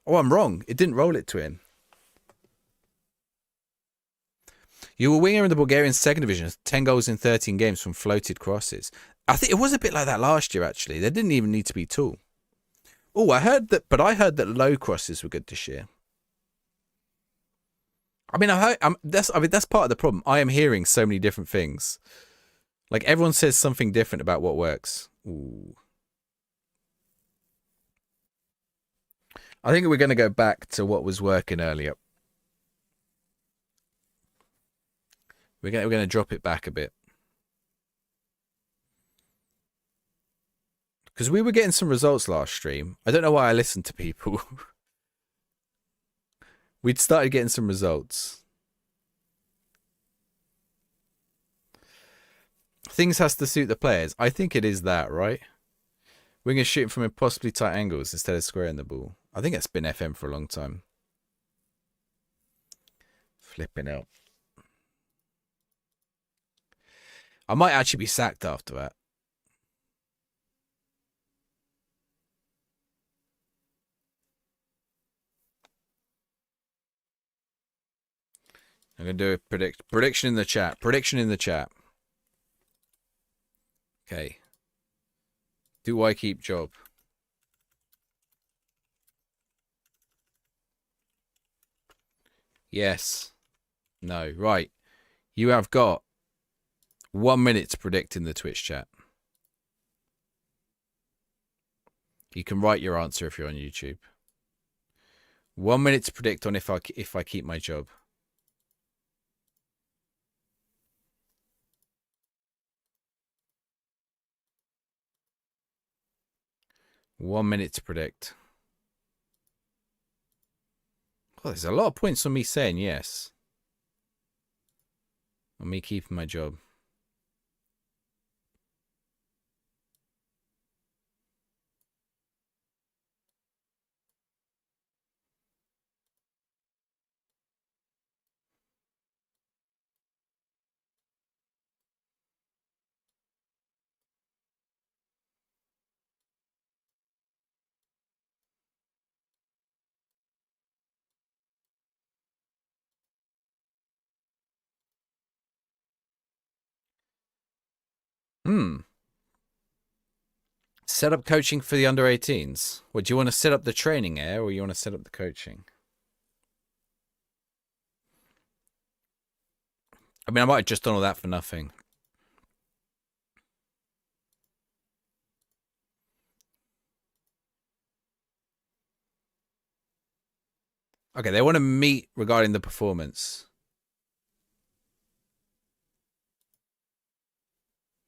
Oh, I'm wrong. It didn't roll it to him. You were winger in the Bulgarian second division, 10 goals in 13 games from floated crosses. I think it was a bit like that last year, actually. They didn't even need to be tall. Oh, I heard that low crosses were good this year. I mean, that's part of the problem. I am hearing so many different things. Like, everyone says something different about what works. Ooh. I think we're going to go back to what was working earlier. We're going to drop it back a bit. Because we were getting some results last stream. I don't know why I listened to people. We'd started getting some results. Things has to suit the players. I think it is that, right? Wingers shooting from impossibly tight angles instead of squaring the ball. I think it's been FM for a long time. Flipping out. I might actually be sacked after that. I'm going to do a prediction in the chat. Prediction in the chat. Okay. Do I keep job? Yes. No. Right. You have got 1 minute to predict in the Twitch chat. You can write your answer if you're on YouTube. 1 minute to predict on if I keep my job. One minute to predict. Oh, there's a lot of points on me saying yes. On me keeping my job. Set up coaching for the under 18s. What, do you want to set up the training air or you want to set up the coaching? I mean, I might have just done all that for nothing. Okay, they want to meet regarding the performance.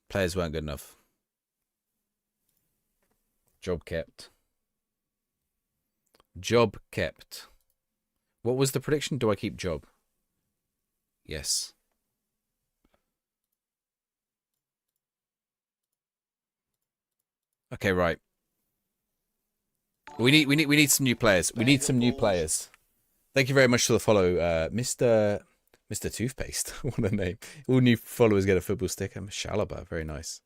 Players weren't good enough. Job kept. Job kept. What was the prediction? Do I keep job? Yes. Okay, right. We need some new players. We need some new players. Thank you very much for the follow, Mr. Toothpaste. What a name. All new followers get a football sticker. Shalaba, very nice.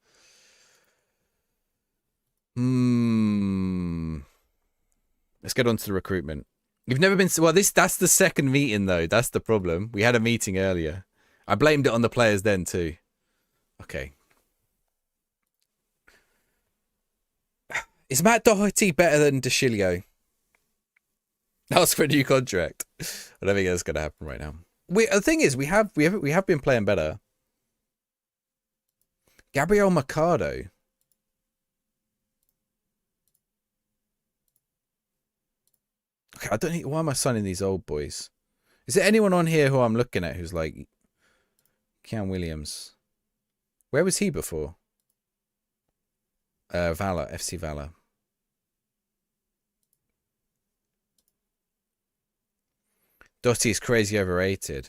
Let's get on to the recruitment. You've never been... Well, that's the second meeting, though. That's the problem. We had a meeting earlier. I blamed it on the players then, too. Okay. Is Matt Doherty better than De Chilio? Ask for a new contract. I don't think that's going to happen right now. The thing is, we have been playing better. Gabriel Mercado. Okay, I don't need... Why am I signing these old boys? Is there anyone on here who I'm looking at who's like... Kean Williams. Where was he before? Valor, FC Valor. Doherty is crazy overrated.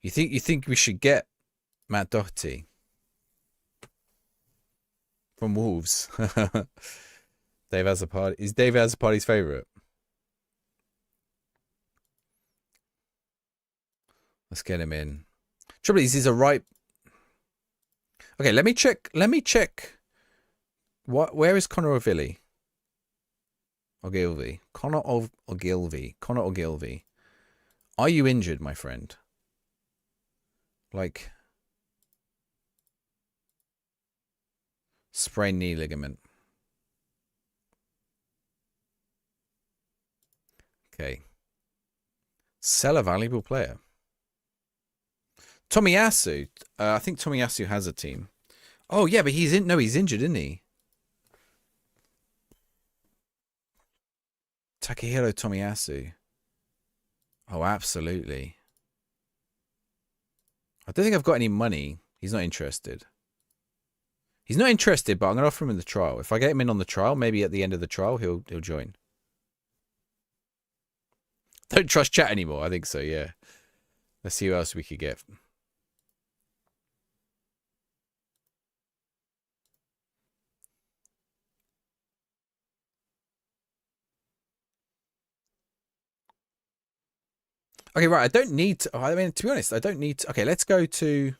You think we should get Matt Doherty from Wolves? Dave Azzopardi. Is Dave Azzopardi's favourite? Let's get him in. Trouble is, he's a right. Okay, let me check. Where is Connor Ogilvie? Connor Ogilvie. Are you injured, my friend? Like, sprained knee ligament. Okay. Sell a valuable player. Tomiyasu. I think Tomiyasu has a team. Oh yeah, but he's injured, isn't he? Takahiro Tomiyasu. Oh, absolutely. I don't think I've got any money. He's not interested. He's not interested, but I'm going to offer him in the trial. If I get him in on the trial, maybe at the end of the trial, he'll join. Don't trust chat anymore. I think so, yeah. Let's see who else we could get. Okay, right. I don't need to... I mean, to be honest, I don't need to... Okay, let's get to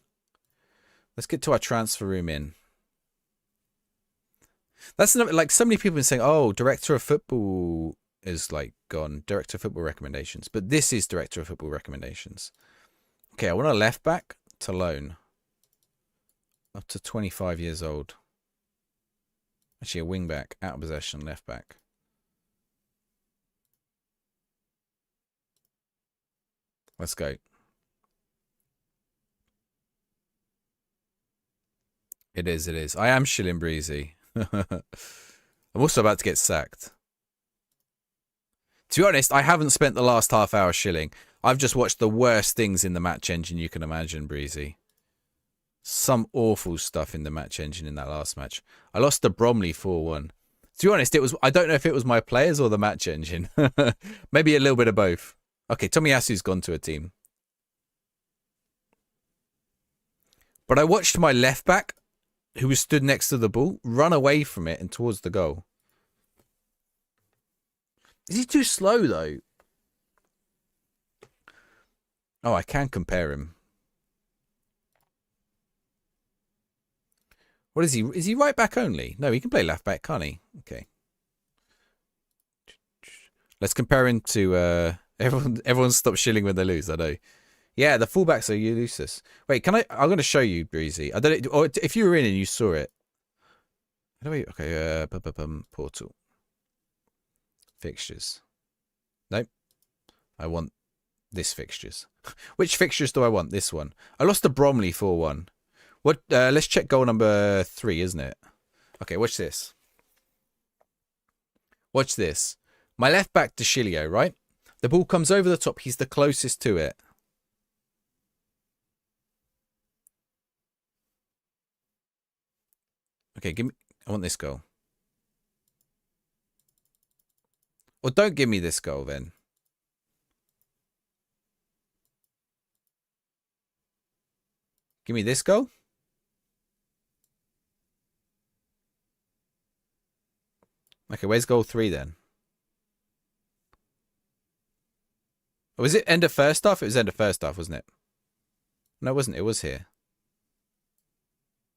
our transfer room in. That's another... Like, so many people have been saying, oh, director of football is, like, gone. Director of football recommendations. But this is director of football recommendations. Okay, I want a left back to loan. Up to 25 years old. Actually, a wing back. Out of possession, left back. Let's go. It is. I am shilling Breezy. I'm also about to get sacked. To be honest, I haven't spent the last half hour shilling. I've just watched the worst things in the match engine you can imagine, Breezy. Some awful stuff in the match engine in that last match. I lost to Bromley 4-1. To be honest, I don't know if it was my players or the match engine. Maybe a little bit of both. Okay, Tomiyasu's gone to a team. But I watched my left back, who was stood next to the ball, run away from it and towards the goal. Is he too slow, though? Oh, I can compare him. What is he? Is he right back only? No, he can play left back, can't he? Okay. Let's compare him to... Everyone stops shilling when they lose, I know. Yeah, the fullbacks are useless. Wait, I'm going to show you, Breezy. I don't know, or if you were in and you saw it. How do we... Okay, portal. Fixtures. Nope. I want this fixtures. Which fixtures do I want? This one. I lost to Bromley 4-1. What? Let's check goal number 3, isn't it? Okay, watch this. Watch this. My left back, De Chilio, right? The ball comes over the top. He's the closest to it. Okay, give me... I want this goal. Or don't give me this goal, then. Give me this goal. Okay, where's goal 3 then? Oh, was it end of first half? It was end of first half, wasn't it? No, it wasn't. It was here.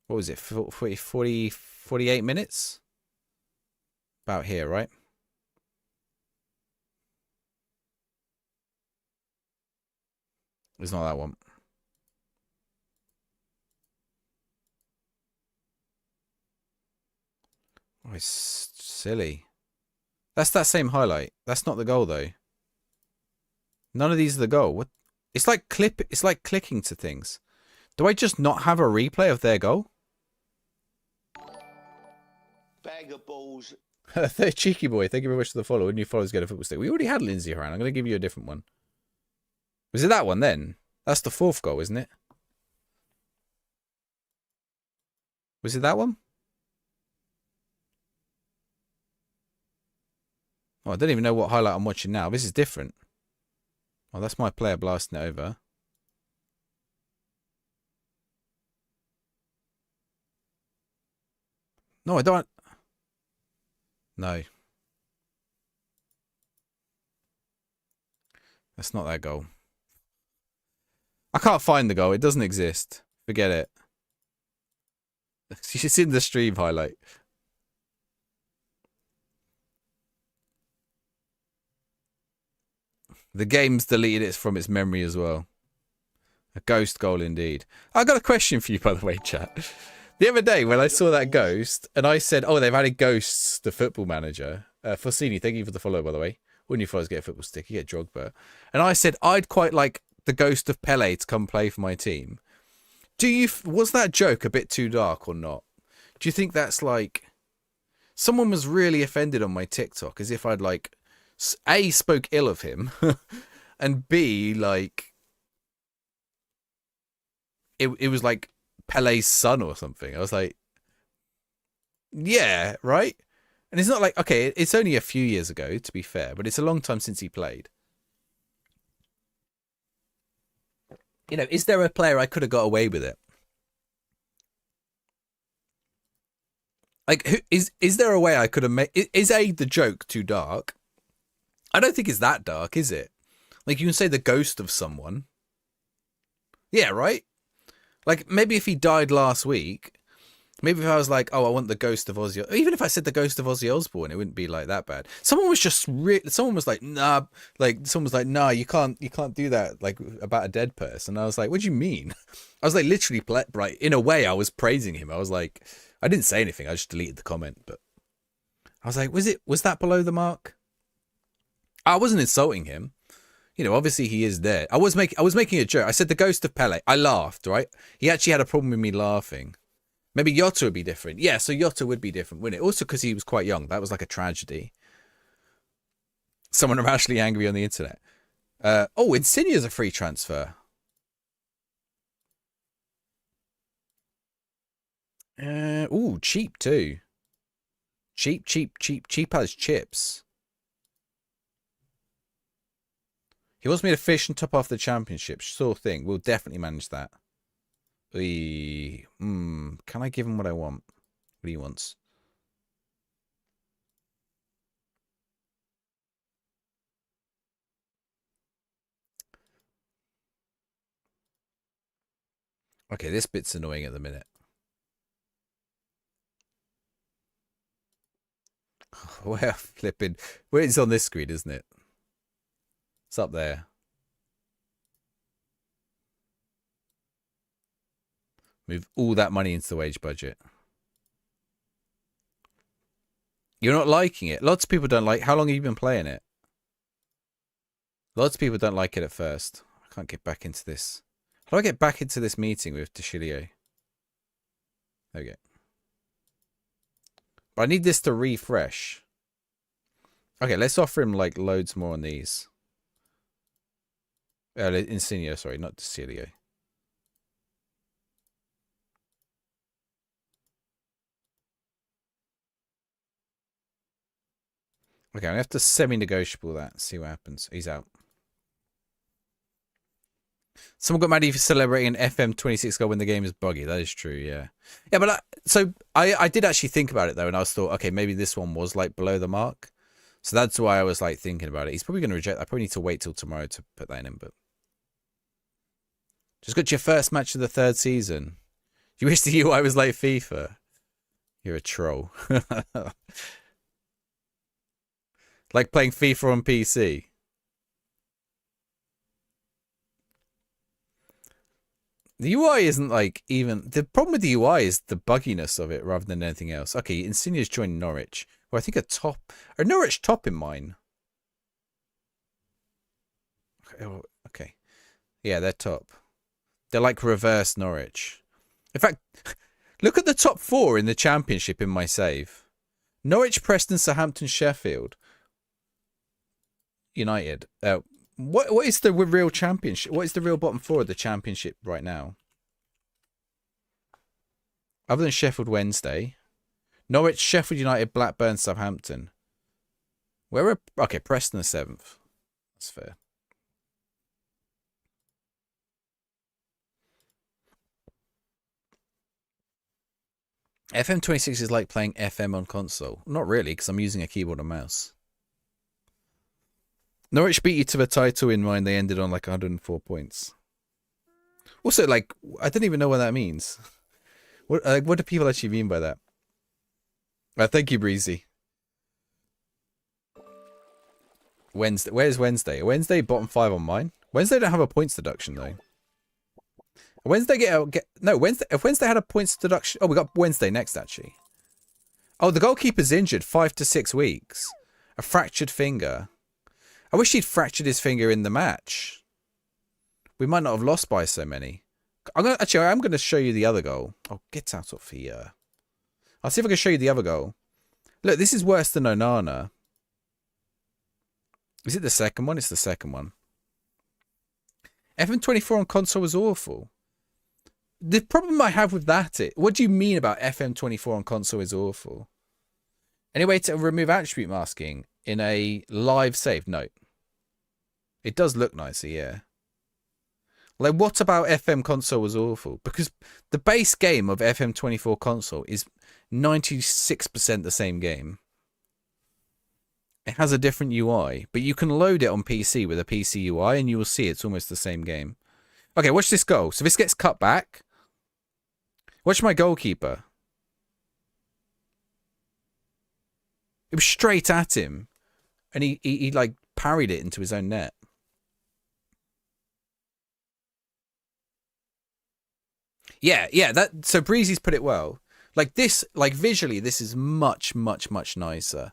What was it? 48 minutes? About here, right? It's not that one. Oh, it's silly. That's that same highlight. That's not the goal though. None of these are the goal. What? It's like clicking to things. Do I just not have a replay of their goal? Bag of balls. Cheeky boy, thank you very much for the follow. New followers get a football stick. We already had Lindsay around. I'm going to give you a different one. Was it that one then? That's the 4th goal, isn't it? Was it that one? Oh, I don't even know what highlight I'm watching now. This is different. Oh, that's my player blasting it over. No, I don't. No. That's not that goal. I can't find the goal. It doesn't exist. Forget it. It's in the stream highlight. The game's deleted it from its memory as well. A ghost goal indeed. I got a question for you, by the way, chat. The other day when I saw that ghost, and I said, oh, they've added ghosts to Football Manager. Fossini, thank you for the follow, by the way. When you followers get a football stick, you get Drogba. And I said, I'd quite like the ghost of Pele to come play for my team. Was that joke a bit too dark or not? Do you think that's like... Someone was really offended on my TikTok as if I'd like... A, spoke ill of him. And B, like... It was like Pele's son or something. I was like... Yeah, right? And it's not like... Okay, it's only a few years ago, to be fair. But it's a long time since he played. You know, is there a player I could have got away with it? Like, is there a way I could have made... Is A, the joke too dark? I don't think it's that dark, is it? Like, you can say the ghost of someone. Yeah, right? Like, maybe if he died last week... Maybe if I was like, oh, I want the ghost of Ozzy... Even if I said the ghost of Ozzy Osbourne, it wouldn't be like that bad. Someone was just... Someone was like, nah... Like, someone was like, nah, you can't do that, like, about a dead person. And I was like, what do you mean? I was like, literally... Right, in a way, I was praising him. I was like... I didn't say anything. I just deleted the comment, but... I was like, was that below the mark? I wasn't insulting him. You know, obviously he is there. I was making a joke. I said the ghost of Pele. I laughed, right? He actually had a problem with me laughing. Maybe Jota would be different. Yeah, so Jota would be different, wouldn't it? Also because he was quite young. That was like a tragedy. Someone actually angry on the internet. Oh, Insignia's a free transfer. Ooh, cheap too. Cheap as chips. He wants me to fish and top off the championship. Sure thing. We'll definitely manage that. Can I give him what I want? What he wants? Okay, this bit's annoying at the minute. Well, flipping. Well, it's on this screen, isn't it? It's up there. Move all that money into the wage budget. You're not liking it. Lots of people don't like... How long have you been playing it? Lots of people don't like it at first. I can't get back into this. How do I get back into this meeting with Tashilio? There we go. But I need this to refresh. Okay, let's offer him like loads more on these. Insignia, sorry, not Tashilio. Okay, I have to semi-negotiable that. See what happens. He's out. Someone got mad for celebrating an FM26 goal when the game is buggy. That is true, yeah. Yeah, but I did actually think about it, though, and I was thought, okay, maybe this one was, like, below the mark. So that's why I was, like, thinking about it. He's probably going to reject. I probably need to wait till tomorrow to put that in, but... Just got your first match of the 3rd season. You wish the UI was like FIFA. You're a troll. Like playing FIFA on PC. The UI isn't like even... The problem with the UI is the bugginess of it rather than anything else. Okay, Insignia's joined Norwich. Well, I think a Norwich top in mine. Okay. Yeah, they're top. They're like reverse Norwich. In fact, look at the top 4 in the Championship in my save. Norwich, Preston, Southampton, Sheffield. United. What is the real Championship? What is the real bottom 4 of the Championship right now? Other than Sheffield Wednesday. Norwich, Sheffield United, Blackburn, Southampton. Okay, Preston are 7th. That's fair. FM26 is like playing FM on console. Not really, because I'm using a keyboard and mouse. Norwich beat you to the title in mine. They ended on like 104 points. Also, like, I don't even know what that means. What do people actually mean by that? Thank you, Breezy. Wednesday. Where's Wednesday? Wednesday bottom 5 on mine. Wednesday don't have a points deduction though. Wednesday Wednesday. If Wednesday had a points deduction, we got Wednesday next actually. Oh, the goalkeeper's injured 5 to 6 weeks. A fractured finger. I wish he'd fractured his finger in the match. We might not have lost by so many. I'm going to show you the other goal. Oh, get out of here. I'll see if I can show you the other goal. Look, this is worse than Onana. Is it the second one? It's the second one. FM24 on console was awful. The problem I have with that is, what do you mean about FM24 on console is awful? Any way to remove attribute masking in a live save? No. It does look nicer, yeah. Like, what about FM console was awful? Because the base game of FM24 console is 96% the same game. It has a different UI, but you can load it on PC with a PC UI and you will see it's almost the same game. Okay, watch this goal. So this gets cut back. Watch my goalkeeper. It was straight at him. And he like parried it into his own net. Yeah, so Breezy's put it well. Like this, like visually, this is much, much, much nicer.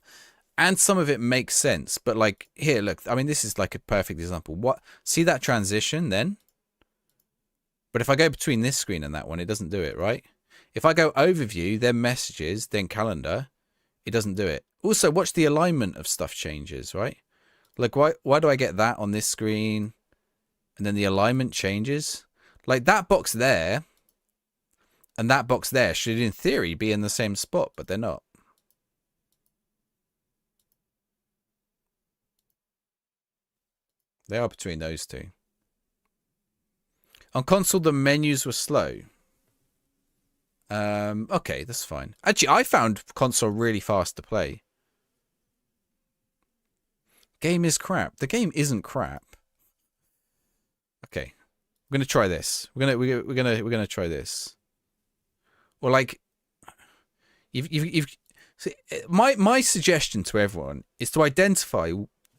And some of it makes sense. But like, here, look, I mean, this is like a perfect example. See that transition then? But if I go between this screen and that one, it doesn't do it, right? If I go overview, then messages, then calendar, it doesn't do it. Also, watch the alignment of stuff changes, right? Like, why do I get that on this screen? And then the alignment changes? Like, that box there and that box there should, in theory, be in the same spot, but they're not. They are between those two. On console, the menus were slow. Okay, that's fine. Actually, I found console really fast to play. Game is crap. The game isn't crap. Okay, we're gonna try this. We're gonna try this. Or like, see, my suggestion to everyone is to identify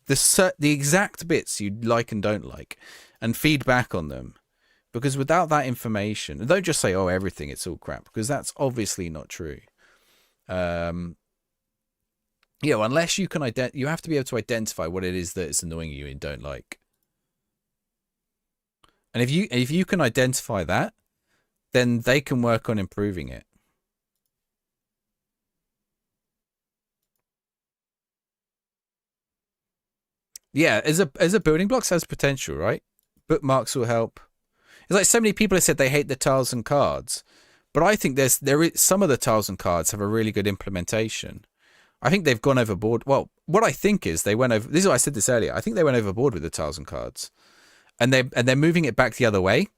the exact bits you like and don't like, and feed back on them. Because without that information, don't just say, oh, everything, it's all crap. Because that's obviously not true. Unless you can you have to be able to identify what it is that is annoying you and don't like. And if you can identify that, then they can work on improving it. Yeah, as a building blocks has potential, right? Bookmarks will help. It's like so many people have said they hate the tiles and cards, but I think there is some of the tiles and cards have a really good implementation. I think they've gone overboard. Well, what I think is they went over. This is what I said this earlier. I think they went overboard with the tiles and cards. and they're moving it back the other way.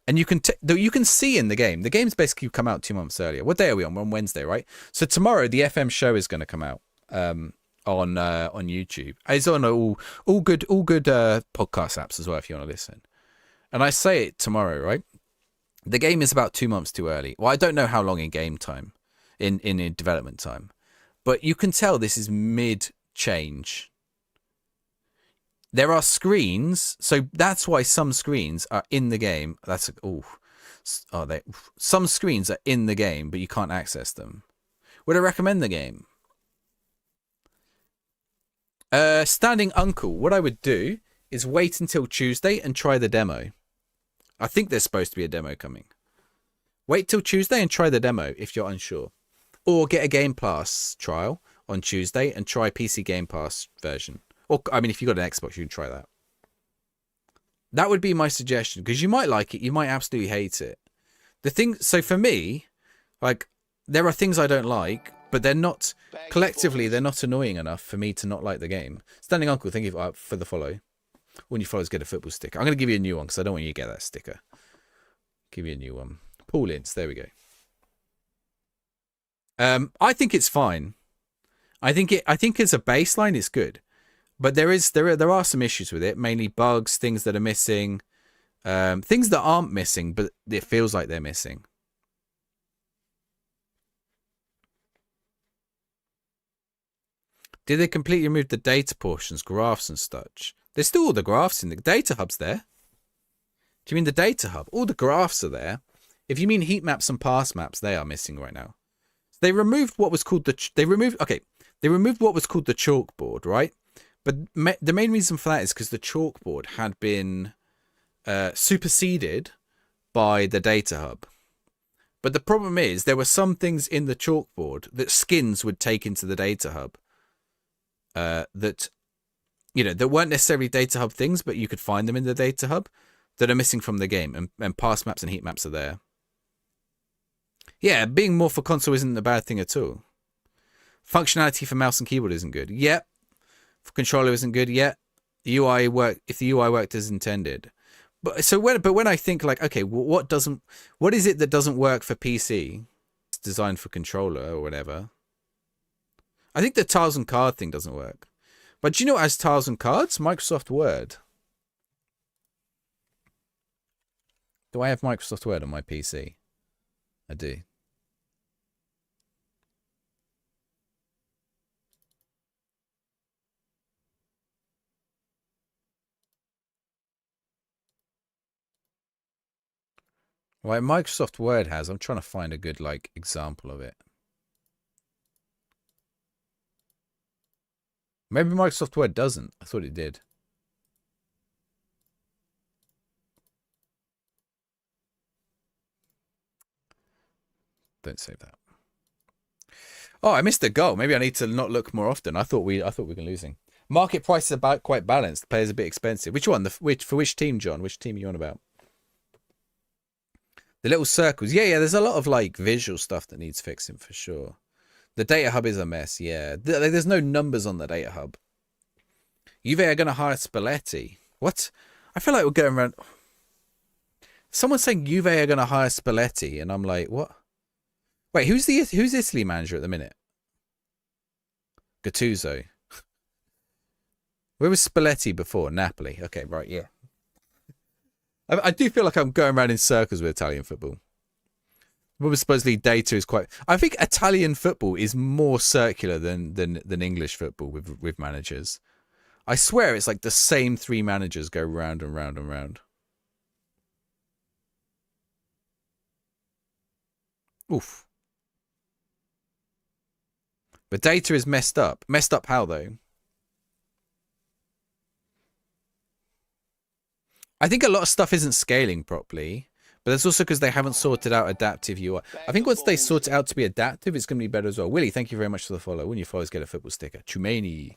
And you can see in the game. The game's basically come out 2 months earlier. What day are we on? We're on Wednesday, right? So tomorrow the FM show is going to come out on YouTube. It's on all good podcast apps as well if you want to listen. And I say it tomorrow, right? The game is about 2 months too early. Well, I don't know how long in game time, in development time, but you can tell this is mid change. There are screens, so that's why some screens are in the game. Some screens are in the game, but you can't access them. Would I recommend the game? Standing Uncle. What I would do is wait until Tuesday and try the demo. I think there's supposed to be a demo coming. Wait till Tuesday and try the demo if you're unsure, or get a Game Pass trial on Tuesday and try PC Game Pass version. Or, I mean, if you've got an Xbox, you can try that. That would be my suggestion, because you might like it, you might absolutely hate it. So for me, like, there are things I don't like, but they're not, collectively, they're not annoying enough for me to not like the game. Standing Uncle, thank you for the follow. When you followers get a football sticker. I'm going to give you a new one, because I don't want you to get that sticker. Give you a new one. Paul Ince, there we go. I think it's fine. I think as a baseline, it's good. But there are some issues with it, mainly bugs, things that are missing, things that aren't missing, but it feels like they're missing. Did they completely remove the data portions, graphs and such? There's still all the graphs in the data hub's there. Do you mean the data hub? All the graphs are there. If you mean heat maps and path maps, they are missing right now. They removed what was called they removed what was called the chalkboard, right? But the main reason for that is because the chalkboard had been superseded by the data hub. But the problem is there were some things in the chalkboard that skins would take into the data hub that weren't necessarily data hub things, but you could find them in the data hub that are missing from the game. And path maps and heat maps are there. Yeah, being more for console isn't a bad thing at all. Functionality for mouse and keyboard isn't good. Yep. For controller isn't good yet. The UI if the UI worked as intended. But when I think like, okay, what is it that doesn't work for PC? It's designed for controller or whatever. I think the tiles and card thing doesn't work. But do you know what has tiles and cards? Microsoft Word. Do I have Microsoft Word on my PC? I do. Right, Microsoft Word has. I'm trying to find a good example of it. Maybe Microsoft Word doesn't. I thought it did. Don't save that. Oh, I missed a goal. Maybe I need to not look more often. I thought we were losing. Market price is about quite balanced. The player's a bit expensive. Which one? For which team, John? Which team are you on about? The little circles. Yeah, there's a lot of visual stuff that needs fixing for sure. The data hub is a mess, yeah. There's no numbers on the data hub. Juve are going to hire Spalletti. What? I feel like we're going around... Someone's saying Juve are going to hire Spalletti, and I'm like, what? Wait, who's Italy manager at the minute? Gattuso. Where was Spalletti before? Napoli. Okay, right, yeah. I do feel like I'm going around in circles with Italian football. But supposedly data is quite... I think Italian football is more circular than English football with managers. I swear it's like the same three managers go round and round and round. Oof. But data is messed up. Messed up how, though? I think a lot of stuff isn't scaling properly, but that's also because they haven't sorted out adaptive UI. I think once they sort it out to be adaptive, it's going to be better as well. Willie, thank you very much for the follow. When you followers get a football sticker. Chumani.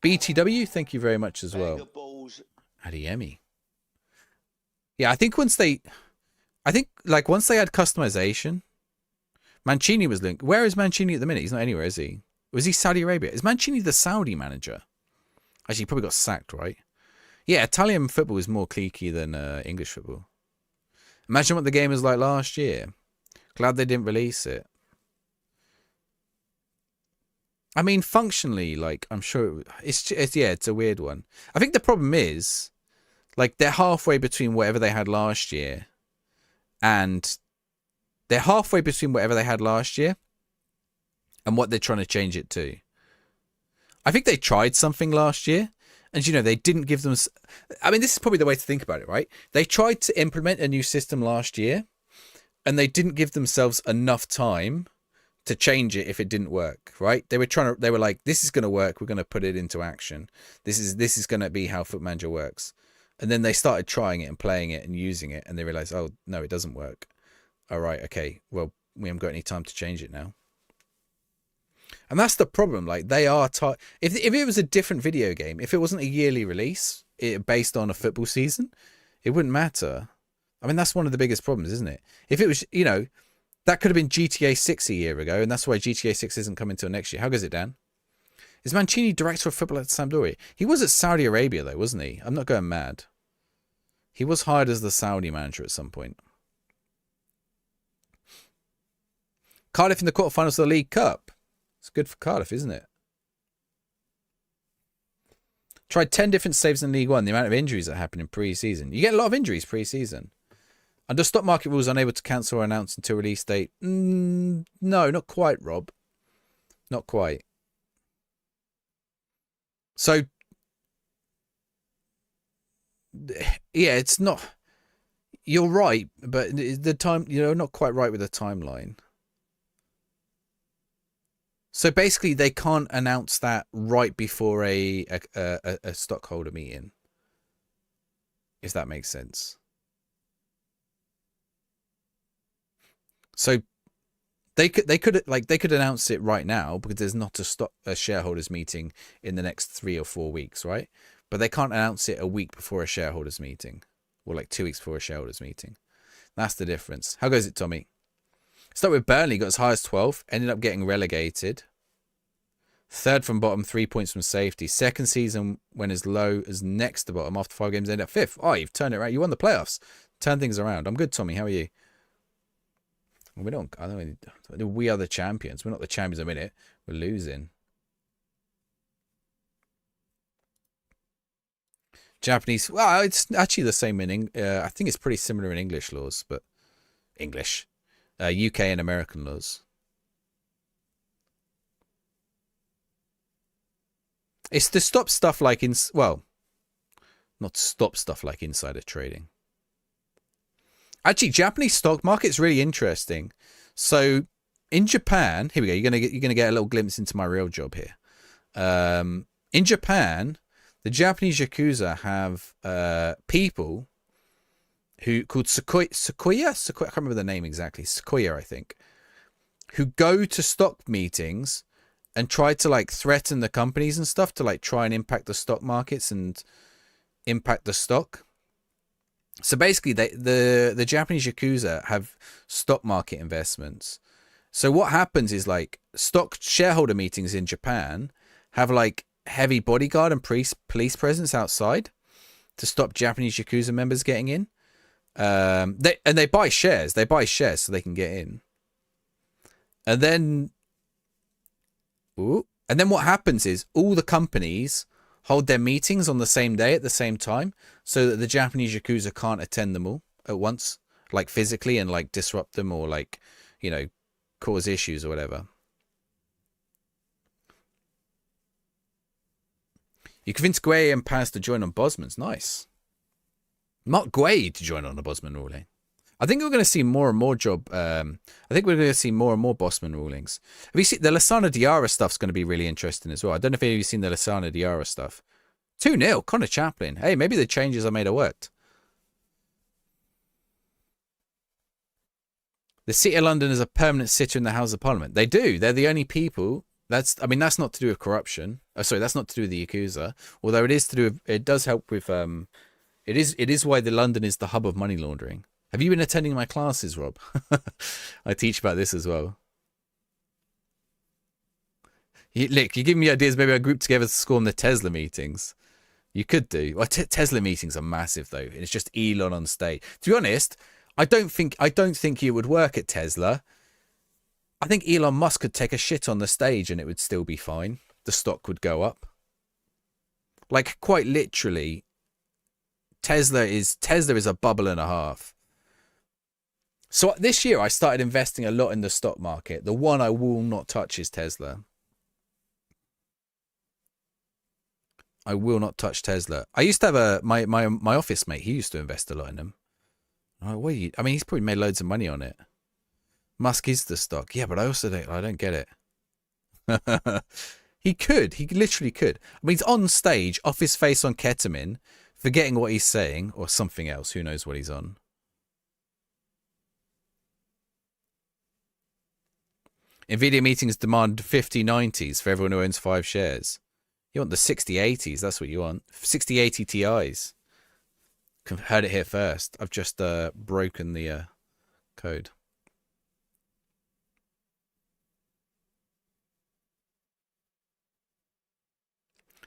BTW, thank you very much as well. Adiemi. Yeah, I think once they had customization, Mancini was linked. Where is Mancini at the minute? He's not anywhere, is he? Was he Saudi Arabia? Is Mancini the Saudi manager? Actually, he probably got sacked, right? Yeah, Italian football is more cliquey than English football. Imagine what the game was like last year. Glad they didn't release it. I mean, functionally, like, I'm sure it's a weird one. I think the problem is, like, they're halfway between whatever they had last year and what they're trying to change it to. I think they tried something last year and, you know, they didn't give them... I mean, this is probably the way to think about it, right? They tried to implement a new system last year and they didn't give themselves enough time to change it if it didn't work, right? They were like, this is going to work. We're going to put it into action. This is going to be how Foot Manager works. And then they started trying it and playing it and using it. And they realized, oh, no, it doesn't work. All right. Okay. Well, we haven't got any time to change it now. And that's the problem. Like, they are if it was a different video game, if it wasn't a yearly release based on a football season, it wouldn't matter. I mean, that's one of the biggest problems, isn't it? If it was, you know, that could have been GTA 6 a year ago, and that's why GTA 6 isn't coming until next year. How goes it, Dan? Is Mancini director of football at Sampdoria? He was at Saudi Arabia, though, wasn't he? I'm not going mad. He was hired as the Saudi manager at some point. Cardiff in the quarterfinals of the League Cup. It's good for Cardiff, isn't it? Tried 10 different saves in League One. The amount of injuries that happen in pre-season. You get a lot of injuries pre-season. Under stock market rules, unable to cancel or announce until release date. No, not quite, Rob. Not quite. So, yeah, it's not... You're right, but the time... You're not quite right with the timeline. So basically, they can't announce that right before a stockholder meeting. If that makes sense. So they could announce it right now because there's not a shareholders meeting in the next 3 or 4 weeks, right? But they can't announce it a week before a shareholders meeting, or like 2 weeks before a shareholders meeting. That's the difference. How goes it, Tommy? Start with Burnley, got as high as 12th, ended up getting relegated. 3rd from bottom, 3 points from safety. Second season went as low as next to bottom after 5 games, ended up 5th. Oh, you've turned it around. You won the playoffs. Turn things around. I'm good, Tommy. How are you? We don't. I don't know. We are the champions. We're not the champions a minute. We're losing. Japanese. Well, it's actually the same in. I think it's pretty similar in English laws, but English, UK and American laws. It's to stop stuff like not stop stuff like insider trading. Actually, Japanese stock market's really interesting. So in Japan, here we go. You're gonna get a little glimpse into my real job here. In Japan, the Japanese Yakuza have people who called Sequoia. I can't remember the name exactly. Sequoia, I think, who go to stock meetings and try to like threaten the companies and stuff to like try and impact the stock markets and impact the stock. So basically, the Japanese Yakuza have stock market investments. So what happens is like stock shareholder meetings in Japan have like heavy bodyguard and police presence outside to stop Japanese Yakuza members getting in. They buy shares. They buy shares so they can get in. And then what happens is all the companies hold their meetings on the same day at the same time so that the Japanese Yakuza can't attend them all at once, like physically, and like disrupt them or like, you know, cause issues or whatever. You convinced Guay and Paz to join on Bosman's. Nice. Mark Guay to join on a Bosman ruling. I think we're going to see more and more Bosman rulings. Have you seen the Lasana Diarra stuff's going to be really interesting as well. I don't know if any of you seen the Lasana Diarra stuff. 2-0, Connor Chaplin. Hey, maybe the changes I made have worked. The City of London is a permanent sitter in the House of Parliament. They do. They're the only people. That's not to do with corruption. Oh, sorry, that's not to do with the Yakuza. Although it is to do with, it does help with, it is why the London is the hub of money laundering. Have you been attending my classes, Rob? I teach about this as well. Look, you give me ideas. Maybe I group together to score in the Tesla meetings. You could do. Well, Tesla meetings are massive though. It's just Elon on stage. To be honest, I don't think it would work at Tesla. I think Elon Musk could take a shit on the stage and it would still be fine. The stock would go up. Like quite literally, Tesla is a bubble and a half. So this year I started investing a lot in the stock market. The one I will not touch is Tesla. I will not touch Tesla. I used to have my office mate. He used to invest a lot in them. I mean, he's probably made loads of money on it. Musk is the stock. Yeah, but I don't get it. He literally could. I mean, he's on stage, off his face on ketamine, forgetting what he's saying, or something else. Who knows what he's on. Nvidia meetings demand 5090s for everyone who owns 5 shares. You want the 6080s, that's what you want. 6080 Ti's. Heard it here first. I've just broken the code.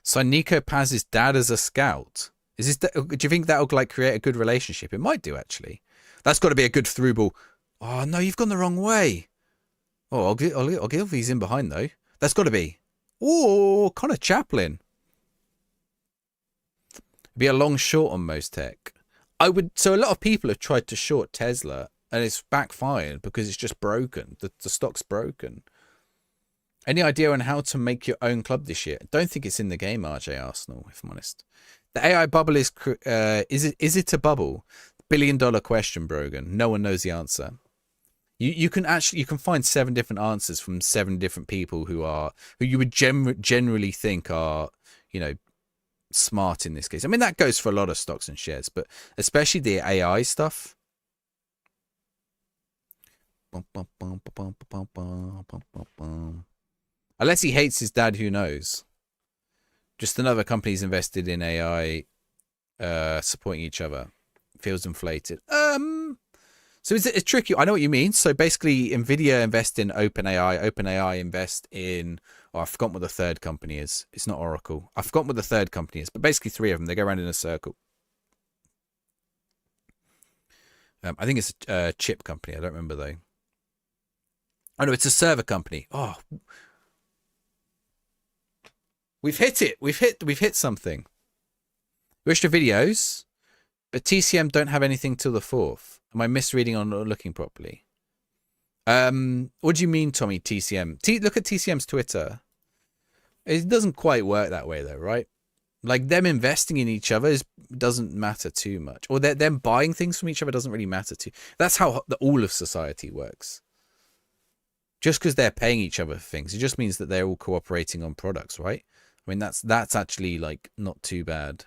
So Nico Paz's dad as a scout. Do you think that'll like create a good relationship? It might do actually. That's got to be a good through ball. Oh no, you've gone the wrong way. Oh, I'll give these in behind though. That's got to be. Oh, Connor Chaplin. Be a long short on most tech. So a lot of people have tried to short Tesla and it's backfired because it's just broken. The stock's broken. Any idea on how to make your own club this year? Don't think it's in the game, RJ Arsenal, if I'm honest. The AI bubble is it a bubble? $1 billion question, Brogan. No one knows the answer. You can find 7 different answers from 7 different people who you would generally think are, you know, smart in this case. I mean, that goes for a lot of stocks and shares, but especially the AI stuff. Unless he hates his dad, who knows? Just another company's invested in AI, supporting each other. Feels inflated. So it's tricky. I know what you mean. So basically, Nvidia invest in OpenAI. OpenAI invest in. Oh, I've forgotten what the third company is. It's not Oracle. I've forgotten what the third company is. But basically, 3 of them. They go around in a circle. I think it's a chip company. I don't remember though. Oh no, it's a server company. Oh, we've hit it. We've hit something. Wish the videos, but TCM don't have anything till the 4th. Am I misreading or not looking properly? What do you mean, Tommy? TCM. Look at TCM's Twitter. It doesn't quite work that way, though, right? Like them investing in each other doesn't matter too much, or them buying things from each other doesn't really matter too. That's how all of society works. Just because they're paying each other for things, it just means that they're all cooperating on products, right? I mean, that's actually like not too bad.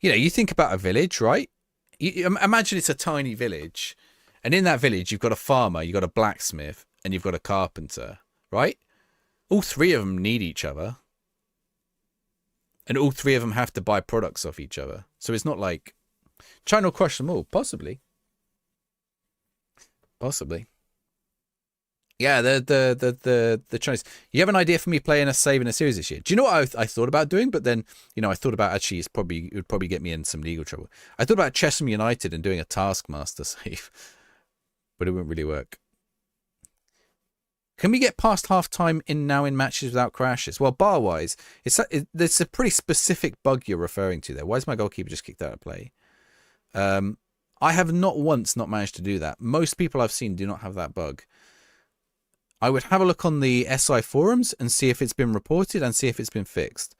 You know, you think about a village, right? You imagine it's a tiny village, and in that village you've got a farmer, you've got a blacksmith, and you've got a carpenter, right? All 3 of them need each other, and all 3 of them have to buy products off each other. So it's not like China will crush them all. Possibly. Yeah, the Chinese. You have an idea for me playing a save in a series this year? Do you know what I thought about doing? But then, you know, I thought about actually it would probably get me in some legal trouble. I thought about Chesham United and doing a Taskmaster save, but it wouldn't really work. Can we get past half time in matches without crashes? Well, bar wise, it's a pretty specific bug you're referring to there. Why is my goalkeeper just kicked out of play? I have not once not managed to do that. Most people I've seen do not have that bug. I would have a look on the SI forums and see if it's been reported and see if it's been fixed.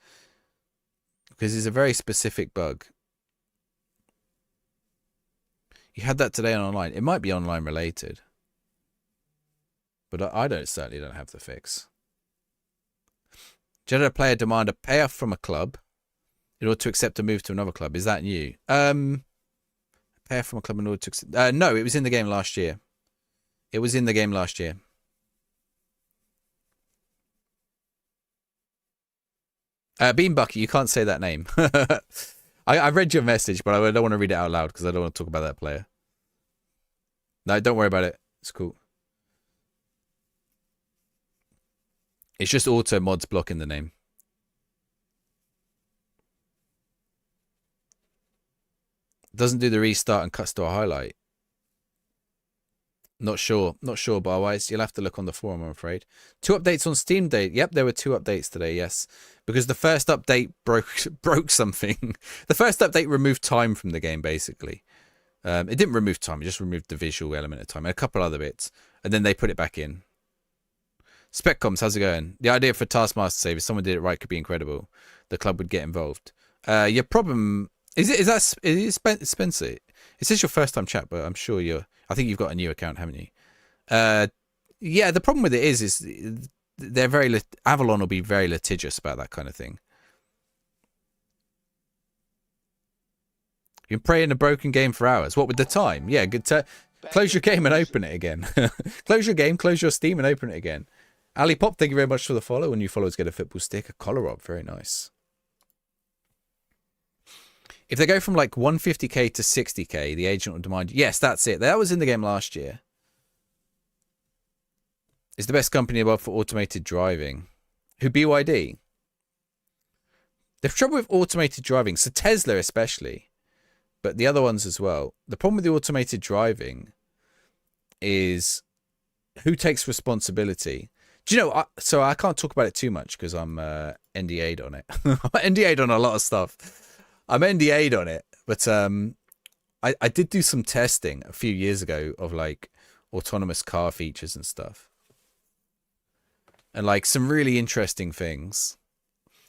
Because it's a very specific bug. You had that today on online. It might be online related. But I certainly don't have the fix. Did a player demand a payoff from a club in order to accept a move to another club? Is that new? Payoff from a club in order to accept... no, it was in the game last year. Bean Bucket, you can't say that name. I read your message, but I don't want to read it out loud because I don't want to talk about that player. No, don't worry about it. It's cool. It's just auto mods blocking the name. Doesn't do the restart and cuts to a highlight. Not sure, Barwise. You'll have to look on the forum, I'm afraid. 2 updates on Steam Day. Yep, there were 2 updates today, yes. Because the first update broke something. The first update removed time from the game, basically. It didn't remove time, it just removed the visual element of time and a couple other bits. And then they put it back in. Speccoms, how's it going? The idea for Taskmaster Save, if someone did it right, could be incredible. The club would get involved. Your problem... Is it Spencer? It says your first time chat, but I'm sure I think you've got a new account, haven't you? Yeah, the problem with it is they're very... Avalon will be very litigious about that kind of thing. You can play in a broken game for hours. What with the time? Yeah, good to close your game and open it again. Close your game, close your Steam and open it again. Ali Pop, thank you very much for the follow. And new followers get a football stick, a collar up. Very nice. If they go from like 150k to 60k, the agent will demand... Yes, that's it. That was in the game last year. It's the best company above for automated driving. Who, BYD? The trouble with automated driving, so Tesla especially, but the other ones as well, the problem with the automated driving is who takes responsibility? Do you know, so I can't talk about it too much because I'm NDA'd on it. I'm NDA'd on a lot of stuff. I'm NDA'd on it, but I did do some testing a few years ago of like autonomous car features and stuff. And like some really interesting things.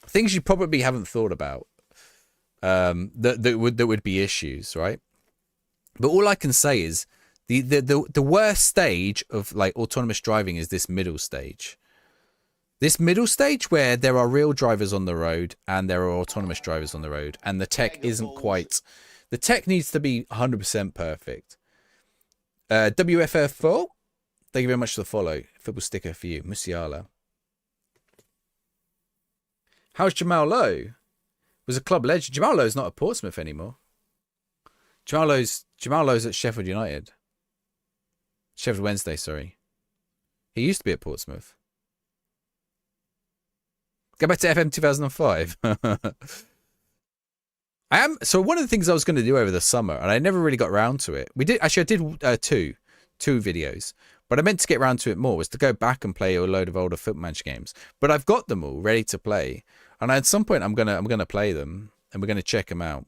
Things you probably haven't thought about. That would be issues, right? But all I can say is the worst stage of like autonomous driving is this middle stage. This middle stage where there are real drivers on the road and there are autonomous drivers on the road, and the tech isn't quite... The tech needs to be 100% perfect. WFF4, thank you very much for the follow. Football sticker for you. Musiala. How's Jamal Lowe? Was a club legend. Jamal Lowe's not at Portsmouth anymore. Jamal Lowe's at Sheffield United. Sheffield Wednesday, sorry. He used to be at Portsmouth. Go back to FM 2005. So one of the things I was going to do over the summer, and I never really got around to it. I did two videos, but I meant to get around to it more, was to go back and play a load of older Football Manager games. But I've got them all ready to play, and at some point I'm gonna play them, and we're gonna check them out.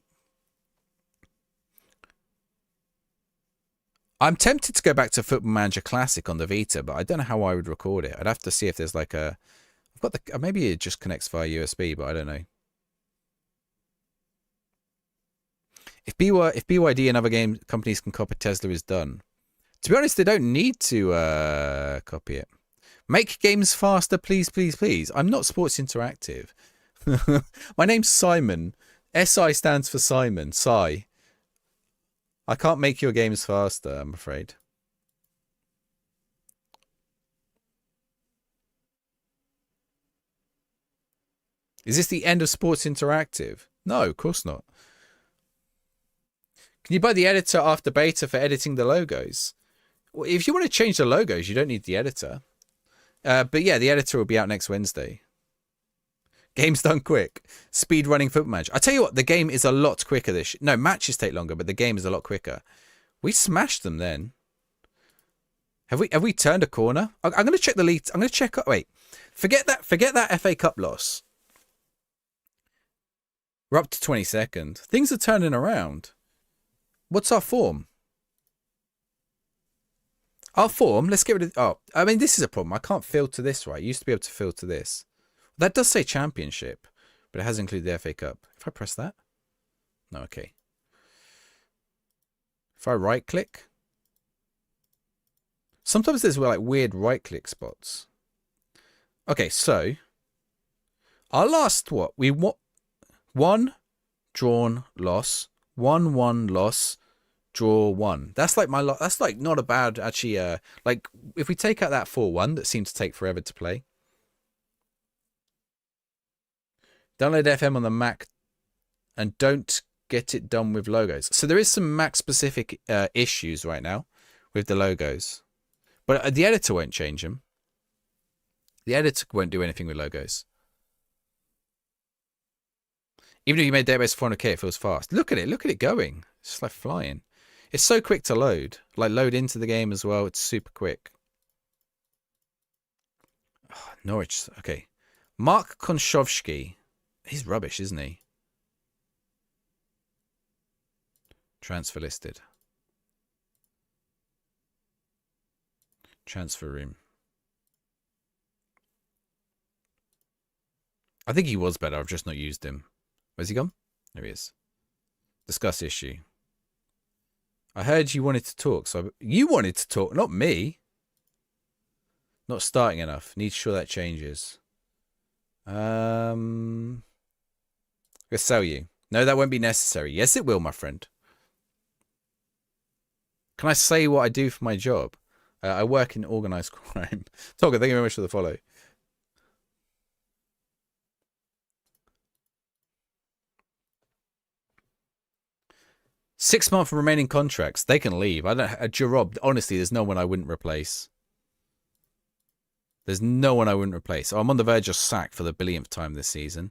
I'm tempted to go back to Football Manager Classic on the Vita, but I don't know how I would record it. I'd have to see if there's like a... I've got the... Maybe it just connects via USB, but I don't know. If BYD and other game companies can copy Tesla is done. To be honest, they don't need to copy it. Make games faster, please, please, please. I'm not Sports Interactive. My name's Simon. SI stands for Simon. Sai. I can't make your games faster, I'm afraid. Is this the end of Sports Interactive? No, of course not. Can you buy the editor after beta for editing the logos? Well, if you want to change the logos, you don't need the editor. But yeah, the editor will be out next Wednesday. Game's done quick. Speed running Football Manager. I tell you what, the game is a lot quicker. No, matches take longer, but the game is a lot quicker. We smashed them then. Have we turned a corner? I'm going to check the lead. I'm going to check. Wait, forget that FA Cup loss. We're up to 22nd. Things are turning around. What's our form? Our form, let's get rid of... Oh, I mean, this is a problem. I can't filter this right. I used to be able to filter this. That does say Championship, but it has included the FA Cup. If I press that? No, okay. If I right-click... Sometimes there's like weird right-click spots. Okay, so... Our last, what? We what? 1, drawn, loss. 1-1 loss, draw 1. That's like that's like not a bad actually. Like if we take out that 4-1 that seemed to take forever to play. Download FM on the Mac, and don't get it done with logos. So there is some Mac specific issues right now with the logos, but the editor won't change them. The editor won't do anything with logos. Even if you made database 400k, it feels fast. Look at it going. It's just like flying. It's so quick to load. Like load into the game as well. It's super quick. Oh, Norwich. Okay. Mark Konchowski. He's rubbish, isn't he? Transfer listed. Transfer room. I think he was better. I've just not used him. Where's he gone? There he is. Discuss issue. I heard you wanted to talk. So you wanted to talk, not me. Not starting enough. Need to sure that changes. I'm gonna sell you. No, that won't be necessary. Yes, it will, my friend. Can I say what I do for my job? I work in organised crime. Tolga, thank you very much for the follow. Six-month remaining contracts. They can leave. I don't. Jarob, honestly, there's no one I wouldn't replace. There's no one I wouldn't replace. Oh, I'm on the verge of sack for the billionth time this season.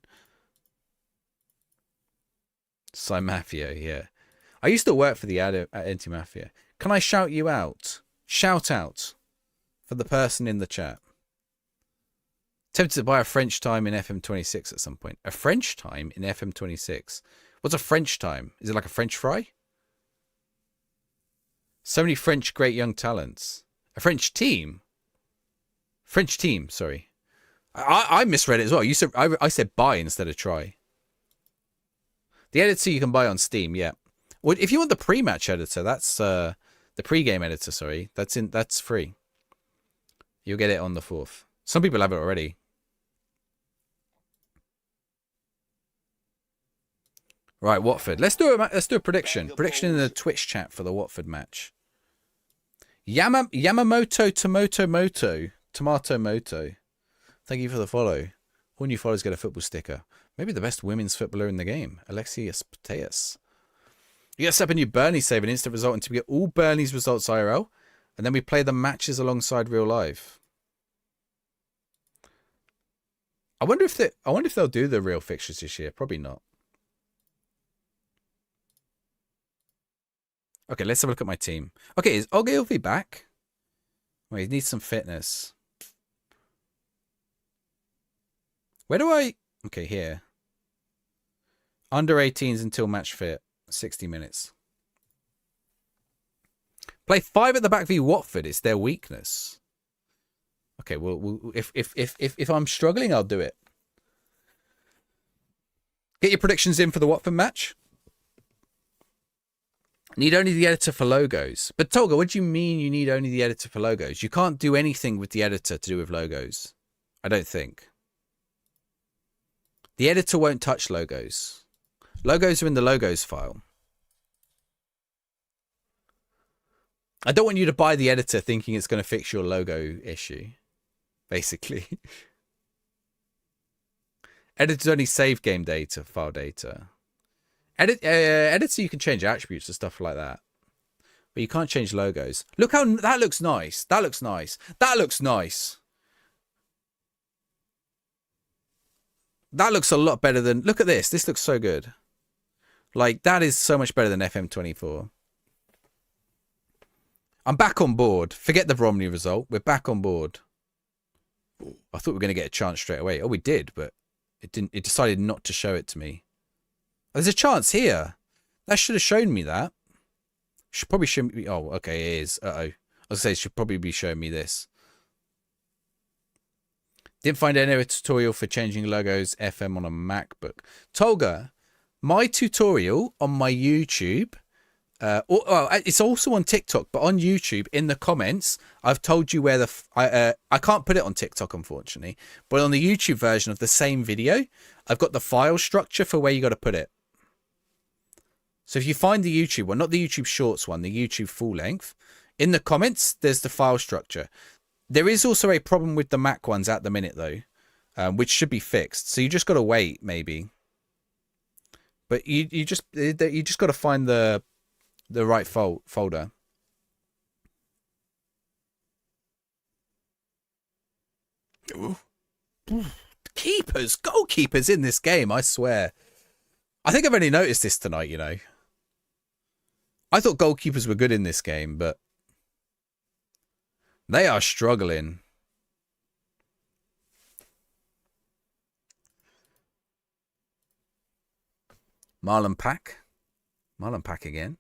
Mafia, yeah. I used to work for the Anti-Mafia. Can I shout you out? Shout out for the person in the chat. Tempted to buy a French time in FM26 at some point. A French time in FM26? What's a French time? Is it like a French fry? So many French great young talents. A French team? French team, sorry. I misread it as well. You said I said buy instead of try. The editor you can buy on Steam, yeah. Well, if you want the pre-match editor, that's the pre-game editor, sorry. That's free. You'll get it on the 4th. Some people have it already. Right, Watford. Let's do a prediction. Prediction in the Twitch chat for the Watford match. Yamamoto Tomato Moto. Thank you for the follow. All new followers get a football sticker. Maybe the best women's footballer in the game, Alexius Pateas. You get to set up a new Burnley save an instant result until we get all Burnley's results IRL, and then we play the matches alongside real life. I wonder if they'll do the real fixtures this year. Probably not. Okay, let's have a look at my team. Okay, is Ogilvy back? Wait, he needs some fitness. Where do I... Okay, here. Under 18s until match fit. 60 minutes. Play 5 at the back v Watford. It's their weakness. Okay, well, if I'm struggling, I'll do it. Get your predictions in for the Watford match. Need only the editor for logos. But Tolga, what do you mean you need only the editor for logos? You can't do anything with the editor to do with logos. I don't think. The editor won't touch logos. Logos are in the logos file. I don't want you to buy the editor thinking it's going to fix your logo issue. Basically. Editors only save game data, file data. Editor, you can change attributes and stuff like that. But you can't change logos. Look how... That looks nice. That looks nice. That looks nice. That looks a lot better than... Look at this. This looks so good. Like, that is so much better than FM24. I'm back on board. Forget the Romney result. We're back on board. I thought we were going to get a chance straight away. Oh, we did, but it didn't. It decided not to show it to me. Oh, there's a chance here. That should have shown me that. Should probably show me... Oh, okay, it is. Uh-oh. I was going to say, it should probably be showing me this. Didn't find any tutorial for changing logos FM on a MacBook. Tolga, my tutorial on my YouTube... it's also on TikTok, but on YouTube, in the comments, I've told you where the... I can't put it on TikTok, unfortunately. But on the YouTube version of the same video, I've got the file structure for where you got to put it. So if you find the YouTube one, not the YouTube Shorts one, the YouTube full length, in the comments, there's the file structure. There is also a problem with the Mac ones at the minute, though, which should be fixed. So you just got to wait, maybe. But you just got to find the right folder. Ooh. Goalkeepers in this game, I swear. I think I've only noticed this tonight, you know. I thought goalkeepers were good in this game, but they are struggling. Marlon Pack. Marlon Pack again.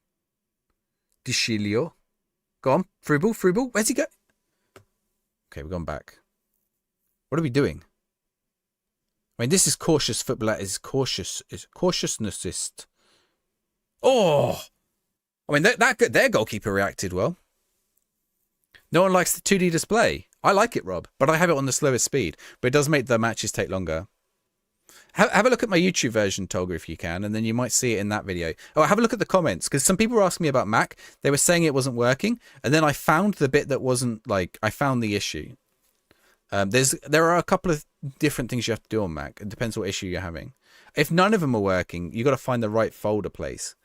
Dicilio. Go on. Through ball. Where's he go? Okay, we've gone back. What are we doing? I mean, this is cautious football. Is cautiousnessist. Oh! I mean, their goalkeeper reacted well. No one likes the 2D display. I like it, Rob, but I have it on the slowest speed. But it does make the matches take longer. Have a look at my YouTube version, Tolga, if you can, and then you might see it in that video. Oh, have a look at the comments, because some people were asking me about Mac. They were saying it wasn't working, and then I found the bit that wasn't, like, I found the issue. There are a couple of different things you have to do on Mac. It depends what issue you're having. If none of them are working, you got to find the right folder place.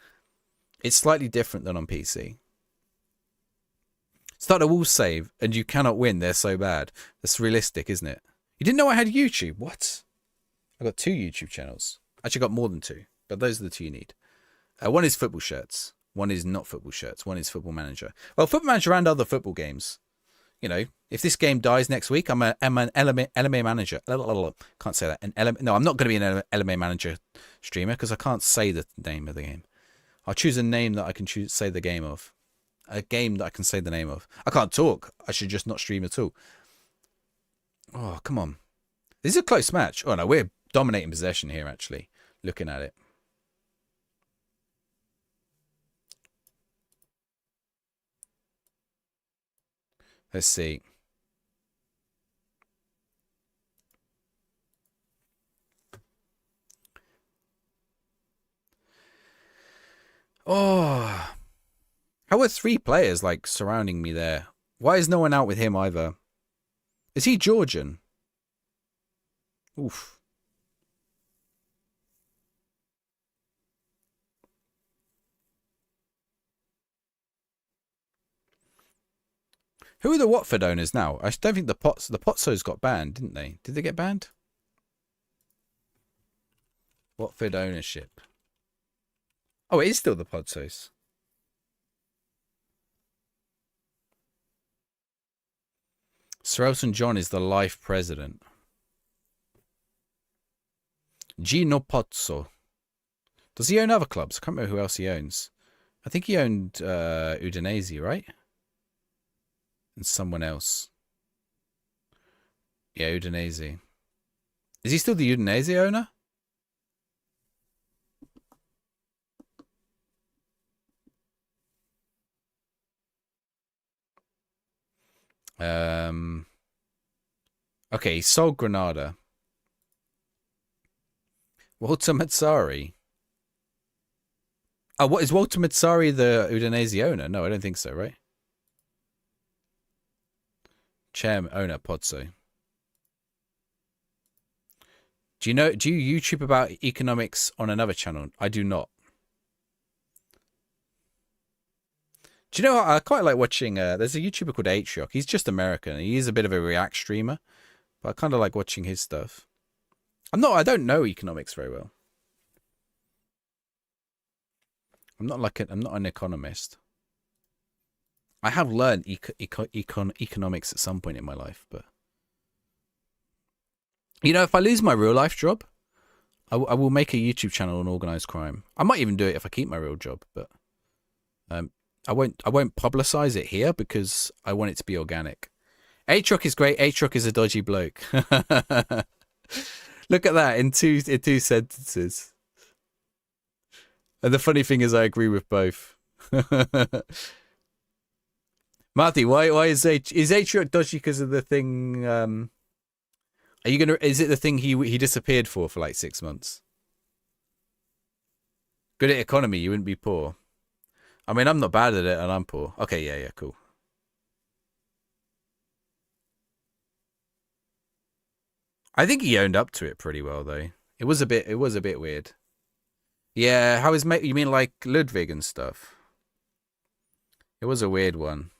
It's slightly different than on PC. Start a wall save, and you cannot win. They're so bad. That's realistic, isn't it? You didn't know I had YouTube? What? I got 2 YouTube channels. Actually, got more than 2, but those are the 2 you need. One is football shirts. One is not football shirts. One is Football Manager. Well, Football Manager and other football games. You know, if this game dies next week, I'm an LMA manager. Can't say that. No, I'm not going to be an LMA manager streamer because I can't say the name of the game. I'll choose a name that I can say the game of. A game that I can say the name of. I can't talk. I should just not stream at all. Oh, come on. This is a close match. Oh, no, we're dominating possession here, actually. Looking at it. Let's see. Oh. How are 3 players, like, surrounding me there? Why is no one out with him either? Is he Georgian? Oof. Who are the Watford owners now? I don't think the Potsos got banned, didn't they? Did they get banned? Watford ownership. Oh, it is still the Potsos. Sir Elton John is the life president. Gino Pozzo. Does he own other clubs? I can't remember who else he owns. I think he owned Udinese, right? And someone else. Yeah, Udinese. Is he still the Udinese owner? Okay, he sold Granada. Walter Mazzari. Oh, what is Walter Mazzari the Udinese owner? No, I don't think so, right? Chairman, owner, Pozzo. Do you YouTube about economics on another channel? I do not. Do you know what? I quite like watching, there's a YouTuber called Atriok. He's just American. He is a bit of a React streamer, but I kind of like watching his stuff. I don't know economics very well. I'm not an economist. I have learned economics at some point in my life, but you know, if I lose my real life job, I will make a YouTube channel on organized crime. I might even do it if I keep my real job, but I won't publicize it here because I want it to be organic. Atrock is great. Atrock is a dodgy bloke. Look at that in two sentences. And the funny thing is, I agree with both. Marty, why is Atrock dodgy because of the thing? Are you gonna? Is it the thing he disappeared for like 6 months? Good at economy, you wouldn't be poor. I mean, I'm not bad at it, and I'm poor. Okay, yeah, cool. I think he owned up to it pretty well, though. It was a bit weird. Yeah, how is mate? You mean like Ludwig and stuff? It was a weird one.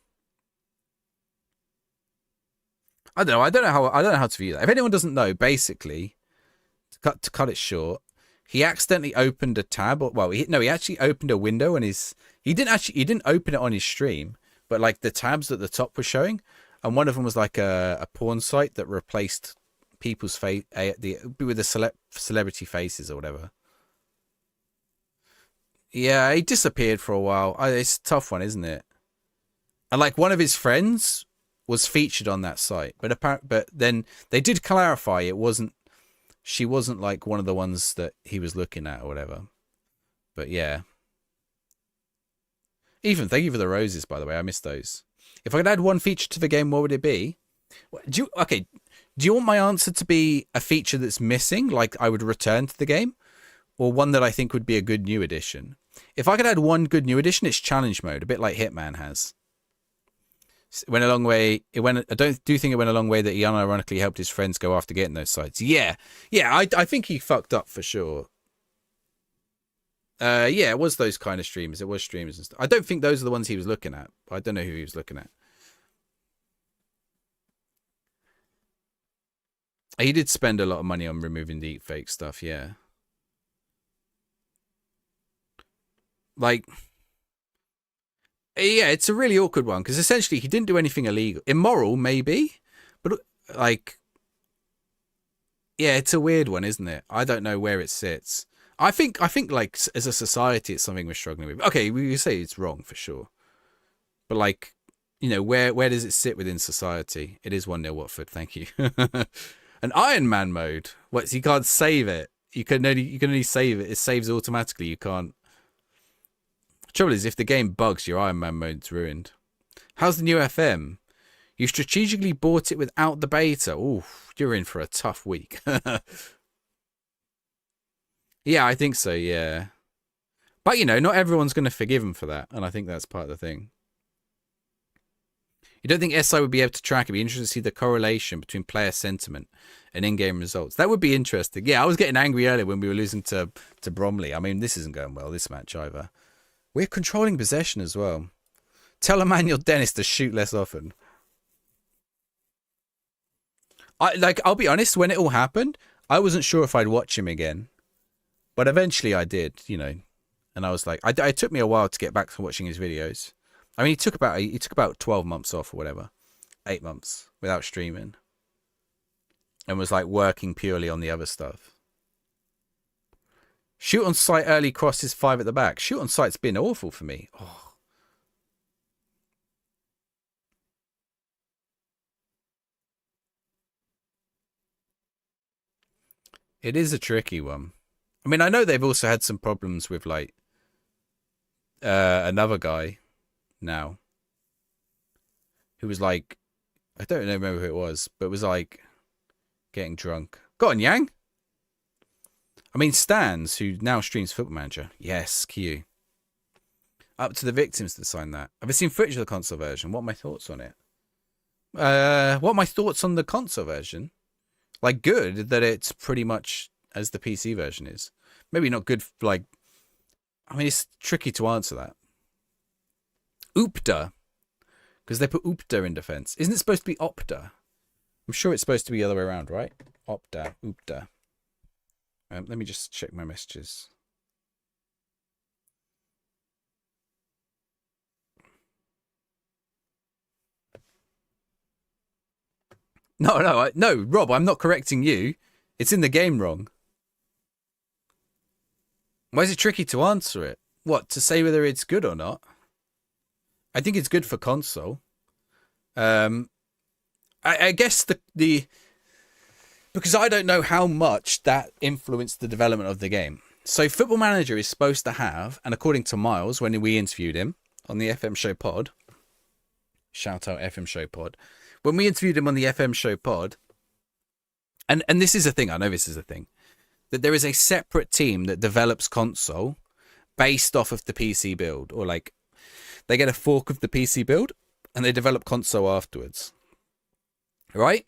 I don't know. I don't know how to view that. If anyone doesn't know, basically, to cut it short, he accidentally opened a tab. He actually opened a window on his. He didn't open it on his stream, but like the tabs at the top were showing, and one of them was like a porn site that replaced people's face with the celebrity faces or whatever. Yeah, he disappeared for a while. It's a tough one, isn't it? And like one of his friends was featured on that site, but then they did clarify she wasn't like one of the ones that he was looking at or whatever. But yeah. Ethan, thank you for the roses, by the way. I missed those. If I could add one feature to the game, what would it be? Do you want my answer to be a feature that's missing, like I would return to the game, or one that I think would be a good new addition? If I could add one good new addition, it's challenge mode, a bit like Hitman has. It went a long way. I do think it went a long way that he unironically helped his friends go after getting those sites. Yeah. I think he fucked up for sure. Yeah, it was those kind of streamers. It was streamers and stuff. I don't think those are the ones he was looking at. I don't know who he was looking at. He did spend a lot of money on removing the fake stuff. Yeah. Like, yeah, it's a really awkward one because essentially he didn't do anything illegal. Immoral, maybe, but like, yeah, it's a weird one, isn't it? I don't know where it sits. I think like as a society, it's something we're struggling with. Okay, we say it's wrong for sure, but like, you know, where does it sit within society? It is 1-0 Watford. Thank you. An Iron Man mode. What? So you can't save it. You can only save it. It saves automatically. You can't. Trouble is, if the game bugs, your Iron Man mode's ruined. How's the new FM? You strategically bought it without the beta. Ooh, you're in for a tough week. Yeah, I think so, yeah. But, you know, not everyone's going to forgive him for that, and I think that's part of the thing. You don't think SI would be able to track it? It'd be interesting to see the correlation between player sentiment and in-game results. That would be interesting. Yeah, I was getting angry earlier when we were losing to Bromley. I mean, this isn't going well, this match either. We're controlling possession as well. Tell Emmanuel Dennis to shoot less often. I'll be honest, when it all happened, I wasn't sure if I'd watch him again. But eventually I did, you know. And I was like, it took me a while to get back to watching his videos. I mean, he took about 12 months off or whatever. 8 months without streaming. And was like working purely on the other stuff. Shoot on sight early crosses 5 at the back. Shoot on sight's been awful for me. Oh. It is a tricky one. I mean, I know they've also had some problems with like another guy now who was like, I don't remember who it was, but it was like getting drunk. Go on, Yang. I mean, Stans, who now streams Football Manager. Yes, Q. Up to the victims to sign that. I've seen footage of the console version. What are my thoughts on it? What are my thoughts on the console version? Like, good that it's pretty much as the PC version is. Maybe not good, like, I mean, it's tricky to answer that. Oopta. Because they put Oopta in defense. Isn't it supposed to be Opta? I'm sure it's supposed to be the other way around, right? Opta, Oopta. Let me just check my messages. No, Rob, I'm not correcting you. It's in the game wrong. Why is it tricky to answer it? What, to say whether it's good or not? I think it's good for console. I guess the because I don't know how much that influenced the development of the game. So Football Manager is supposed to have, and according to Miles, when we interviewed him on the FM Show Pod, shout out FM Show Pod, when we interviewed him on the FM Show Pod, and this is a thing, I know this is a thing, that there is a separate team that develops console based off of the PC build, or like they get a fork of the PC build and they develop console afterwards. Right?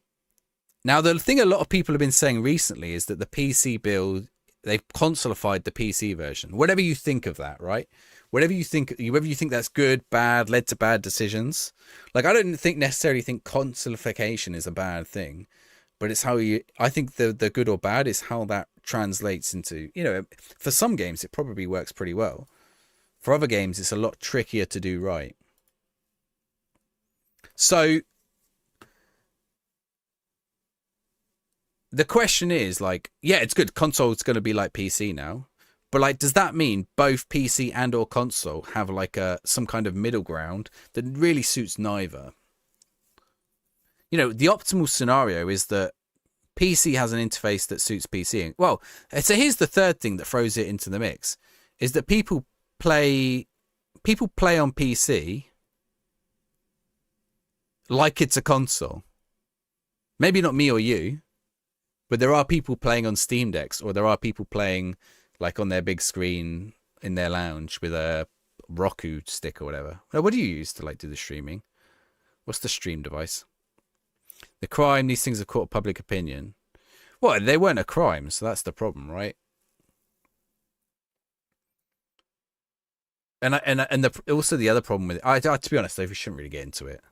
Now, the thing a lot of people have been saying recently is that the PC build, they've consolified the PC version. Whatever you think of that, right? Whatever you think that's good, bad, led to bad decisions. Like, I don't necessarily think consolification is a bad thing, but it's how I think the good or bad is how that translates into, for some games it probably works pretty well. For other games, it's a lot trickier to do right. So the question is, like, yeah, it's good. Console's going to be like PC now. But, like, does that mean both PC and or console have, like, some kind of middle ground that really suits neither? The optimal scenario is that PC has an interface that suits PC. Well, so here's the third thing that throws it into the mix, is that people play on PC like it's a console. Maybe not me or you, but there are people playing on Steam Decks, or there are people playing like on their big screen in their lounge with a Roku stick or whatever. What do you use to like do the streaming? What's the stream device? The crime, these things have caught public opinion. Well, they weren't a crime, so that's the problem, right? And also the other problem with it, to be honest, though, we shouldn't really get into it.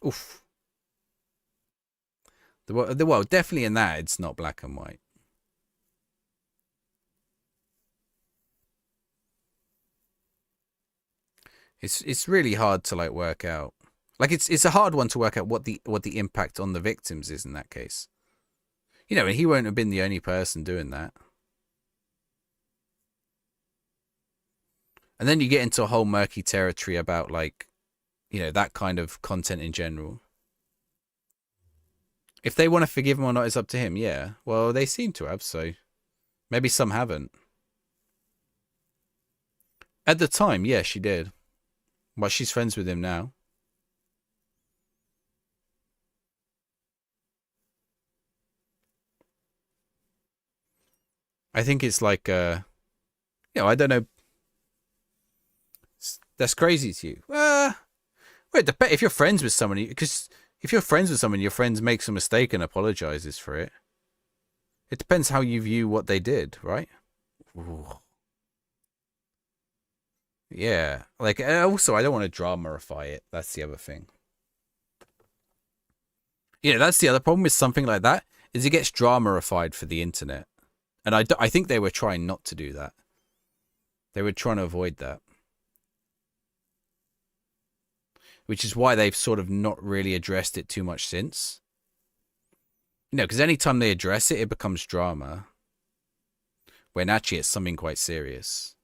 Oof. Well, definitely in that, it's not black and white. It's really hard to like work out. Like it's a hard one to work out what the impact on the victims is in that case. And he won't have been the only person doing that. And then you get into a whole murky territory about like, that kind of content in general. If they want to forgive him or not is up to him, yeah. Well, they seem to have, so maybe some haven't. At the time, yeah, she did. Well, she's friends with him now. I think it's like, I don't know. That's crazy to you. Wait, if you're friends with somebody, because if you're friends with someone, your friend makes a mistake and apologizes for it. It depends how you view what they did, right? Ooh. Yeah. Like, also, I don't want to dramarify it. That's the other thing. That's the other problem with something like that, is it gets dramarified for the internet. And I think they were trying not to do that. They were trying to avoid that. Which is why they've sort of not really addressed it too much since. Because anytime they address it, it becomes drama. When actually it's something quite serious.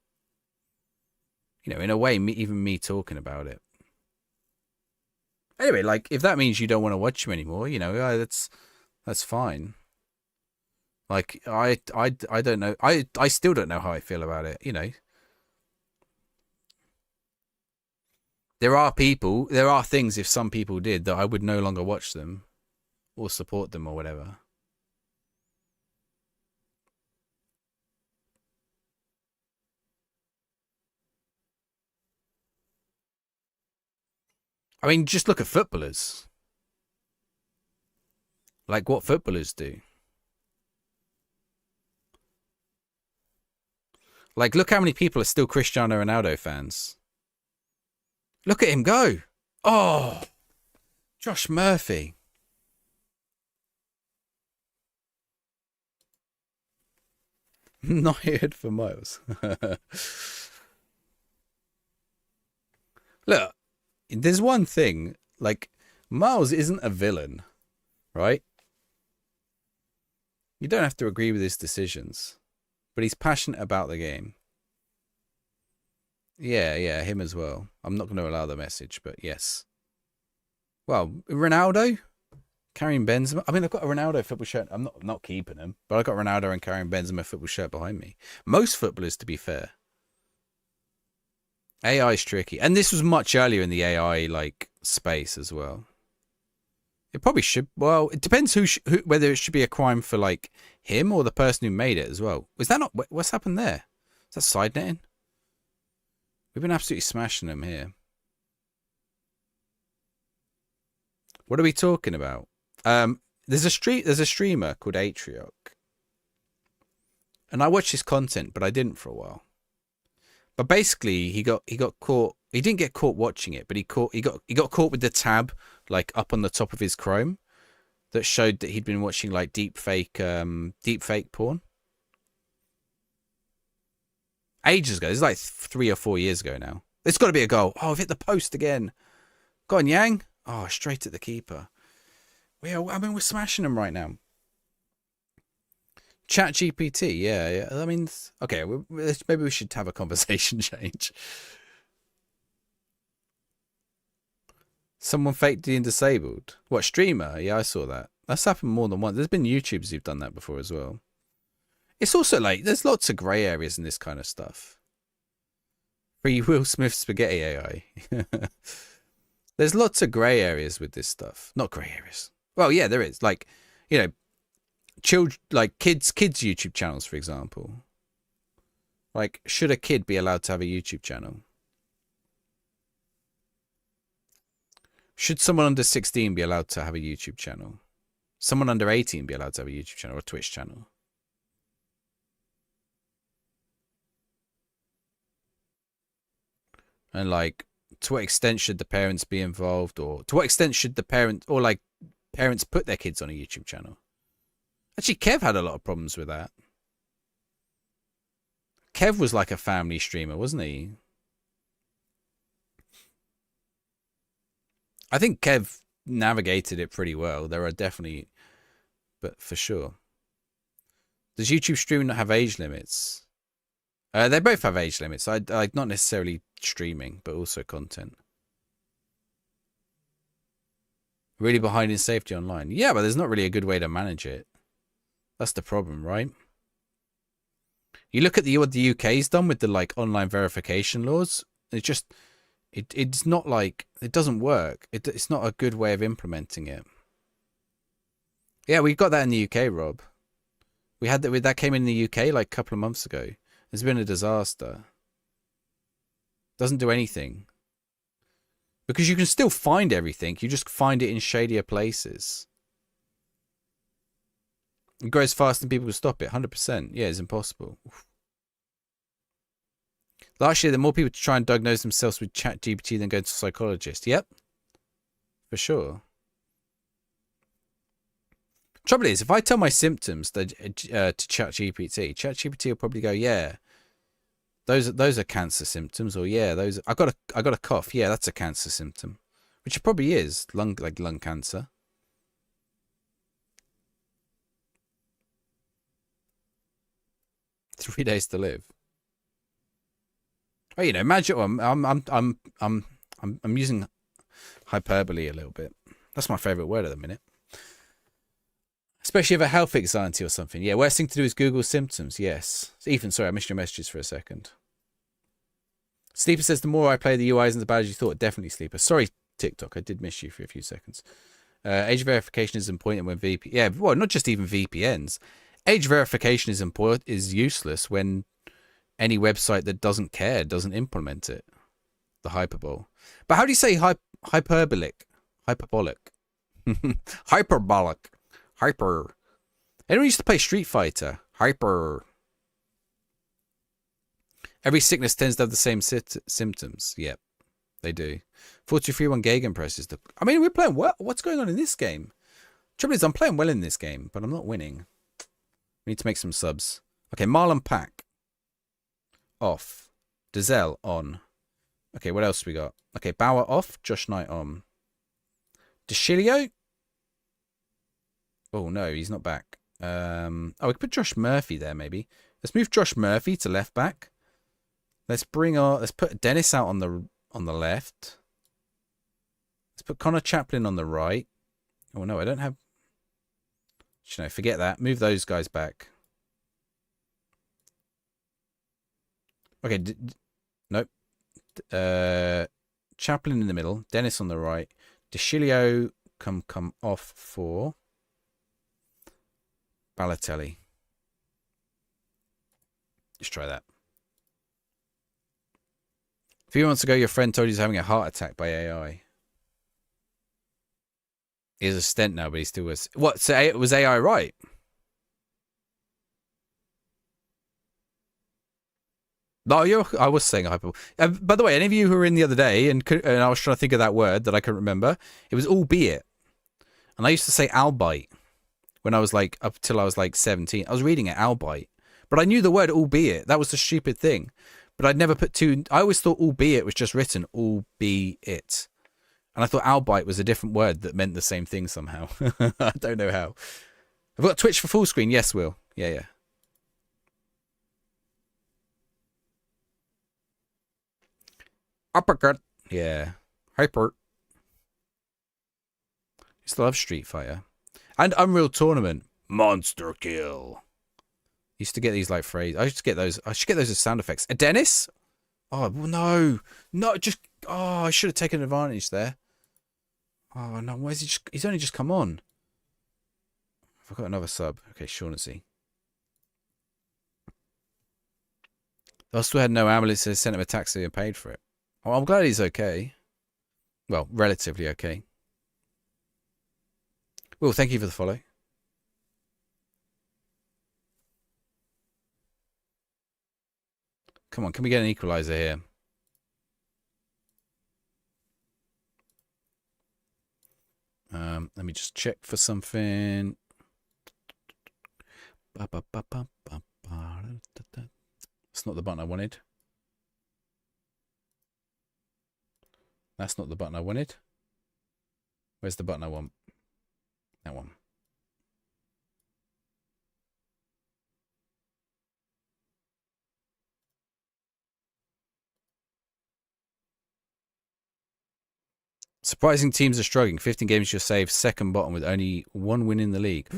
In a way, even me talking about it. Anyway, like, if that means you don't want to watch him anymore, that's fine. Like, I don't know. I still don't know how I feel about it, There are things, if some people did, that I would no longer watch them or support them or whatever. I mean, just look at footballers. Like what footballers do. Like, look how many people are still Cristiano Ronaldo fans. Look at him go. Oh, Josh Murphy. Not heard for miles. Look, there's one thing. Like, Miles isn't a villain, right? You don't have to agree with his decisions, but he's passionate about the game. Yeah, him as well. I'm not going to allow the message, but yes. Well, Ronaldo, Karim Benzema. I mean, I've got a Ronaldo football shirt. I'm not keeping him, but I've got Ronaldo and Karim Benzema football shirt behind me. Most footballers, to be fair. AI is tricky, and this was much earlier in the AI like space as well. It probably should. Well, it depends whether it should be a crime for like him or the person who made it as well. Was that not? What's happened there? Is that side netting? We've been absolutely smashing them here. What are we talking about? There's a streamer called Atrioc, and I watched his content, but I didn't for a while. But basically, he got caught. He didn't get caught watching it, but he got caught with the tab like up on the top of his Chrome, that showed that he'd been watching like deep fake porn. Ages ago. This is like 3 or 4 years ago now. It's got to be a goal. Oh, I've hit the post again. Go on, Yang. Oh, straight at the keeper. We're smashing them right now. Chat GPT, yeah. I mean, okay, maybe we should have a conversation change. Someone faked being disabled. What, streamer? Yeah, I saw that. That's happened more than once. There's been YouTubers who've done that before as well. It's also like, there's lots of grey areas in this kind of stuff. Free Will Smith spaghetti AI. There's lots of grey areas with this stuff. Not grey areas. Well, yeah, there is. Like, you know, kids YouTube channels, for example. Like, should a kid be allowed to have a YouTube channel? Should someone under 16 be allowed to have a YouTube channel? Someone under 18 be allowed to have a YouTube channel or a Twitch channel? And like, to what extent should the parents be involved, or to what extent should the parents put their kids on a YouTube channel? Actually, Kev had a lot of problems with that. Kev was like a family streamer, wasn't he? I think Kev navigated it pretty well. There are definitely, but for sure. Does YouTube streaming not have age limits? They both have age limits. I not necessarily streaming, but also content. Really behind in safety online. Yeah, but there's not really a good way to manage it. That's the problem, right? You look at what the UK's done with the like online verification laws. It's not like, it doesn't work. It's not a good way of implementing it. Yeah, we got that in the UK, Rob. We had that came in the UK like a couple of months ago. It's been a disaster. Doesn't do anything. Because you can still find everything. You just find it in shadier places. It grows faster than people will stop it. 100%. Yeah, it's impossible. Oof. Last year, there were more people to try and diagnose themselves with ChatGPT than go to a psychologist. Yep. For sure. Trouble is, if I tell my symptoms to ChatGPT will probably go, yeah, those are cancer symptoms, or yeah, I got a cough. Yeah, that's a cancer symptom, which it probably is, lung cancer. "3 days to live." Oh, you know, imagine. I'm using hyperbole a little bit. That's my favorite word at the minute. Especially if a health anxiety or something. Yeah, worst thing to do is Google symptoms. Yes. Ethan, sorry, I missed your messages for a second. Sleeper says, the more I play, the UI isn't as bad as you thought. Definitely, Sleeper. Sorry, TikTok. I did miss you for a few seconds. Age verification is important when VPN. Yeah, well, not just even VPNs. Age verification is useless when any website that doesn't care doesn't implement it. The hyperbole. But how do you say hyperbolic? Hyperbolic. Hyperbolic. Hyper. Anyone used to play Street Fighter? Hyper. Every sickness tends to have the same symptoms. Yep, they do. 4231 Gegenpress is the... I mean, we're playing well. What's going on in this game? Trouble is, I'm playing well in this game, but I'm not winning. We need to make some subs. Okay, Marlon Pack. Off. Dazelle on. Okay, what else we got? Okay, Bauer off. Josh Knight on. DeCilio? Oh, no, he's not back. We could put Josh Murphy there, maybe. Let's move Josh Murphy to left back. Let's put Dennis out on the left. Let's put Connor Chaplin on the right. Oh, no, I don't have... You know, forget that. Move those guys back. Okay, nope. Chaplin in the middle. Dennis on the right. DeCilio come off for... Balotelli. Let's try that. A few months ago, your friend told you he's having a heart attack by AI. He has a stent now, but he still was. What? So it was AI right? No, I was saying hyperbole. By the way, any of you who were in the other day and I was trying to think of that word that I couldn't remember, it was albeit. And I used to say albite when I was like, up till I was like 17. I was reading it, albite. But I knew the word albeit. That was the stupid thing. But I'd never put two. I always thought albeit was just written albeit. And I thought albite was a different word that meant the same thing somehow. I don't know how. I've got Twitch for full screen. Yes, Will. Yeah. Uppercut. Yeah. Hyper. Used to love Street Fighter. And Unreal Tournament. Monster kill. Used to get these like phrases. I used to get those. I should get those as sound effects. A Dennis? Oh, no. No, just... Oh, I should have taken advantage there. Oh, no. Where's he? He's only just come on. I've got another sub. Okay, Shaughnessy. I still had no ambulance, sent him a taxi and paid for it. Oh, I'm glad he's okay. Well, relatively okay. Well, thank you for the follow. Come on, can we get an equalizer here? Let me just check for something. That's not the button I wanted. That's not the button I wanted. Where's the button I want? That one. Surprising teams are struggling. 15 games just saved. Second bottom with only one win in the league.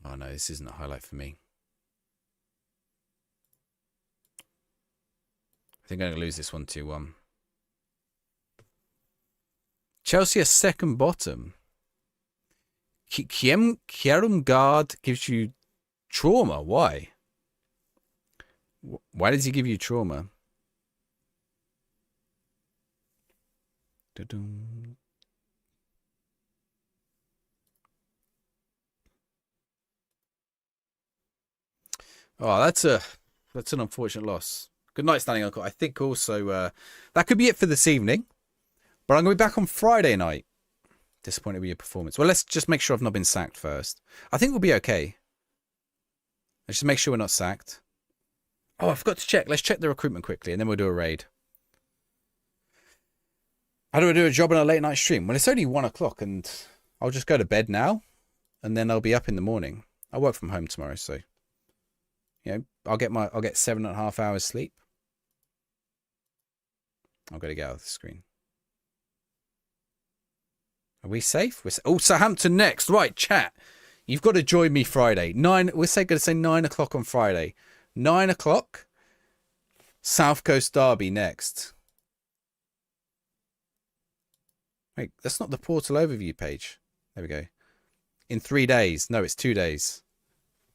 Oh no, this isn't a highlight for me. I think I'm going to lose this one 2-1. Chelsea are second bottom. Kierumgaard gives you trauma. Why? Why does he give you trauma? Oh, that's an unfortunate loss. Good night, Standing Uncle. I think also that could be it for this evening. But I'm going to be back on Friday night. Disappointed with your performance. Well, let's just make sure I've not been sacked first. I think we'll be okay. Let's just make sure we're not sacked. Oh, I forgot to check. Let's check the recruitment quickly, and then we'll do a raid. How do I do a job on a late night stream? Well, it's only 1 o'clock, and I'll just go to bed now, and then I'll be up in the morning. I work from home tomorrow, so I'll get 7.5 hours sleep. I've got to get out of the screen. Are we safe? Oh, Southampton next. Right, chat. You've got to join me Friday. We're going to say 9 o'clock on Friday. 9 o'clock. South Coast Derby next. Wait, that's not the portal overview page. There we go. In 3 days. No, it's 2 days.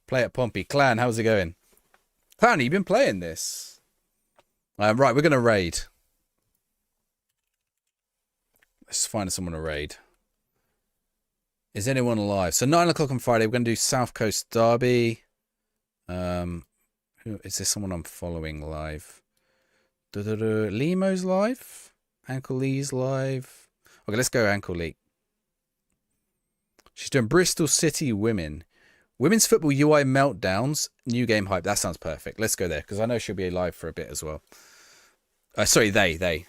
Play at Pompey. Clan, how's it going? Clan, you've been playing this. Right, we're going to raid. Let's find someone to raid. Is anyone alive? So 9 o'clock on Friday, we're going to do South Coast Derby. Is there someone I'm following live? Limo's live? Ankle Lee's live. Okay, let's go Ankle Lee. She's doing Bristol City Women. Women's Football UI Meltdowns. New game hype. That sounds perfect. Let's go there, because I know she'll be live for a bit as well. Sorry, they.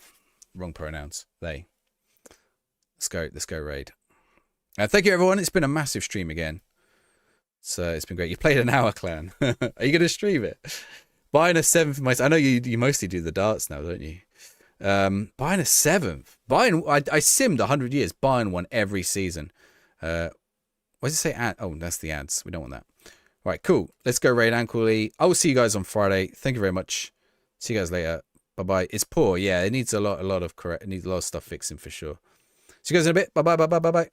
Wrong pronouns. They. Let's go raid. Thank you, everyone. It's been a massive stream again. So it's been great. You played an hour, Clan. Are you going to stream it? Buying a 7th. I know you mostly do the darts now, don't you? Buying a 7th. I simmed 100 years. Buying one every season. What does it say? Oh, that's the ads. We don't want that. All right, cool. Let's go raid Ankle Lee. I will see you guys on Friday. Thank you very much. See you guys later. Bye-bye. It's poor. Yeah, it needs a lot of stuff fixing for sure. See you guys in a bit. Bye-bye.